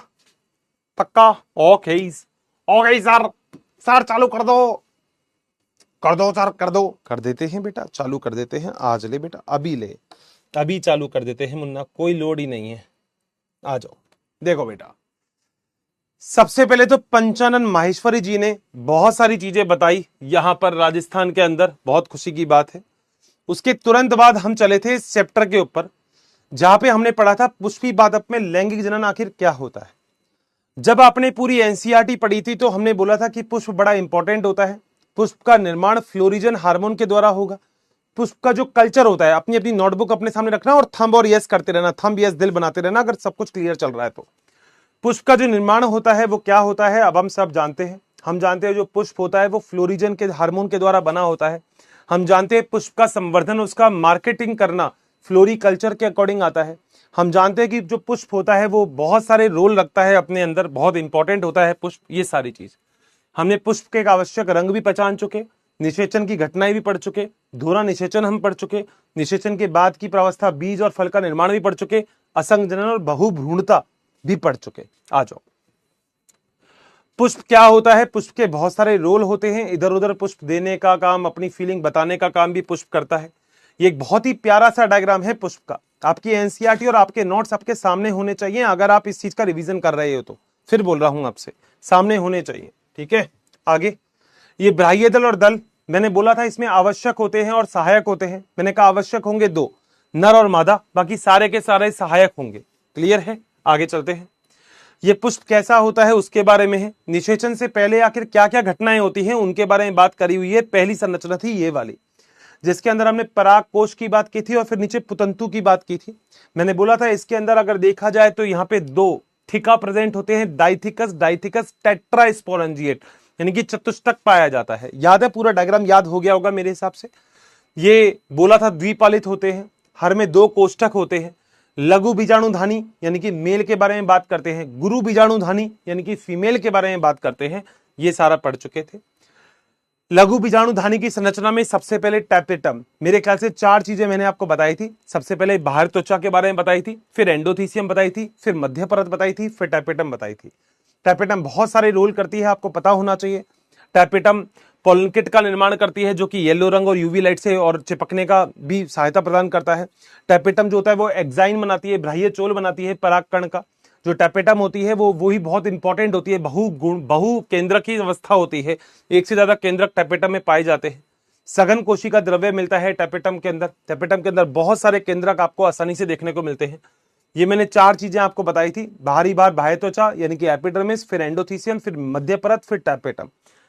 पक्का? ओके ओके सर, सर चालू कर दो, कर दो सर, कर दो, कर देते हैं बेटा, चालू कर देते हैं। आज ले बेटा, अभी ले, अभी चालू कर देते हैं मुन्ना, कोई लोड ही नहीं है, आ जाओ। देखो बेटा, सबसे पहले तो पंचानन माहेश्वरी जी ने बहुत सारी चीजें बताई यहां पर राजस्थान के अंदर, बहुत खुशी की बात है। उसके तुरंत बाद हम चले थे इस चैप्टर के ऊपर, जहां पे हमने पढ़ा था पुष्पी पादप में लैंगिक जनन आखिर क्या होता है। जब आपने पूरी एनसीईआरटी पढ़ी थी तो हमने बोला था कि पुष्प बड़ा इंपॉर्टेंट होता है, पुष्प का निर्माण फ्लोरिजन हार्मोन के द्वारा होगा। पुष्प का जो कल्चर होता है, अपनी अपनी नोटबुक अपने सामने रखना और थंब और यस करते रहना, थंब यस दिल बनाते रहना अगर सब कुछ क्लियर चल रहा है तो। पुष्प का जो निर्माण होता है वो क्या होता है, अब हम सब जानते हैं। हम जानते हैं जो पुष्प होता है वो फ्लोरिजन के हार्मोन के द्वारा बना होता है। हम जानते हैं पुष्प का संवर्धन, उसका मार्केटिंग करना फ्लोरिकल्चर के अकॉर्डिंग आता है। हम जानते हैं कि जो पुष्प होता है वो बहुत सारे रोल रखता है अपने अंदर, बहुत इंपॉर्टेंट होता है पुष्प। ये सारी चीज हमने पुष्प के एक आवश्यक रंग भी पहचान चुके, निषेचन की घटनाएं भी पढ़ चुके, धूरा निषेचन हम पढ़ चुके, निषेचन के बाद की प्रावस्था बीज और फल का निर्माण भी पढ़ चुके, असंग जनन और बहुभ्रूणता भी पढ़ चुके। आ जाओ, पुष्प क्या होता है? पुष्प के बहुत सारे रोल होते हैं, इधर उधर पुष्प देने का काम, अपनी फीलिंग बताने का काम भी पुष्प करता है। ये एक बहुत ही प्यारा सा डायग्राम है पुष्प का। आपकी एनसीईआरटी और आपके नोट्स आपके सामने होने चाहिए, अगर आप इस चीज का रिवीजन कर रहे हो तो। फिर बोल रहा हूं आपसे, सामने होने चाहिए, ठीक है। आगे, ये बाह्य दल और दल, मैंने बोला था इसमें आवश्यक होते हैं और सहायक होते हैं। मैंने कहा आवश्यक होंगे दो, नर और मादा, बाकी सारे के सारे सहायक होंगे। क्लियर है? आगे चलते हैं। ये पुष्प कैसा होता है उसके बारे में है। निषेचन से पहले आखिर क्या क्या घटनाएं होती हैं उनके बारे में बात करी हुई है। पहली संरचना थी ये वाली, जिसके अंदर हमने पराग कोश की बात की थी और फिर नीचे पुतंतु की बात की थी। मैंने बोला था इसके अंदर अगर देखा जाए तो यहाँ पे दो थिका प्रेजेंट होते हैं, डाइथिकस डाइथिकस टेट्रास्पोरेंजिएट, यानी कि चतुष्टक पाया जाता है। याद है? पूरा डायग्राम याद हो गया होगा मेरे हिसाब से। ये बोला था द्विपालित होते हैं, हर में दो कोष्ठक होते हैं। लघु बीजाणुधानी यानी कि मेल के बारे में बात करते हैं, गुरु बीजाणुधानी यानी कि फीमेल के बारे में बात करते हैं। ये सारा पढ़ चुके थे। लघु बीजाणुधानी की संरचना में सबसे पहले टैपेटम, मेरे ख्याल से 4 चीजें मैंने आपको बताई थी। सबसे पहले बाहर त्वचा के बारे में बताई थी, फिर एंडोथीसियम बताई थी, फिर मध्य परत बताई थी, फिर टैपेटम बताई थी। टैपेटम बहुत सारे रोल करती है, आपको पता होना चाहिए। टैपेटम पोलन किट का निर्माण करती है, जो कि येलो रंग और यूवी लाइट से और चिपकने का भी सहायता प्रदान करता है। टैपेटम जो होता है वो एक्साइन बनाती है, बाह्य चोल बनाती है परागकण का। जो टैपेटम होती है वो ही बहुत इंपॉर्टेंट होती है, बहु केंद्रक की अवस्था होती है, एक से ज्यादा केंद्रक टैपेटम में पाए जाते हैं। सघन कोशिका द्रव्य मिलता है टैपेटम के अंदर। टैपेटम के अंदर बहुत सारे केंद्रक आपको आसानी से देखने को मिलते हैं। ये मैंने 4 चीजें आपको बताई थी, बाहरी भाग बाह्य त्वचा यानी कि एपिडर्मिस, फिर एंडोथीसियम, फिर मध्य परत, फिर टैपेटम।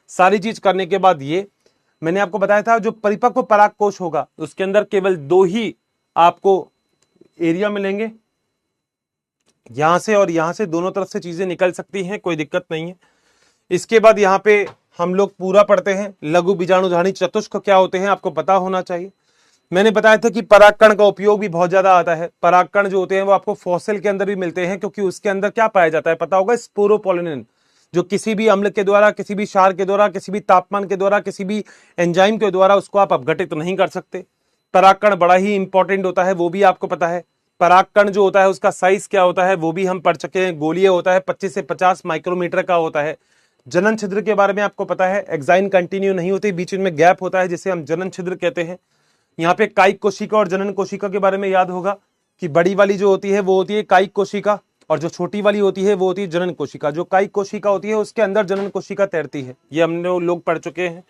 सारी चीज करने के बाद ये मैंने आपको बताया था, जो परिपक्व परागकोश होगा उसके अंदर केवल 2 ही आपको एरिया मिलेंगे, यहां से और यहां से, दोनों तरफ से चीजें निकल सकती हैं, कोई दिक्कत नहीं है। इसके बाद यहाँ पे हम लोग पूरा पढ़ते हैं लघु बीजाणुधानी चतुष्क क्या होते हैं, आपको पता होना चाहिए। मैंने बताया था कि परागकण का उपयोग भी बहुत ज्यादा आता है। परागकण जो होते हैं वो आपको फॉसिल के अंदर भी मिलते हैं, क्योंकि उसके अंदर क्या पाया जाता है पता होगा, स्पोरोपोलिन, जो किसी भी अम्ल के द्वारा, किसी भी क्षार के द्वारा, किसी भी तापमान के द्वारा, किसी भी एंजाइम के द्वारा उसको आप अपघटित नहीं कर सकते। परागकण बड़ा ही इंपॉर्टेंट होता है, वो भी आपको पता है। परागकण जो होता है उसका साइज क्या होता है वो भी हम पढ़ चुके हैं। गोलीय होता है, 25 से 50 माइक्रोमीटर का होता है। जनन छिद्र के बारे में आपको पता है, एक्साइन कंटिन्यू नहीं होती, बीच में गैप होता है, जिसे हम जनन छिद्र कहते हैं। यहाँ पे कायिक कोशिका और जनन कोशिका के बारे में याद होगा कि बड़ी वाली जो होती है वो होती है कायिक कोशिका, और जो छोटी वाली होती है वो होती है जनन कोशिका। जो कायिक कोशिका होती है उसके अंदर जनन कोशिका तैरती है, ये हमने लोग पढ़ चुके हैं।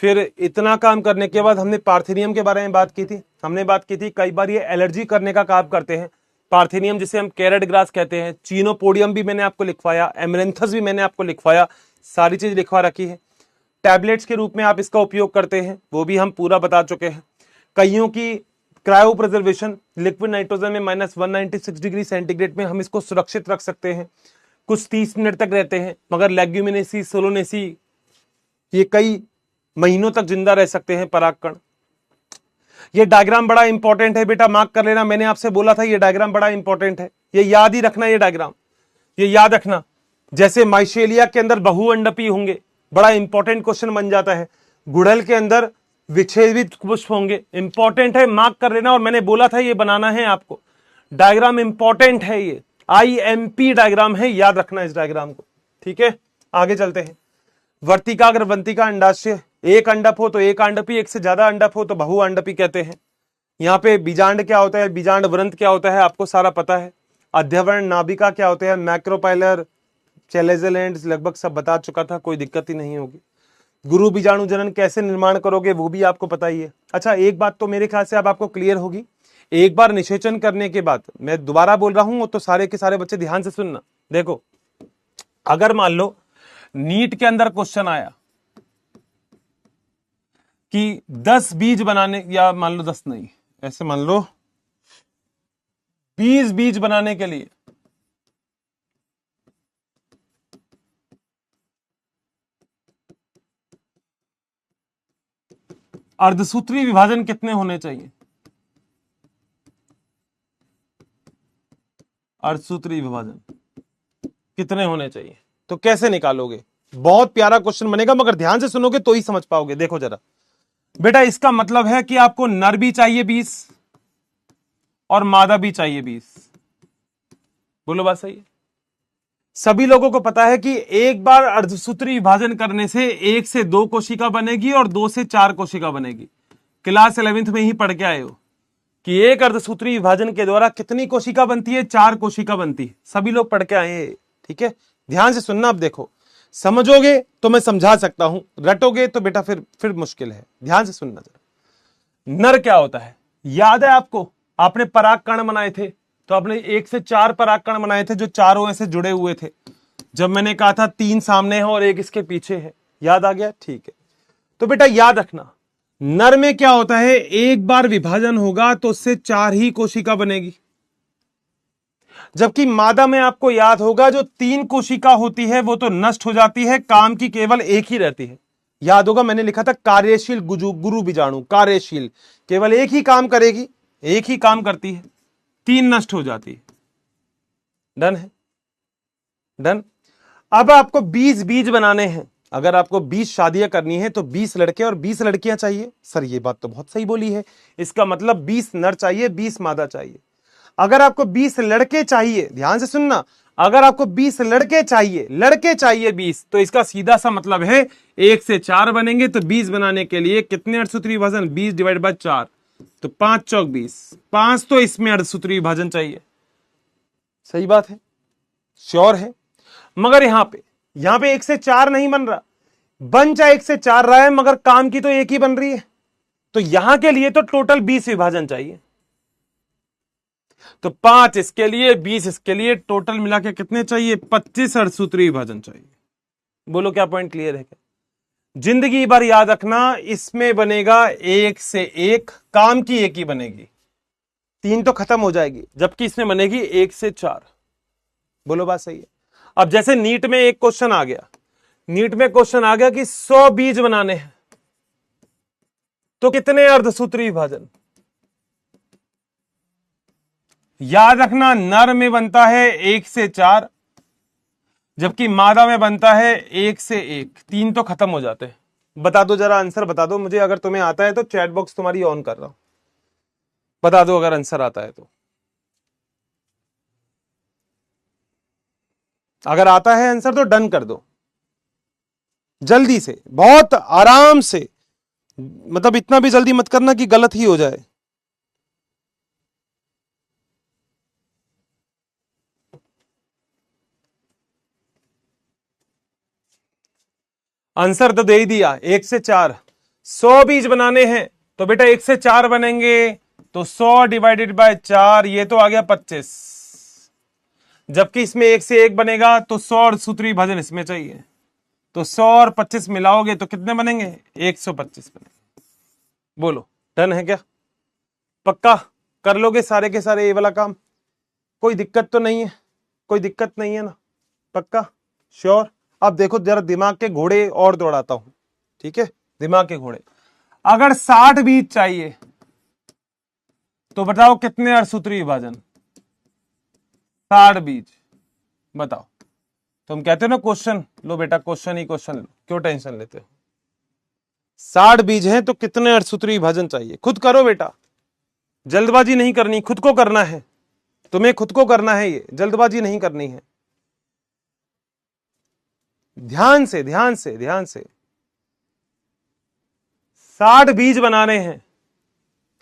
फिर इतना काम करने के बाद हमने पार्थेनियम के बारे में बात की थी। हमने बात की थी कई बार ये एलर्जी करने का काम करते हैं। पार्थेनियम जिसे हम कैरेट ग्रास कहते हैं, चीनोपोडियम भी मैंने आपको लिखवाया, एमरेंथस भी मैंने आपको लिखवाया, सारी चीज लिखवा रखी है। टैबलेट्स के रूप में आप इसका उपयोग करते हैं, वो भी हम पूरा बता चुके हैं। कईयों की क्रायो प्रिजर्वेशन, लिक्विड नाइट्रोजन में -196 डिग्री सेंटीग्रेड में हम इसको सुरक्षित रख सकते हैं, कुछ 30 मिनट तक रहते हैं। मगर लेग्यूमिनेसी, सोलोनेसी ये कई महीनों तक जिंदा रह सकते हैं परागकण। ये डायग्राम बड़ा इंपॉर्टेंट है बेटा, मार्क कर लेना। मैंने आपसे बोला था ये डायग्राम बड़ा इंपॉर्टेंट है, ये याद ही रखना। ये डायग्राम ये याद रखना। जैसे माइशेलिया के अंदर बहुअंडपी होंगे, बड़ा इंपॉर्टेंट क्वेश्चन बन जाता है। गुड़हल के अंदर विच्छेदित पुष्प होंगे, इंपॉर्टेंट है, मार्क कर लेना। और मैंने बोला था ये बनाना है आपको, डायग्राम इंपॉर्टेंट है, ये IMP डायग्राम है, याद रखना इस डायग्राम को, ठीक है। आगे चलते हैं। वर्तिका ग्रंथिका अंडाशय, एक अंडप हो तो एक अंडपी, एक से ज्यादा अंडप हो तो बहुअंडपी कहते हैं। यहाँ पे बीजांड क्या होता है, बीजांड व्रंत क्या होता है, आपको सारा पता है। अध्यवरण नाभिका क्या होते हैं, मैक्रोपाइलर, चैलेजेलेंड्स, लगभग सब बता चुका था, कोई दिक्कत ही नहीं होगी। गुरु बीजाणु जनन कैसे निर्माण करोगे वो भी आपको पता ही है। अच्छा, एक बात तो मेरे ख्याल से अब आपको क्लियर होगी। एक बार निषेचन करने के बाद, मैं दोबारा बोल रहा हूं तो सारे के सारे बच्चे ध्यान से सुनना। देखो, अगर मान लो नीट के अंदर क्वेश्चन आया कि 10 बीज बनाने, या मान लो 10 नहीं, ऐसे मान लो 20 बीज बनाने के लिए अर्धसूत्री विभाजन कितने होने चाहिए, अर्धसूत्री विभाजन कितने होने चाहिए, तो कैसे निकालोगे? बहुत प्यारा क्वेश्चन बनेगा, मगर ध्यान से सुनोगे तो ही समझ पाओगे। देखो जरा बेटा, इसका मतलब है कि आपको नर भी चाहिए 20 और मादा भी चाहिए 20। बोलो बात सही है? सभी लोगों को पता है कि एक बार अर्धसूत्री विभाजन करने से 1 से 2 कोशिका बनेगी और 2 से 4 कोशिका बनेगी। क्लास 11th में ही पढ़ के आए हो कि एक अर्धसूत्री विभाजन के द्वारा कितनी कोशिका बनती है, 4 कोशिका बनती है। सभी लोग पढ़ के आए हैं, ठीक है। ध्यान से सुनना। अब देखो, समझोगे तो मैं समझा सकता हूं, रटोगे तो बेटा फिर मुश्किल है। ध्यान से सुनना जरा। नर क्या होता है, याद है आपको? आपने परागकण बनाए थे, तो आपने 1 से 4 परागकण बनाए थे जो चारों ऐसे जुड़े हुए थे। जब मैंने कहा था 3 सामने है और 1 इसके पीछे है, याद आ गया? ठीक है। तो बेटा याद रखना, नर में क्या होता है, एक बार विभाजन होगा तो उससे 4 ही कोशिका बनेगी। जबकि मादा में आपको याद होगा जो 3 कोशिका होती है वो तो नष्ट हो जाती है, काम की केवल एक ही रहती है। याद होगा मैंने लिखा था कार्यशील गुरु बीजाणु, कार्यशील, केवल एक ही काम करेगी, एक ही काम करती है, 3 नष्ट हो जाती है। डन है? डन। अब आपको 20 बीज बनाने हैं। अगर आपको 20 शादियां करनी है तो 20 लड़के और 20 लड़कियां चाहिए। सर ये बात तो बहुत सही बोली है, इसका मतलब 20 नर चाहिए, 20 मादा चाहिए। अगर आपको 20 लड़के चाहिए, ध्यान से सुनना, अगर आपको 20 लड़के चाहिए 20, तो इसका सीधा सा मतलब है 1 से 4 बनेंगे। तो 20 बनाने के लिए कितने अर्धसूत्री विभाजन, 20 डिवाइड बाय 4, तो 5 चौक 20, 5 तो इसमें अर्धसूत्री विभाजन चाहिए। सही बात है, श्योर है। मगर यहां पे 1 से 4 नहीं बन रहा, बन चाहे 1 से 4 रहा है, मगर काम की तो एक ही बन रही है। तो यहां के लिए तो टोटल 20 विभाजन चाहिए। तो 5 इसके लिए, 20 इसके लिए, टोटल मिला के कितने चाहिए, 25 अर्धसूत्री विभाजन चाहिए। बोलो क्या पॉइंट क्लियर है क्या? जिंदगी भर याद रखना, इसमें बनेगा 1 से 1, काम की एक ही बनेगी, 3 तो खत्म हो जाएगी, जबकि इसमें बनेगी 1 से 4। बोलो बात सही है? अब जैसे नीट में एक क्वेश्चन आ गया, नीट में क्वेश्चन आ गया कि 100 बीज बनाने हैं तो कितने अर्धसूत्री विभाजन। याद रखना, नर में बनता है 1 से 4, जबकि मादा में बनता है 1 से 1, 3 तो खत्म हो जाते हैं। बता दो जरा, आंसर बता दो मुझे, अगर तुम्हें आता है तो चैट बॉक्स तुम्हारी ऑन कर रहा हूं, बता दो अगर आंसर आता है तो। अगर आता है आंसर तो डन कर दो जल्दी से, बहुत आराम से, मतलब इतना भी जल्दी मत करना कि गलत ही हो जाए। आंसर तो दे ही दिया, 1 से 4। 100 बीज बनाने हैं तो बेटा 1 से 4 बनेंगे, तो 100 डिवाइडेड बाय 4, ये तो आ गया 25। जबकि इसमें 1 से 1 बनेगा तो 100 अर्धसूत्री विभाजन इसमें चाहिए, तो 100 और 25 मिलाओगे तो कितने बनेंगे, 125 बनेंगे। बोलो डन है क्या? पक्का कर लोगे सारे के सारे ये वाला काम? कोई दिक्कत तो नहीं है? कोई दिक्कत नहीं है ना? पक्का श्योर? अब देखो जरा दिमाग के घोड़े और दौड़ाता हूं, ठीक है? दिमाग के घोड़े, अगर 60 बीज चाहिए तो बताओ कितने अर्धसूत्री विभाजन, 60 बीज बताओ। तुम कहते हो ना क्वेश्चन लो बेटा, क्वेश्चन ही क्वेश्चन लो, क्यों टेंशन लेते हो? 60 बीज हैं तो कितने अर्धसूत्री विभाजन चाहिए, खुद करो बेटा, जल्दबाजी नहीं करनी, खुद को करना है, तुम्हें खुद को करना है, ये जल्दबाजी नहीं करनी है। ध्यान से ध्यान से ध्यान से, 60 बीज बनाने हैं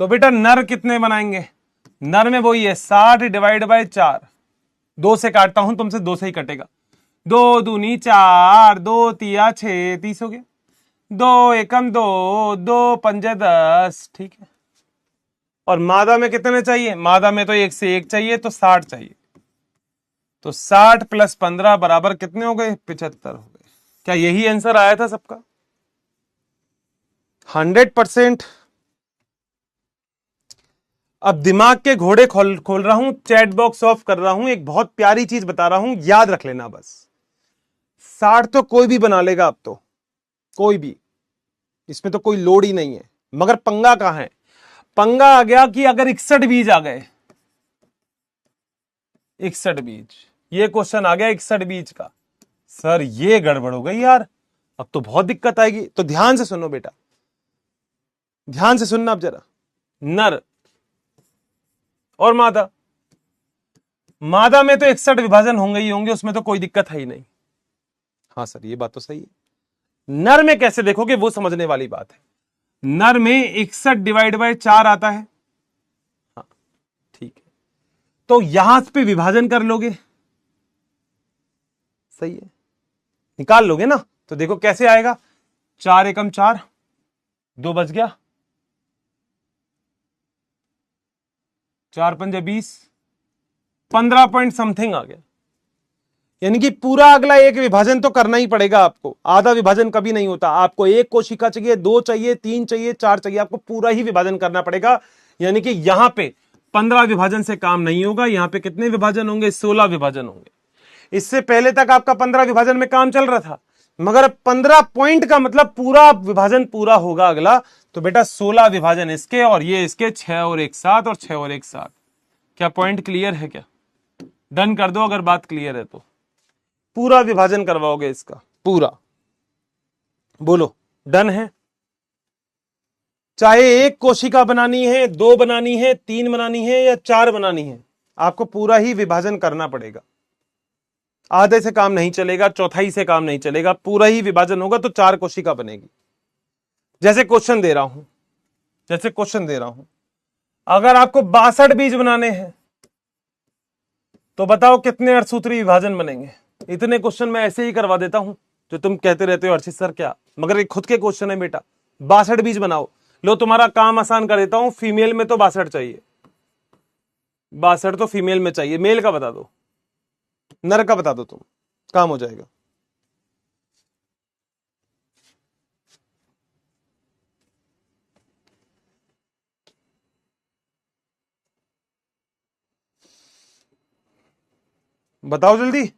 तो बेटा नर कितने बनाएंगे, नर में वही है 60 डिवाइड बाय 4, 2 से काटता हूं तुमसे, 2 से ही कटेगा, 2 दूनी 4, 2 तिया 6, 30 हो गया, 2 एकम 2, 2 पंजे 10, ठीक है। और मादा में कितने चाहिए, मादा में तो 1 से 1 चाहिए, तो 60 चाहिए, तो 60 प्लस 15 बराबर कितने हो गए, 75 हो गए। क्या यही आंसर आया था सबका? 100%। अब दिमाग के घोड़े खोल रहा हूं, चैट बॉक्स ऑफ कर रहा हूं, एक बहुत प्यारी चीज बता रहा हूं, याद रख लेना बस। 60 तो कोई भी बना लेगा, अब तो कोई भी, इसमें तो कोई लोड ही नहीं है। मगर पंगा कहां है? पंगा आ गया कि अगर 61 बीज आ गए, 61 बीज, ये क्वेश्चन आ गया 61 बीज का, सर ये गड़बड़ हो गई यार, अब तो बहुत दिक्कत आएगी। तो ध्यान से सुनो बेटा, ध्यान से सुनना अब जरा, नर और मादा, मादा में तो 61 विभाजन होंगे ही होंगे, उसमें तो कोई दिक्कत है ही नहीं। हाँ सर ये बात तो सही है। नर में कैसे देखोगे वो समझने वाली बात है। नर में 61/4 आता है। हाँ ठीक है, तो यहां पे विभाजन कर लोगे, सही है, निकाल लोगे ना। तो देखो कैसे आएगा, 4 एकम 4, 2 बच गया, 4 पंजे 20, 15 पॉइंट समथिंग आ गया। यानी कि पूरा अगला एक विभाजन तो करना ही पड़ेगा आपको, आधा विभाजन कभी नहीं होता। आपको एक कोशिका चाहिए, 2 चाहिए, 3 चाहिए, 4 चाहिए, आपको पूरा ही विभाजन करना पड़ेगा। यानी कि यहां पे 15 विभाजन से काम नहीं होगा, यहां पे कितने विभाजन होंगे, 16 विभाजन होंगे। इससे पहले तक आपका 15 विभाजन में काम चल रहा था, मगर 15 पॉइंट का मतलब पूरा विभाजन पूरा होगा अगला। तो बेटा 16 विभाजन इसके और ये इसके, 6 और 1 7 और 6 और 1 7। क्या पॉइंट क्लियर है क्या? डन कर दो अगर बात क्लियर है तो। पूरा विभाजन करवाओगे इसका पूरा, बोलो डन है। चाहे एक कोशिका बनानी है, 2 बनानी है, 3 बनानी है या 4 बनानी है, आपको पूरा ही विभाजन करना पड़ेगा। आधे से काम नहीं चलेगा, चौथाई से काम नहीं चलेगा, पूरा ही विभाजन होगा तो 4 कोशिका बनेगी। जैसे क्वेश्चन दे रहा हूं, अगर आपको 62 बीज बनाने हैं तो बताओ कितने अर्थसूत्री विभाजन बनेंगे। इतने क्वेश्चन मैं ऐसे ही करवा देता हूं, जो तुम कहते रहते हो अर्षित सर क्या, मगर ये खुद के क्वेश्चन है बेटा। 62 बीज बनाओ, लो तुम्हारा काम आसान कर देता हूं। फीमेल में तो 62 चाहिए, 62 तो फीमेल में चाहिए। मेल का बता दो, नर का बता दो, तुम काम हो जाएगा। बताओ जल्दी।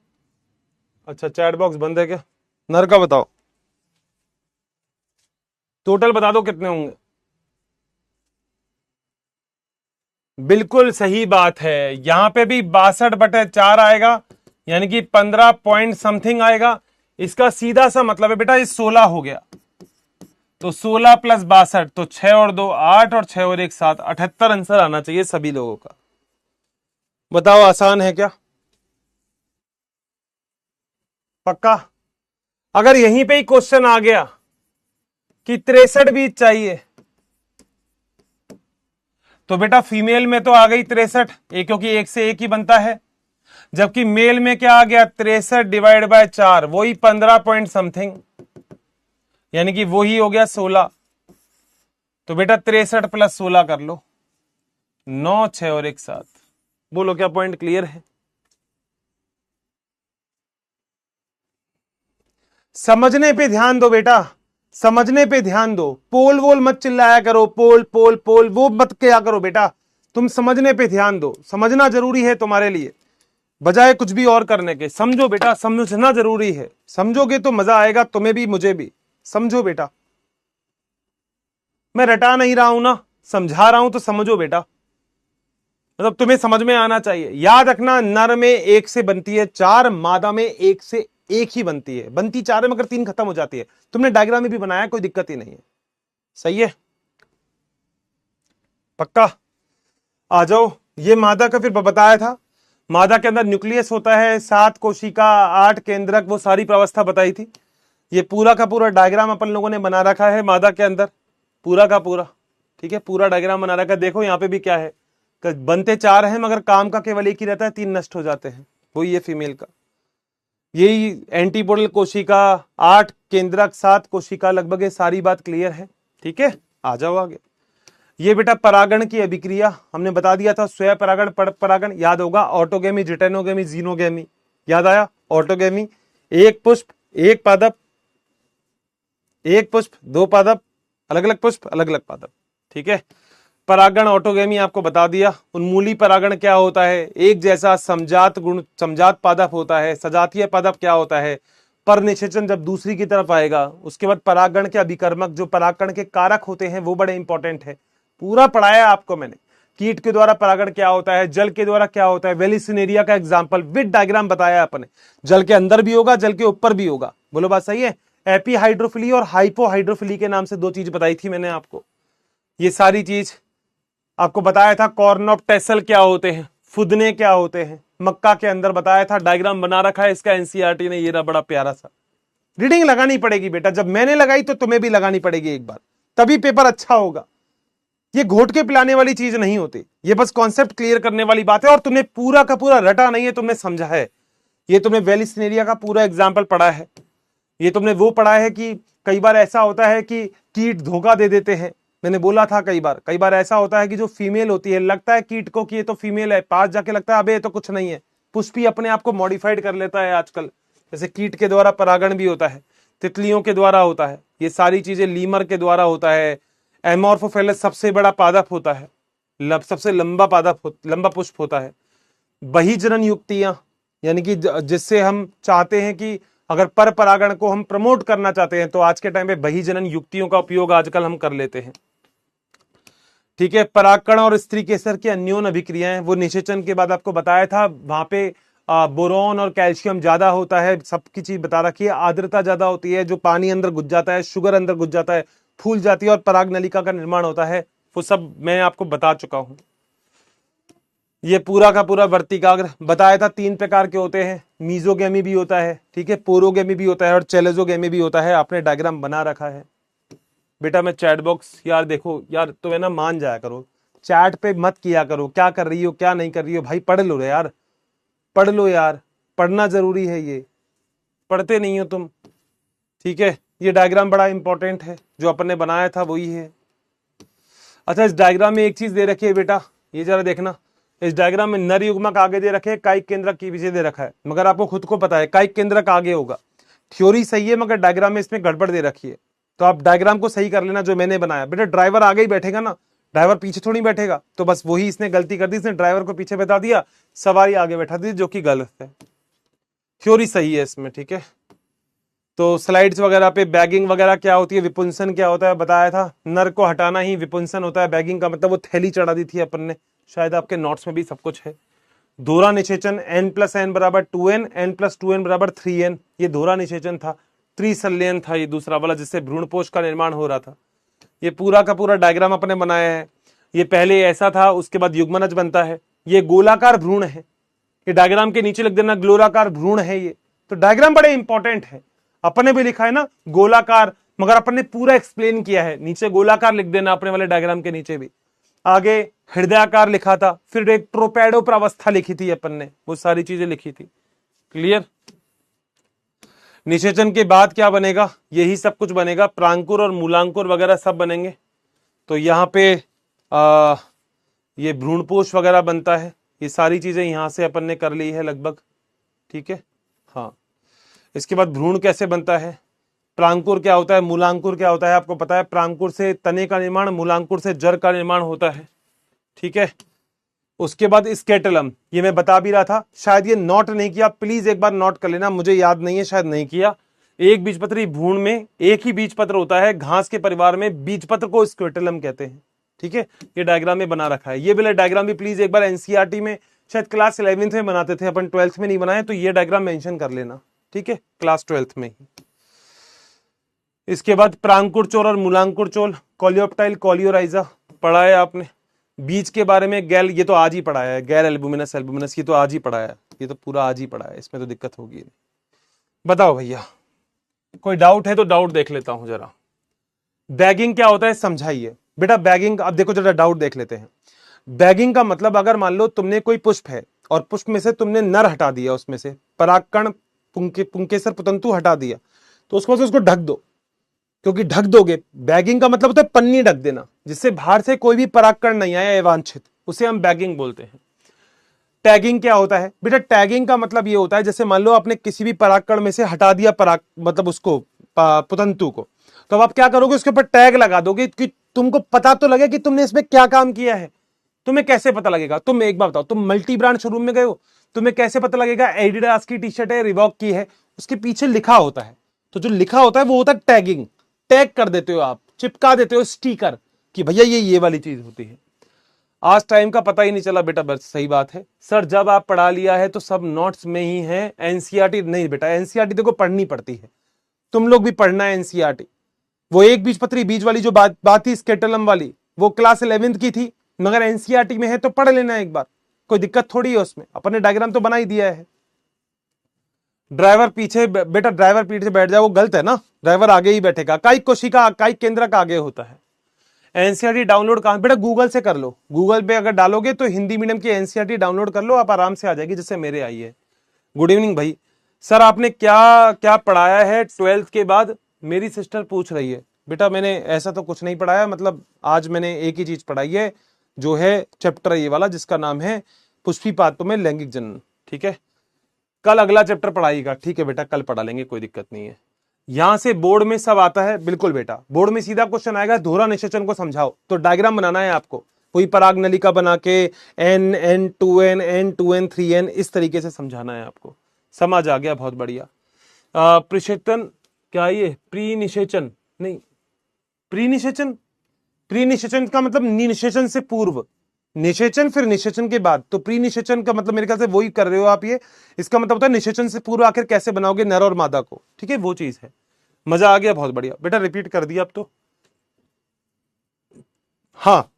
अच्छा चैट बॉक्स बंद है क्या? नर का बताओ, टोटल बता दो कितने होंगे। बिल्कुल सही बात है, यहां पे भी 62/4 आएगा, यानी कि 15 पॉइंट समथिंग आएगा। इसका सीधा सा मतलब है बेटा ये 16 हो गया, तो 16 + 62 तो 6 और 2 8 और 6 और 1 7, 78 आंसर आना चाहिए सभी लोगों का। बताओ आसान है क्या? पक्का? अगर यहीं पे ही क्वेश्चन आ गया कि 63 बीज चाहिए, तो बेटा फीमेल में तो आ गई 63, क्योंकि 1 से 1 ही बनता है। जबकि मेल में क्या आ गया, 63/4, वही 15 पॉइंट समथिंग, यानी कि वही हो गया 16। तो बेटा 63 + 16 कर लो, 9 6 और 1 7। बोलो क्या पॉइंट क्लियर है? समझने पे ध्यान दो बेटा, समझने पे ध्यान दो। पोल वोल मत चिल्लाया करो, पोल पोल पोल वो मत किया करो बेटा। तुम समझने पे ध्यान दो, समझना जरूरी है तुम्हारे लिए, बजाय कुछ भी और करने के। समझो बेटा, समझना जरूरी है। समझोगे तो मजा आएगा तुम्हें भी मुझे भी। समझो बेटा, मैं रटा नहीं रहा हूं ना, समझा रहा हूं तो समझो बेटा। मतलब तुम्हें समझ में आना चाहिए। याद रखना, नर में 1 से बनती है 4, मादा में 1 से 1 ही बनती है। बनती 4 है मगर 3 खत्म हो जाती है। तुमने डायग्राम में भी बनाया, कोई दिक्कत ही नहीं है। सही है? पक्का? आ जाओ। ये मादा का फिर बताया था, मादा के अंदर न्यूक्लियस होता है, 7 कोशिका, 8 केंद्रक, वो सारी व्यवस्था बताई थी। ये पूरा का पूरा डायग्राम अपन लोगों ने बना रखा है मादा के अंदर, पूरा का पूरा। ठीक है, पूरा डायग्राम बना रखा है। देखो यहाँ पे भी क्या है, बनते 4 हैं मगर काम का केवल एक ही रहता है, 3 नष्ट हो जाते हैं। वो ये फीमेल का, यही एंटीपोडल कोशिका, 8 केंद्रक, 7 कोशिका, लगभग ये सारी बात क्लियर है। ठीक है, आ जाओ आगे। ये बेटा परागण की अभिक्रिया हमने बता दिया था, स्वयं परागण, परागण याद होगा, ऑटोगेमी, जिटेनोगेमी, जीनोगेमी, याद आया? ऑटोगेमी, 1 पुष्प 1 पादप, 1 पुष्प 2 पादप, अलग अलग पुष्प अलग अलग पादप। ठीक है, परागण ऑटोगेमी आपको बता दिया। उन्मूली परागण क्या होता है, एक जैसा समजात गुण, समजात पादप होता है। सजातीय पादप क्या होता है, पर निषेचन जब दूसरी की तरफ आएगा। उसके बाद परागण के अभिकर्मक, जो परागण के कारक होते हैं, वो बड़े इंपॉर्टेंट है। पूरा पढ़ाया आपको मैंने। कीट के द्वारा परागण क्या होता है, जल के द्वारा क्या होता है, वेलिसिनेरिया का एग्जांपल विद डायग्राम बताया अपने। जल के अंदर भी होगा, जल के ऊपर भी होगा। बोलो बात सही है? एपीहाइड्रोफिली और हाइपोहाइड्रोफिली के नाम से 2 चीज बताई थी मैंने आपको। ये सारी चीज आपको बताया था। कॉर्न ऑफ टेसल क्या होते हैं, फुदने क्या होते हैं, मक्का के अंदर बताया था। डायग्राम बना रखा है इसका एनसीईआरटी ने, ये रहा बड़ा प्यारा सा। रीडिंग लगानी पड़ेगी बेटा, जब मैंने लगाई तो तुम्हें भी लगानी पड़ेगी एक बार। तभी पेपर अच्छा होगा। ये घोट के पिलाने वाली चीज नहीं होती, ये बस कॉन्सेप्ट क्लियर करने वाली बात है। और तुमने पूरा का पूरा रटा नहीं है, तुमने समझा है। ये तुमने वेलिसन एरिया का पूरा एग्जाम्पल पढ़ा है। ये तुमने वो पढ़ा है कि कई बार ऐसा होता है कि कीट धोखा दे देते हैं। मैंने बोला था कई बार ऐसा होता है कि जो फीमेल होती है, लगता है कीट को कि ये तो फीमेल है, पास जाके लगता है अबे ये तो कुछ नहीं है। पुष्प भी अपने आप को मॉडिफाइड कर लेता है आजकल। जैसे कीट के द्वारा परागण भी होता है, तितलियों के द्वारा होता है, ये सारी चीजें लीमर के द्वारा होता है। एमोर्फोफेलस सबसे बड़ा पादप होता है, सबसे लंबा लंबा पुष्प होता है। बहिजनन युक्तियां, यानी कि जिससे हम चाहते हैं कि अगर पर परागण को हम प्रमोट करना चाहते हैं तो आज के टाइम पे बहिजनन युक्तियों का उपयोग आजकल हम कर लेते हैं। ठीक है, परागकण और स्त्री केसर की अन्योन अभिक्रियाएं, वो निषेचन के बाद आपको बताया था, वहां पे बोरॉन और कैल्शियम ज्यादा होता है, सबकी चीज बता रखी है। आर्द्रता ज्यादा होती है, जो पानी अंदर घुस जाता है, शुगर अंदर घुस जाता है, फूल जाती है और पराग नलिका का निर्माण होता है। वो सब मैं आपको बता चुका हूं। ये पूरा का पूरा वर्तिकाग्र बताया था, 3 प्रकार के होते हैं। मीजोगेमी भी होता है, ठीक है, पोरोगेमी भी होता है और चेलेजोगेमी भी होता है। आपने डायग्राम बना रखा है बेटा। मैं चैट बॉक्स यार देखो यार, तो है ना, मान जाया करो, चैट पे मत किया करो क्या कर रही हो क्या नहीं कर रही हो। भाई पढ़ लो रे यार, पढ़ लो यार, पढ़ना जरूरी है। ये पढ़ते नहीं हो तुम, ठीक है। ये डायग्राम बड़ा इंपॉर्टेंट है, जो अपन ने बनाया था वही है। अच्छा, इस डायग्राम में एक चीज दे रखी है बेटा, ये जरा देखना। इस डायग्राम में नर युग्मक आगे दे रखे, कायिक केंद्रक के पीछे दे रखा है, मगर आपको खुद को पता है कायिक केंद्रक आगे होगा। थ्योरी सही है मगर डायग्राम में इसमें गड़बड़ दे रखी है, तो आप डायग्राम को सही कर लेना जो मैंने बनाया। बेटा ड्राइवर आगे ही बैठेगा ना, ड्राइवर पीछे थोड़ी बैठेगा। तो बस वही इसने गलती कर दी, इसने ड्राइवर को पीछे बैठा दिया, सवारी आगे बैठा दी, जो कि गलत है। थ्योरी सही है इसमें, ठीक है। तो स्लाइड्स वगैरह पे बैगिंग वगैरह क्या होती है, विपुंसन क्या होता है बताया था। नर को हटाना ही विपुंसन होता है। बैगिंग का मतलब वो थैली चढ़ा दी थी अपन ने, शायद आपके नोट्स में भी सब कुछ है। दोहरा निषेचन, n+n बराबर 2n, n+2n बराबर 3n, ये दोहरा निषेचन था। त्रिसल्यन था ये दूसरा वाला, जिससे भ्रूणपोष का निर्माण हो रहा था। ये पूरा का पूरा डायग्राम अपने बनाया है। ये पहले ऐसा था, उसके बाद युग्मनज बनता है। ये गोलाकार भ्रूण है, ये डायग्राम के नीचे लिख देना गोलाकार भ्रूण है ये। तो डायग्राम बड़े इंपॉर्टेंट है। अपन ने भी लिखा है ना गोलाकार, मगर अपन ने पूरा एक्सप्लेन किया है। नीचे गोलाकार लिख देना अपने वाले डायग्राम के नीचे भी। आगे हृदयाकार लिखा था, फिर एक ट्रोपैडो प्रावस्था लिखी थी अपन ने, वो सारी चीजें लिखी थी। क्लियर। निषेचन के बाद क्या बनेगा, यही सब कुछ बनेगा, प्रांकुर और मूलांकुर वगैरह सब बनेंगे। तो यहाँ पे ये भ्रूणपोष वगैरह बनता है। ये सारी चीजें यहां से अपन ने कर ली है लगभग, ठीक है। हाँ, इसके बाद भ्रूण कैसे बनता है, प्रांकुर क्या होता है, मूलांकुर क्या होता है, आपको पता है। प्रांकुर से तने का निर्माण, मूलांकुर से जड़ का निर्माण होता है, ठीक है। उसके बाद स्केटलम, ये मैं बता भी रहा था, शायद ये नोट नहीं किया, प्लीज एक बार नोट कर लेना, मुझे याद नहीं है, शायद नहीं किया। एक बीजपत्री भ्रूण में एक ही बीजपत्र होता है, घास के परिवार में बीजपत्र को स्केटलम कहते हैं, ठीक है। ये डायग्राम में बना रखा है। ये वाला डायग्राम भी प्लीज एक बार एनसीईआरटी में, शायद क्लास 11th में बनाते थे अपन, 12th में नहीं बनाए, तो ये डायग्राम मेंशन कर लेना, ठीक है, क्लास 12th में ही। इसके बाद प्रांकुर चोल और मूलांकुर चोल, कॉलियोप्टाइल कॉलियोराइजा पढ़ा है आपने। बीज के बारे में गैल, ये तो आज ही पढ़ाया है, गैर एल्बुमिनस एल्बुमिनस, ये तो आज ही पढ़ाया है, ये तो पूरा आज ही पढ़ाया है, इसमें तो दिक्कत होगी नहीं। बताओ भैया, कोई डाउट है तो डाउट देख लेता हूं जरा। बैगिंग क्या होता है समझाइए बेटा। बैगिंग, अब देखो जरा डाउट देख लेते हैं। बैगिंग का मतलब, अगर मान लो तुमने कोई पुष्प है और पुष्प में से तुमने नर हटा दिया, उसमें से परागकण पुंकेसर पुतंतु हटा दिया, तो उसको ढक दो, क्योंकि ढक दोगे, बैगिंग का मतलब होता है पन्नी ढक देना, जिससे बाहर से कोई भी परागकण नहीं आया अवांछित, उसे हम बैगिंग बोलते हैं। टैगिंग क्या होता है बेटा, टैगिंग का मतलब ये होता है, जैसे मान लो आपने किसी भी परागकण में से हटा दिया मतलब उसको पुतंतु को, तो अब आप क्या करोगे, उसके ऊपर टैग लगा दोगे कि तुमको पता तो लगे कि तुमने इसमें क्या काम किया है। तुम्हें कैसे पता लगेगा, तुम एक बार बताओ, तुम मल्टी ब्रांड शोरूम में गए हो, तुम्हें कैसे पता लगेगा एडिडास की टी शर्ट है, रिबॉक की है, उसके पीछे लिखा होता है। तो जो लिखा होता है वो होता है टैगिंग। टैग कर देते हो आप, चिपका देते हो स्टिकर कि भैया ये वाली चीज होती है। आज टाइम का पता ही नहीं चला बेटा, बस सही बात है सर, जब आप पढ़ा लिया है तो सब नोट्स में ही है, एनसीईआरटी नहीं बेटा, एनसीईआरटी देखो पढ़नी पड़ती है, तुम लोग भी पढ़ना है एनसीईआरटी। वो एक बीजपत्री बीज वाली जो बात थी स्केटलम वाली, वो क्लास 11th की थी, मगर एनसीईआरटी में है तो पढ़ लेना एक बार, कोई दिक्कत थोड़ी है उसमें, अपन ने डायग्राम तो बना ही दिया है। ड्राइवर पीछे, बेटा ड्राइवर पीछे बैठ जाए वो गलत है ना, ड्राइवर आगे ही बैठेगा। कायिक कोशिका कायिक केंद्रक आगे होता है, एनसीईआरटी डाउनलोड कहां, बेटा गूगल से कर लो, गूगल पे अगर डालोगे तो हिंदी मीडियम की एनसीईआरटी डाउनलोड कर लो, आप आराम से आ जाएगी, जैसे मेरे आई है। गुड इवनिंग भाई। सर आपने क्या क्या पढ़ाया है 12th के बाद, मेरी सिस्टर पूछ रही है। बेटा मैंने ऐसा तो कुछ नहीं पढ़ाया, मतलब आज मैंने एक ही चीज पढ़ाई है, जो है चैप्टर ये वाला जिसका नाम है पुष्पिपातों में लैंगिक जनन। ठीक है, कल अगला चैप्टर पढ़ाइएगा। ठीक है बेटा, कल पढ़ा लेंगे, कोई दिक्कत नहीं है। यहां से बोर्ड में सब आता है, बिल्कुल बेटा, बोर्ड में सीधा क्वेश्चन आएगा, दोहरा निषेचन को समझाओ, तो डायग्राम बनाना है आपको, कोई पराग नलिका बना के N N two N N two N 3n इस तरीके से समझाना है आपको। समझ आ गया, बहुत बढ़िया। प्रक्षेपण क्या, ये प्री निषेचन नहीं, प्री निषेचन, प्री निषेचन का मतलब निषेचन से पूर्व, निषेचन फिर निषेचन के बाद, तो प्री निषेचन का मतलब मेरे ख्याल से वही कर रहे हो आप ये, इसका मतलब होता है निषेचन से पूर्व आखिर कैसे बनाओगे नर और मादा को। ठीक है, वो चीज है। मजा आ गया, बहुत बढ़िया बेटा, रिपीट कर दिया अब तो। हाँ,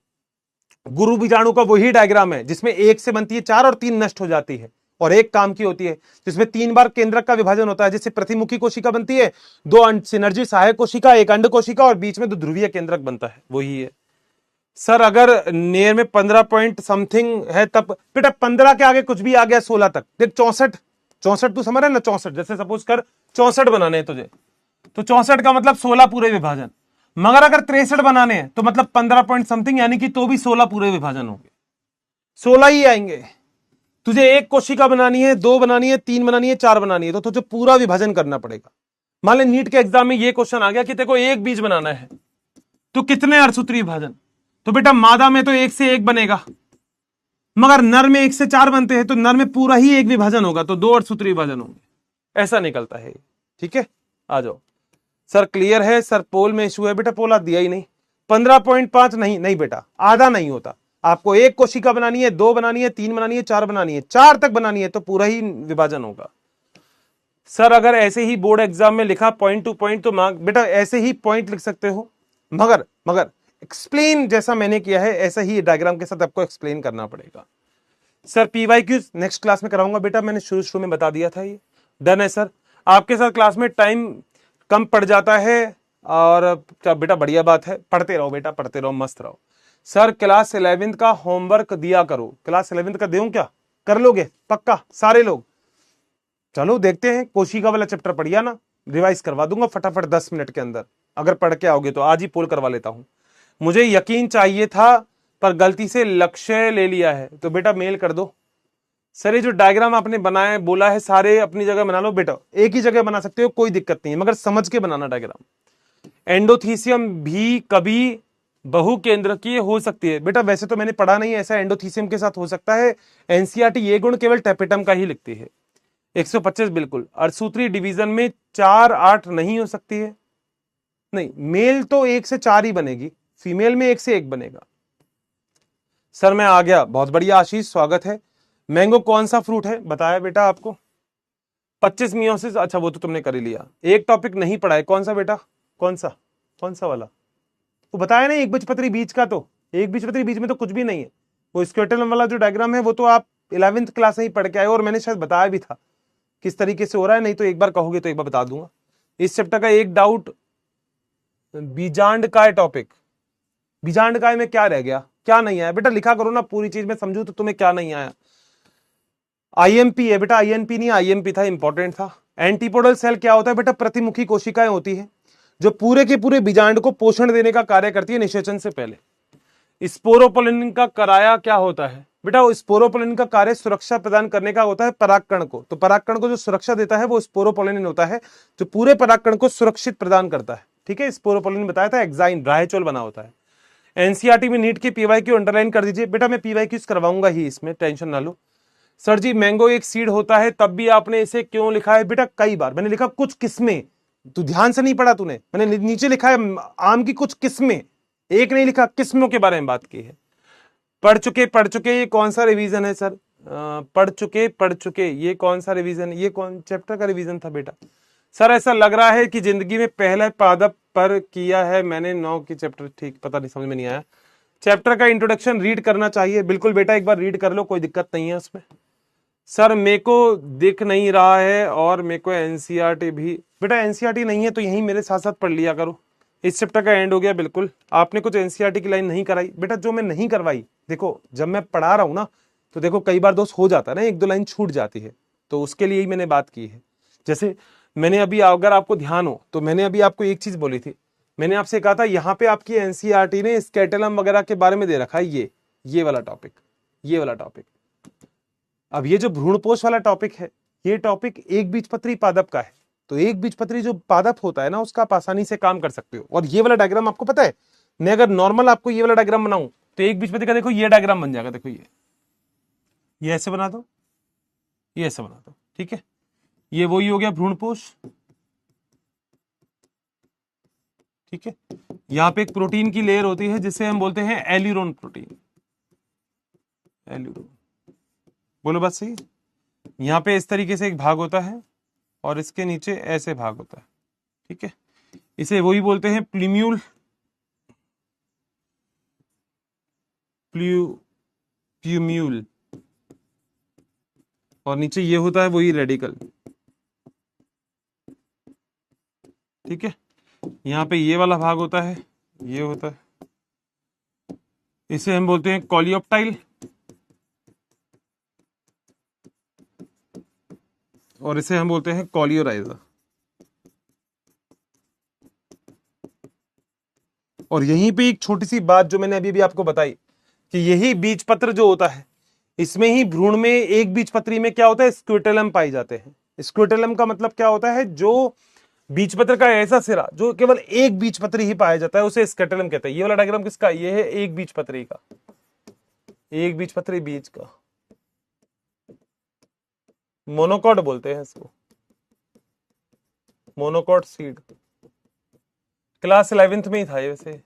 गुरु बीजाणु का वही डायग्राम है जिसमें एक से बनती है 4 और 3 नष्ट हो जाती है, और एक काम की होती है, जिसमें 3 बार केंद्रक का विभाजन होता है, जैसे प्रतिमुखी कोशिका बनती है, 2 सिनर्जी सहायक कोशिका, 1 अंड कोशिका और बीच में 2 ध्रुवीय केंद्रक बनता है, वही है। सर अगर नेर में 15 पॉइंट समथिंग है तब, बेटा 15 के आगे कुछ भी आ गया 16 तक, देख 64 64 तू समझ रहा है ना, 64, जैसे सपोज कर 64 बनाने हैं तुझे, तो 64 का मतलब 16 पूरे विभाजन, मगर अगर 63 बनाने हैं तो मतलब 15 पॉइंट समथिंग, यानी कि तो भी 16 पूरे विभाजन होंगे, 16 ही आएंगे। तुझे 1 कोशिका बनानी है, 2 बनानी है, 3 बनानी है, 4 बनानी है, तो तुझे पूरा विभाजन करना पड़ेगा। मान ले नीट के एग्जाम में ये क्वेश्चन आ गया कि तेरे को 1 बीज बनाना है, तो कितने अर्धसूत्री विभाजन, तो बेटा मादा में तो 1 से 1 बनेगा, मगर नर में 1 से 4 बनते हैं, तो नर में पूरा ही 1 विभाजन होगा, तो 2 अर्धसूत्री विभाजन होंगे, ऐसा निकलता है। ठीक है, आ जाओ। सर क्लियर है, सर पोल में इशू है, बेटा पोल आज दिया ही नहीं। 15.5 नहीं, नहीं बेटा आधा नहीं होता, आपको 1 कोशिका बनानी है, 2 बनानी है, 3 बनानी है, 4 बनानी है, 4 तक बनानी है तो पूरा ही विभाजन होगा। सर अगर ऐसे ही बोर्ड एग्जाम में लिखा पॉइंट टू पॉइंट तो मार्क, बेटा ऐसे ही पॉइंट लिख सकते हो, मगर मगर एक्सप्लेन जैसा मैंने किया है ऐसा ही डायग्राम के साथ आपको एक्सप्लेन करना पड़ेगा। सर पीवाईक्यूज नेक्स्ट क्लास में कराऊंगा बेटा, मैंने शुरू में बता दिया था, ये डन है सर। आपके साथ क्लास में टाइम कम पड़ जाता है, और क्या बेटा बढ़िया बात है, पढ़ते रहो बेटा, पढ़ते रहो, मस्त रहो। सर क्लास 11th का होमवर्क दिया करो, क्लास 11th का दूं क्या, कर लोगे पक्का सारे लोग? चलो देखते हैं, कोशिका वाला चैप्टर पढ़िया ना, रिवाइज करवा दूंगा फटाफट 10 मिनट के अंदर, अगर पढ़ के आओगे तो आज ही पोल करवा लेता हूं। मुझे यकीन चाहिए था पर गलती से लक्ष्य ले लिया है, तो बेटा मेल कर दो। सर ये जो डायग्राम आपने बनाया बोला है सारे अपनी जगह बना लो बेटा, एक ही जगह बना सकते हो कोई दिक्कत नहीं है, मगर समझ के बनाना डायग्राम। एंडोथीसियम भी कभी बहु केंद्रकीय हो सकती है, बेटा वैसे तो मैंने पढ़ा नहीं ऐसा एंडोथीसियम के साथ हो सकता है, एनसीईआरटी ये गुण केवल टेपेटम का ही लिखती है। 125 बिल्कुल। अर्धसूत्री डिवीजन में 4 8 नहीं हो सकती है, नहीं मेल तो 1 से 4 ही बनेगी, फीमेल में 1 से 1 बनेगा। सर मैं आ गया, बहुत बढ़िया आशीष, स्वागत है। मैंगो कौन सा फ्रूट है बताया बेटा आपको? 25 मियोसिस, अच्छा वो तो तुमने कर ही लिया। एक टॉपिक नहीं पढ़ा है, कौन सा बेटा, कौन सा वाला? वो बताया नहीं, एक बीजपत्री बीज का, तो एक बीजपत्री बीज में तो कुछ भी नहीं है, वो स्क्वेटल वाला जो डायग्राम है वो तो आप 11th क्लास में ही पढ़ के आए, और मैंने शायद बताया भी था किस तरीके से हो रहा है, नहीं तो एक बार कहोगे तो एक बार बता दूंगा। इस चैप्टर का एक डाउट, बीजांड काय टॉपिक, बीजांड काय में क्या रह गया, क्या नहीं आया बेटा, लिखा करो ना पूरी चीज में समझू तो तुम्हें क्या नहीं आया। आईएमपी है बेटा, आईएनपी नहीं आईएमपी था, इंपॉर्टेंट था। एंटीपोडल सेल क्या होता है बेटा, प्रतिमुखी कोशिकाएं होती है जो पूरे के पूरे बीजांड को पोषण देने का कार्य करती है निषेचन से पहले। स्पोरोपोलिन का कराया क्या होता है बेटा, स्पोरोपोलिन का कार्य सुरक्षा प्रदान करने का होता है परागकण को, तो परागकण को जो सुरक्षा देता है वो स्पोरोपोलिन होता है, जो पूरे परागकण को सुरक्षित प्रदान करता है। ठीक है, स्पोरोपोलिन बताया था, एक्साइन राहेचोल बना होता है। एनसीईआरटी में नीट की पीवाईक्यू अंडरलाइन कर दीजिए बेटा, मैं पीवाईक्यूज करवाऊंगा ही, इसमें टेंशन ना लो। सर जी मैंगो एक सीड होता है, तब भी आपने इसे क्यों लिखा है बेटा? कई बार मैंने लिखा कुछ किस्में, तू ध्यान से नहीं पढ़ा तूने, मैंने नीचे लिखा है आम की कुछ किस्में, एक नहीं लिखा, किस्मों के बारे में बात की है। पढ़ चुके ये कौन सा रिवीजन है सर? पढ़ चुके ये कौन सा रिवीजन, ये कौन चैप्टर का रिवीजन था बेटा? सर ऐसा लग रहा है कि जिंदगी में पहले पादप पर किया है मैंने 9 की चैप्टर, ठीक पता नहीं, समझ में नहीं आया। चैप्टर का इंट्रोडक्शन रीड करना चाहिए, बिल्कुल बेटा एक बार रीड कर लो, कोई दिक्कत नहीं है उसमें। सर मेरे को दिख नहीं रहा है और मेरे को एनसीईआरटी भी, बेटा एनसीईआरटी नहीं है तो यहीं मेरे साथ साथ पढ़ लिया करो, इस चैप्टर का एंड हो गया। बिल्कुल आपने कुछ एनसीईआरटी की लाइन नहीं कराई बेटा, जो मैं नहीं करवाई, देखो जब मैं पढ़ा रहा हूं ना तो देखो कई बार दोस्त हो जाता है ना, एक दो लाइन छूट जाती है, तो उसके लिए ही मैंने बात की है। जैसे मैंने अभी, अगर आपको ध्यान हो तो मैंने अभी आपको एक चीज बोली थी, मैंने आपसे कहा था यहाँ पे आपकी एनसीईआरटी ने स्केटेलम वगैरह के बारे में दे रखा है, ये वाला टॉपिक, ये वाला टॉपिक। अब ये जो भ्रूणपोष वाला टॉपिक है, ये टॉपिक एक बीजपत्री पादप का है, तो एक बीजपत्री जो पादप होता है ना उसका आप आसानी से काम कर सकते हो। और ये वाला डायग्राम आपको पता है, मैं अगर नॉर्मल आपको ये वाला डायग्राम बनाऊं तो एक बीजपत्री का देखो ये डायग्राम बन जाएगा, देखो ये ऐसे बना दो, ये ऐसे बना दो, ठीक है। ये वही हो गया भ्रूणपोष, ठीक है। यहां पे एक प्रोटीन की लेयर होती है जिसे हम बोलते हैं एल्यूरोन प्रोटीन, एल्यूरोन, बोलो बात सही। यहां पे इस तरीके से एक भाग होता है और इसके नीचे ऐसे भाग होता है, ठीक है। इसे वही बोलते हैं प्लीम्यूल, प्यूम्यूल, और नीचे ये होता है वही रेडिकल, ठीक है। यहां पे ये वाला भाग होता है, ये होता है, इसे हम बोलते हैं कॉलियोप्टाइल, और इसे हम बोलते हैं कॉलियोराइजा। और यहीं पे एक छोटी सी बात जो मैंने अभी भी आपको बताई कि यही बीजपत्र जो होता है, इसमें ही भ्रूण में एक बीजपत्री में क्या होता है, स्क्विटेलम पाई जाते हैं। स्क्विटेलम का मतलब क्या होता है, जो बीजपत्र का ऐसा सिरा जो केवल एक बीजपत्री ही पाया जाता है उसे स्क्विटेलम कहते हैं। ये वाला डायग्राम किसका, ये है एक बीजपत्री का, एक बीजपत्री बीज का, मोनोकॉट बोलते हैं इसको, मोनोकॉट सीड। क्लास 11th में ही था ये वैसे,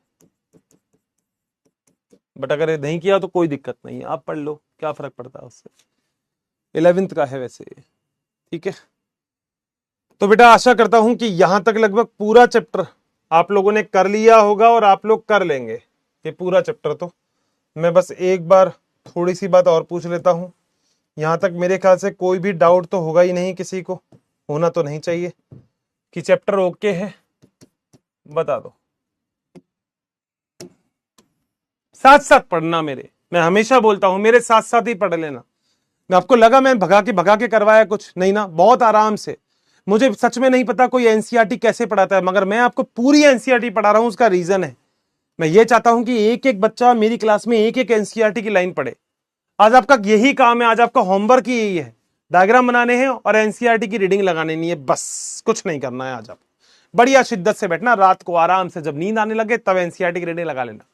बट अगर नहीं किया तो कोई दिक्कत नहीं है, आप पढ़ लो, क्या फर्क पड़ता है उससे, 11th का है वैसे, ठीक है। तो बेटा आशा करता हूं कि यहां तक लगभग पूरा चैप्टर आप लोगों ने कर लिया होगा और आप लोग कर लेंगे ये पूरा चैप्टर। तो मैं बस एक बार थोड़ी सी बात और पूछ लेता हूं, यहां तक मेरे ख्याल से कोई भी डाउट तो होगा ही नहीं, किसी को होना तो नहीं चाहिए कि चैप्टर ओके है, बता दो। साथ साथ पढ़ना मेरे, मैं हमेशा बोलता हूं मेरे साथ साथ ही पढ़ लेना। मैं आपको लगा मैं भगा के करवाया कुछ नहीं ना, बहुत आराम से। मुझे सच में नहीं पता कोई एनसीईआरटी कैसे पढ़ाता है, मगर मैं आपको पूरी एनसीईआरटी पढ़ा रहा हूं, उसका रीजन है मैं ये चाहता हूं कि एक एक बच्चा मेरी क्लास में एक एक एनसीईआरटी की लाइन पढ़े। आज आपका यही काम है, आज आपका होमवर्क ही यही है, डायग्राम बनाने हैं और एनसीईआरटी की रीडिंग लगाने नहीं है, बस कुछ नहीं करना है। आज आप बढ़िया शिद्दत से बैठना, रात को आराम से जब नींद आने लगे तब एनसीईआरटी की रीडिंग लगा लेना।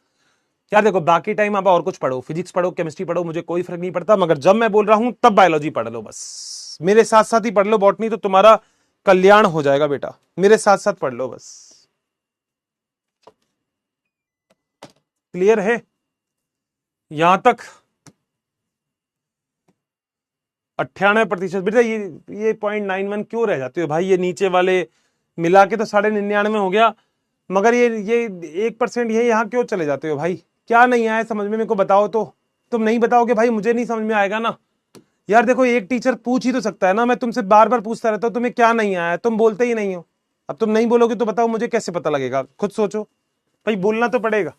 यार देखो बाकी टाइम आप और कुछ पढ़ो, फिजिक्स पढ़ो, केमिस्ट्री पढ़ो, मुझे कोई फर्क नहीं पड़ता, मगर जब मैं बोल रहा हूं तब बायोलॉजी पढ़ लो, बस मेरे साथ साथ ही पढ़ लो। बॉटनी तो तुम्हारा कल्याण हो जाएगा बेटा, मेरे साथ साथ पढ़ लो बस। क्लियर है यहां तक? 98% बेटा, ये 0.91 क्यों रह जाते हो भाई, ये नीचे वाले मिला के तो 99.5 हो गया, मगर ये 1% ये यहाँ क्यों चले जाते हो भाई? क्या नहीं आया समझ में, मेरे को बताओ तो। तुम नहीं बताओगे भाई मुझे नहीं समझ में आएगा ना यार। देखो एक टीचर पूछ ही तो सकता है ना, मैं तुमसे बार बार पूछता रहता हूं तुम्हें क्या नहीं आया, तुम बोलते ही नहीं हो। अब तुम नहीं बोलोगे तो बताओ मुझे कैसे पता लगेगा, खुद सोचो भाई, बोलना तो पड़ेगा।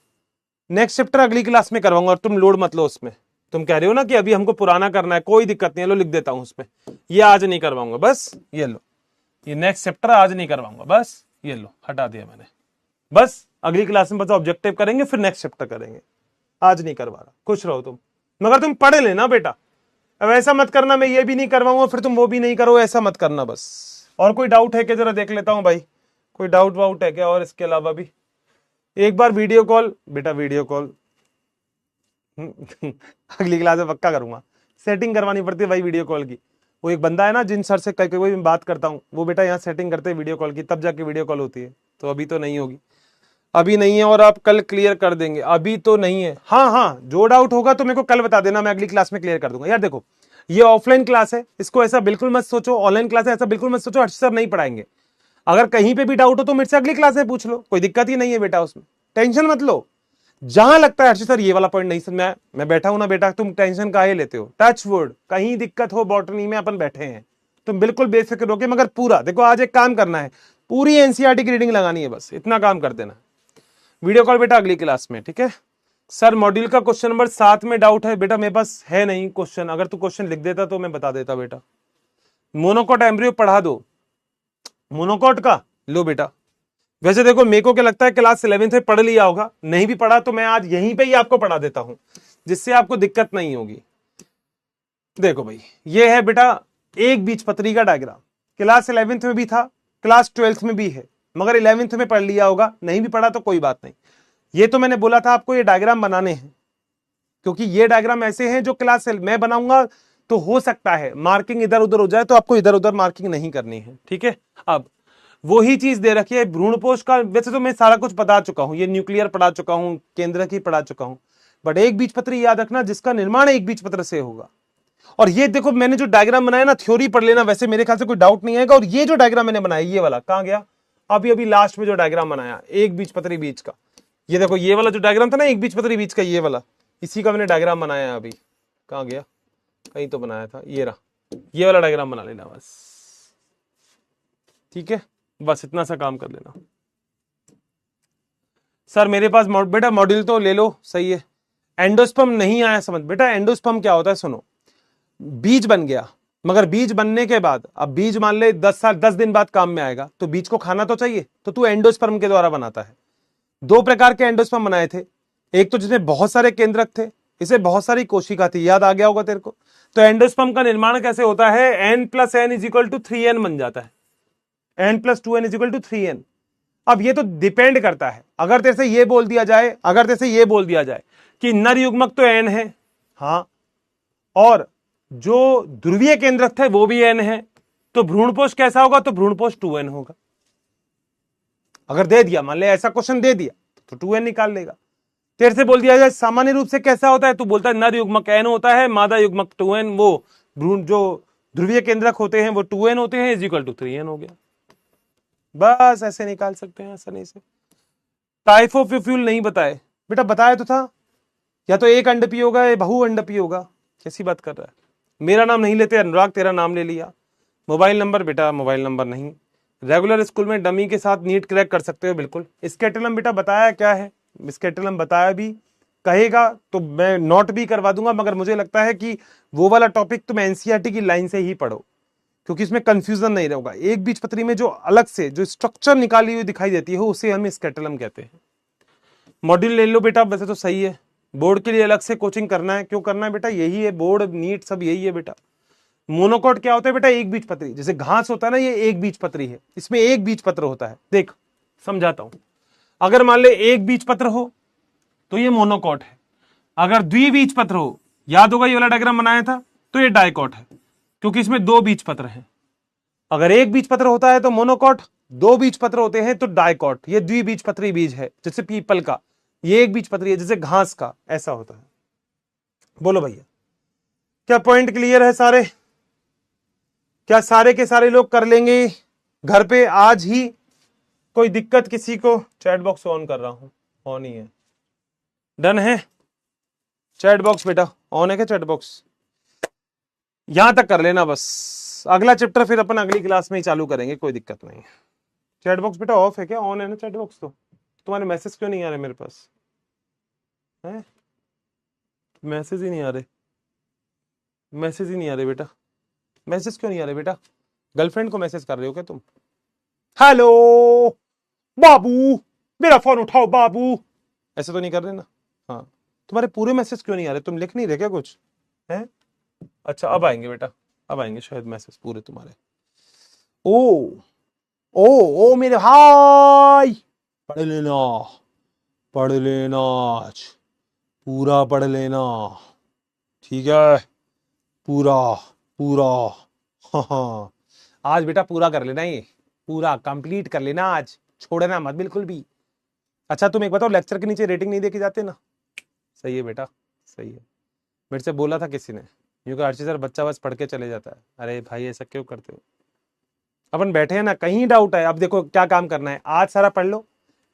नेक्स्ट चैप्टर अगली क्लास में करवाऊंगा और तुम लोड मत लो उसमें। तुम कह रहे हो ना कि अभी हमको पुराना करना है, कोई दिक्कत नहीं है, लो लिख देता हूं उसमें, ये आज नहीं करवाऊंगा, बस ये लो, ये नेक्स्ट चैप्टर आज नहीं करवाऊंगा, बस ये लो हटा दिया मैंने। बस अगली क्लास में बस ऑब्जेक्टिव करेंगे, फिर नेक्स्ट चैप्टर करेंगे, आज नहीं करवा रहा। खुश रहो तुम, मगर तुम पढ़ लेना बेटा। अब ऐसा मत करना मैं ये भी नहीं करवाऊंगा फिर तुम वो भी नहीं करो, ऐसा मत करना बस। और कोई डाउट है क्या, जरा देख लेता हूं भाई, कोई डाउट वाउट है क्या? और इसके अलावा भी एक बार वीडियो कॉल बेटा, वीडियो कॉल अगली क्लास में पक्का करूंगा, सेटिंग करवानी पड़ती है भाई वीडियो कॉल की। वो एक बंदा है ना जिन सर से कई कई मैं बात करता हूँ, वो बेटा यहाँ सेटिंग करते हैं वीडियो कॉल की, तब जाके वीडियो कॉल होती है, तो अभी तो नहीं होगी, अभी नहीं है। और आप कल क्लियर कर देंगे? अभी तो नहीं है। हाँ हाँ, जो डाउट होगा तो मेरे को कल बता देना, मैं अगली क्लास में क्लियर कर दूंगा। यार देखो ये ऑफलाइन क्लास है, इसको ऐसा बिल्कुल मत सोचो, ऑनलाइन क्लास है ऐसा बिल्कुल मत सोचो हर्ष सर नहीं पढ़ाएंगे। अगर कहीं पे भी डाउट हो तो मेरे से अगली क्लास में पूछ लो, कोई दिक्कत ही नहीं है बेटा, उसमें टेंशन मत लो। जहां लगता है हर्ष सर ये वाला पॉइंट नहीं समझ में, मैं बैठा हूं ना बेटा, तुम टेंशन काहे लेते हो? टच वुड, कहीं दिक्कत हो बॉटनी में अपन बैठे हैं, तुम बिल्कुल बेफिक्र हो के। मगर पूरा देखो आज एक काम करना है, पूरी एनसीईआरटी की रीडिंग लगानी है, बस इतना काम कर देना, वीडियो कॉल बेटा अगली क्लास में, ठीक है। सर मॉड्यूल का क्वेश्चन नंबर 7 में डाउट है बेटा, मेरे पास है नहीं क्वेश्चन, अगर तू क्वेश्चन लिख देता तो मैं बता देता बेटा। मोनोकॉट एम्ब्रियो पढ़ा दो, मोनोकॉट का लो बेटा। वैसे देखो मेरे को क्या लगता है क्लास 11th में पढ़ लिया होगा, नहीं भी पढ़ा तो मैं आज यहीं पे ही आपको पढ़ा देता हूं, जिससे आपको दिक्कत नहीं होगी। देखो भाई ये है बेटा एक बीजपत्री का डायग्राम, क्लास 11th में भी था, क्लास 12th में भी है, मगर 11th में पढ़ लिया होगा, नहीं भी पढ़ा तो कोई बात नहीं। ये तो मैंने बोला था आपको ये डायग्राम बनाने हैं, क्योंकि ये डायग्राम ऐसे हैं जो क्लास मैं बनाऊंगा तो हो सकता है मार्किंग इधर उधर हो जाए, तो आपको इधर उधर मार्किंग नहीं करनी है, ठीक है। अब वही चीज दे रखी है भ्रूणपोष का, वैसे तो मैं सारा कुछ बता चुका हूं, ये न्यूक्लियर पढ़ा चुका हूं, केंद्र की पढ़ा चुका हूं, बट एक बीजपत्री याद रखना जिसका निर्माण एक बीजपत्र से होगा। और ये देखो मैंने जो डायग्राम बनाया ना, थ्योरी पढ़ लेना, वैसे मेरे ख्याल से कोई डाउट नहीं आएगा। और ये जो डायग्राम मैंने बनाया ये वाला कहां गया, अभी अभी लास्ट में जो डायग्राम बनाया एक बीजपत्री बीज का, ये देखो ये वाला जो डायग्राम था ना एक बीजपत्री बीज का, ये वाला इसी का मैंने डायग्राम बनाया। अभी कहां गया, कहीं तो बनाया था, ये रहा, ये वाला डायग्राम बना लेना बस, ठीक है। बस इतना सा काम कर लेना। सर मेरे पास बेटा मॉड्यूल तो ले लो, सही है। एंडोस्पर्म नहीं आया समझ बेटा, एंडोस्पर्म क्या होता है सुनो, बीज बन गया, मगर बीज बनने के बाद अब बीज मान ले 10 दिन बाद काम में आएगा, तो बीज को खाना तो चाहिए, तो तू एंडोस्पर्म के द्वारा बनाता है। 2 प्रकार के एंडोस्पर्म बनाए थे, एक तो जिसमें बहुत सारे केंद्रक थे, इसे बहुत सारी कोशिका थी, याद आ गया होगा तेरे को। तो एंडोस्पर्म का निर्माण कैसे होता है, n + n = 3n बन जाता है, n + 2n = 3n। अब ये तो डिपेंड करता है, अगर तेरे से ये बोल दिया जाए, अगर तेरे से ये बोल दिया जाए कि नर युग्मक तो n है, हाँ, और जो ध्रुवीय केंद्रक थे वो भी n है, तो भ्रूणपोष कैसा होगा, तो भ्रूणपोष 2n होगा। अगर दे दिया, मान ले ऐसा क्वेश्चन दे दिया तो 2n निकाल लेगा। तेरे से बोल दिया जाए सामान्य रूप से कैसा होता है, तो बोलता है नर युग्मक n होता है, मादा युग्मक 2n, वो भ्रूण जो ध्रुवीय केंद्रक होते हैं वो 2n होते हैं, = 3n हो गया। बस ऐसे निकाल सकते हैं आसानी से। टाइप ऑफ फ्यूल नहीं बताए बेटा, बताया तो था, या तो एक अंडपी होगा या बहु अंडपी होगा, कैसी बात कर रहा है। मेरा नाम नहीं लेते, अनुराग तेरा नाम ले लिया। मोबाइल नंबर बेटा, मोबाइल नंबर नहीं। रेगुलर स्कूल में डमी के साथ नीट क्रैक कर सकते हो बिल्कुल। स्केटलम बेटा बताया क्या है, स्केटलम बताया भी, कहेगा तो मैं नोट भी करवा दूंगा, मगर मुझे लगता है कि वो वाला टॉपिक तुम एनसीईआरटी की लाइन से ही पढ़ो, क्योंकि इसमें कंफ्यूजन नहीं रहेगा। एक बीजपत्री में जो अलग से जो स्ट्रक्चर निकाली हुई दिखाई देती है उसे हम स्केटलम कहते हैं। मॉड्यूल ले लो बेटा, वैसे तो सही है, बोर्ड के लिए अलग से कोचिंग करना है, क्यों करना है बेटा, यही है बोर्ड नीट सब यही है बेटा। मोनोकॉट क्या होता है बेटा, एक बीजपत्री, जैसे घास होता है ना, ये एक बीजपत्री है, इसमें एक बीजपत्र होता है। देख समझाता हूं, अगर मान ले एक बीजपत्र हो तो ये मोनोकॉट है, अगर द्विबीजपत्र हो, याद होगा ये वाला डायग्राम बनाया था, तो ये डाइकॉट है, क्योंकि इसमें 2 बीजपत्र हैं। अगर एक बीजपत्र होता है तो मोनोकॉट, 2 बीजपत्र होते हैं तो डाइकॉट, ये द्विबीजपत्री बीज है, जैसे पीपल का, ये एक बीजपत्री है जैसे घास का, ऐसा होता है। बोलो भैया क्या पॉइंट क्लियर है सारे, क्या सारे के सारे लोग कर लेंगे घर पे आज ही, कोई दिक्कत किसी को। चैट बॉक्स ऑन कर रहा हूं, ऑन ही है, डन है चैट बॉक्स बेटा, ऑन है क्या चैट बॉक्स, यहां तक कर लेना बस, अगला चैप्टर फिर अपन अगली क्लास में ही चालू करेंगे, कोई दिक्कत नहीं। चैट बॉक्स बेटा ऑफ है क्या, ऑन है ना चैट बॉक्स, तो तुम्हारे मैसेज क्यों नहीं आ रहे मेरे पास, है मैसेज ही नहीं आ रहे, मैसेज ही नहीं आ रहे बेटा, मैसेज क्यों नहीं आ रहे बेटा, गर्लफ्रेंड को मैसेज कर रहे हो क्या तुम, हेलो बाबू मेरा फोन उठाओ बाबू, ऐसे तो नहीं कर रहे ना। हाँ तुम्हारे पूरे मैसेज क्यों नहीं आ रहे, तुम लिख नहीं रहे क्या कुछ, है अच्छा अब आएंगे बेटा, अब आएंगे शायद मैसेज पूरे तुम्हारे। ओ ओ ओ मेरे भाई पढ़ लेना, पढ़ लेना आज पूरा पढ़ लेना, ठीक है, पूरा पूरा, हाँ आज बेटा पूरा कर लेना, ये पूरा कंप्लीट कर लेना आज, छोड़ना मत बिल्कुल भी। अच्छा तुम एक बताओ, लेक्चर के नीचे रेटिंग नहीं देके जाते ना, सही है बेटा सही है, मेरे से बोला था किसी ने, यूं कहा अर्ची सर बच्चा बस पढ़ के चले जाता है, अरे भाई ऐसा क्यों करते हो, अपन बैठे हैं ना, कहीं डाउट है, अब देखो क्या काम करना है, आज सारा पढ़ लो,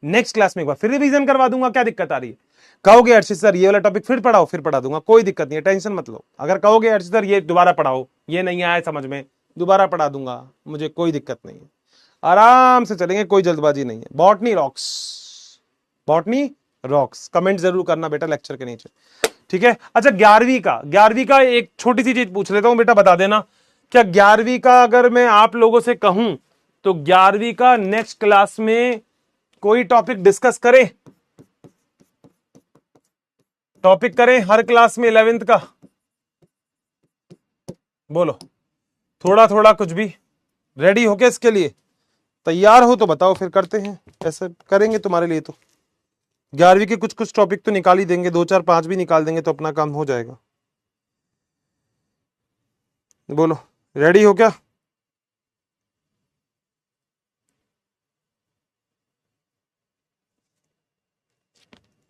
नेक्स्ट क्लास में एक बार फिर रिवीजन करवा दूंगा, क्या दिक्कत आ रही है, कहोगे अर्चित सर ये वाला टॉपिक फिर पढ़ाओ, फिर पढ़ा दूंगा, कोई दिक्कत नहीं है, टेंशन मत लो। अगर कहोगे अर्चित सर ये दोबारा पढ़ाओ, ये नहीं आया समझ में, दोबारा पढ़ा दूंगा, मुझे कोई दिक्कत नहीं है, आराम से चलेंगे, कोई जल्दबाजी नहीं है। Botany rocks, botany rocks. Comment जरूर करना बेटा लेक्चर के नीचे, ठीक है। अच्छा 11वीं का एक छोटी सी चीज पूछ लेता हूं बेटा, बता देना क्या 11वीं का अगर मैं आप लोगों से कहूं तो 11वीं का नेक्स्ट क्लास में कोई टॉपिक डिस्कस करें, टॉपिक करें हर क्लास में 11th का? बोलो थोड़ा थोड़ा कुछ भी, रेडी हो क्या इसके लिए? तैयार हो तो बताओ, फिर करते हैं, ऐसे करेंगे तुम्हारे लिए। तो 11वीं के कुछ कुछ टॉपिक तो निकाल ही देंगे, 2 4 5 भी निकाल देंगे तो अपना काम हो जाएगा। बोलो रेडी हो क्या?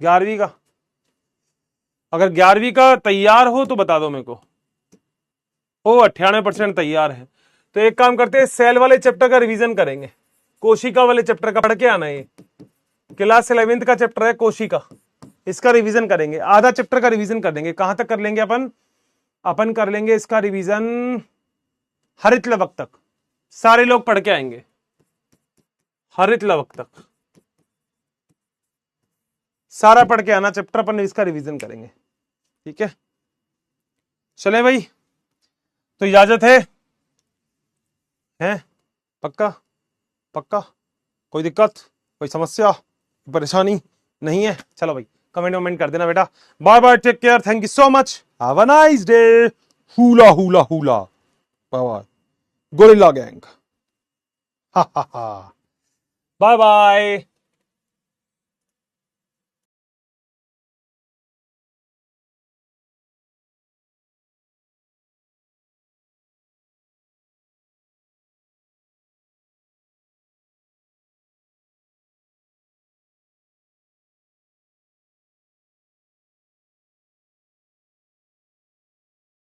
ग्यारहवीं का अगर 11वीं का तैयार हो तो बता दो मेरे को। ओ 98% तैयार है। तो एक काम करते हैं, सेल वाले चैप्टर का रिवीजन करेंगे, कोशिका वाले चैप्टर का पढ़ के आना है। क्लास 11th का चैप्टर है कोशिका, इसका रिवीजन करेंगे, आधा चैप्टर का रिवीजन कर देंगे। कहां तक कर लेंगे अपन कर लेंगे इसका रिवीजन हरित लवक तक, सारे लोग पढ़ के आएंगे हरित लवक तक, सारा पढ़ के आना चैप्टर, अपन इसका रिवीजन करेंगे, ठीक है। चले भाई, तो इजाजत है? पक्का पक्का? कोई दिक्कत, कोई समस्या, परेशानी नहीं है? चलो भाई कमेंट कर देना बेटा। Bye bye, take care, thank you so much, have a nice day. Hula hula hula, bye bye, gorilla gang, हा हा हा, बाय बाय।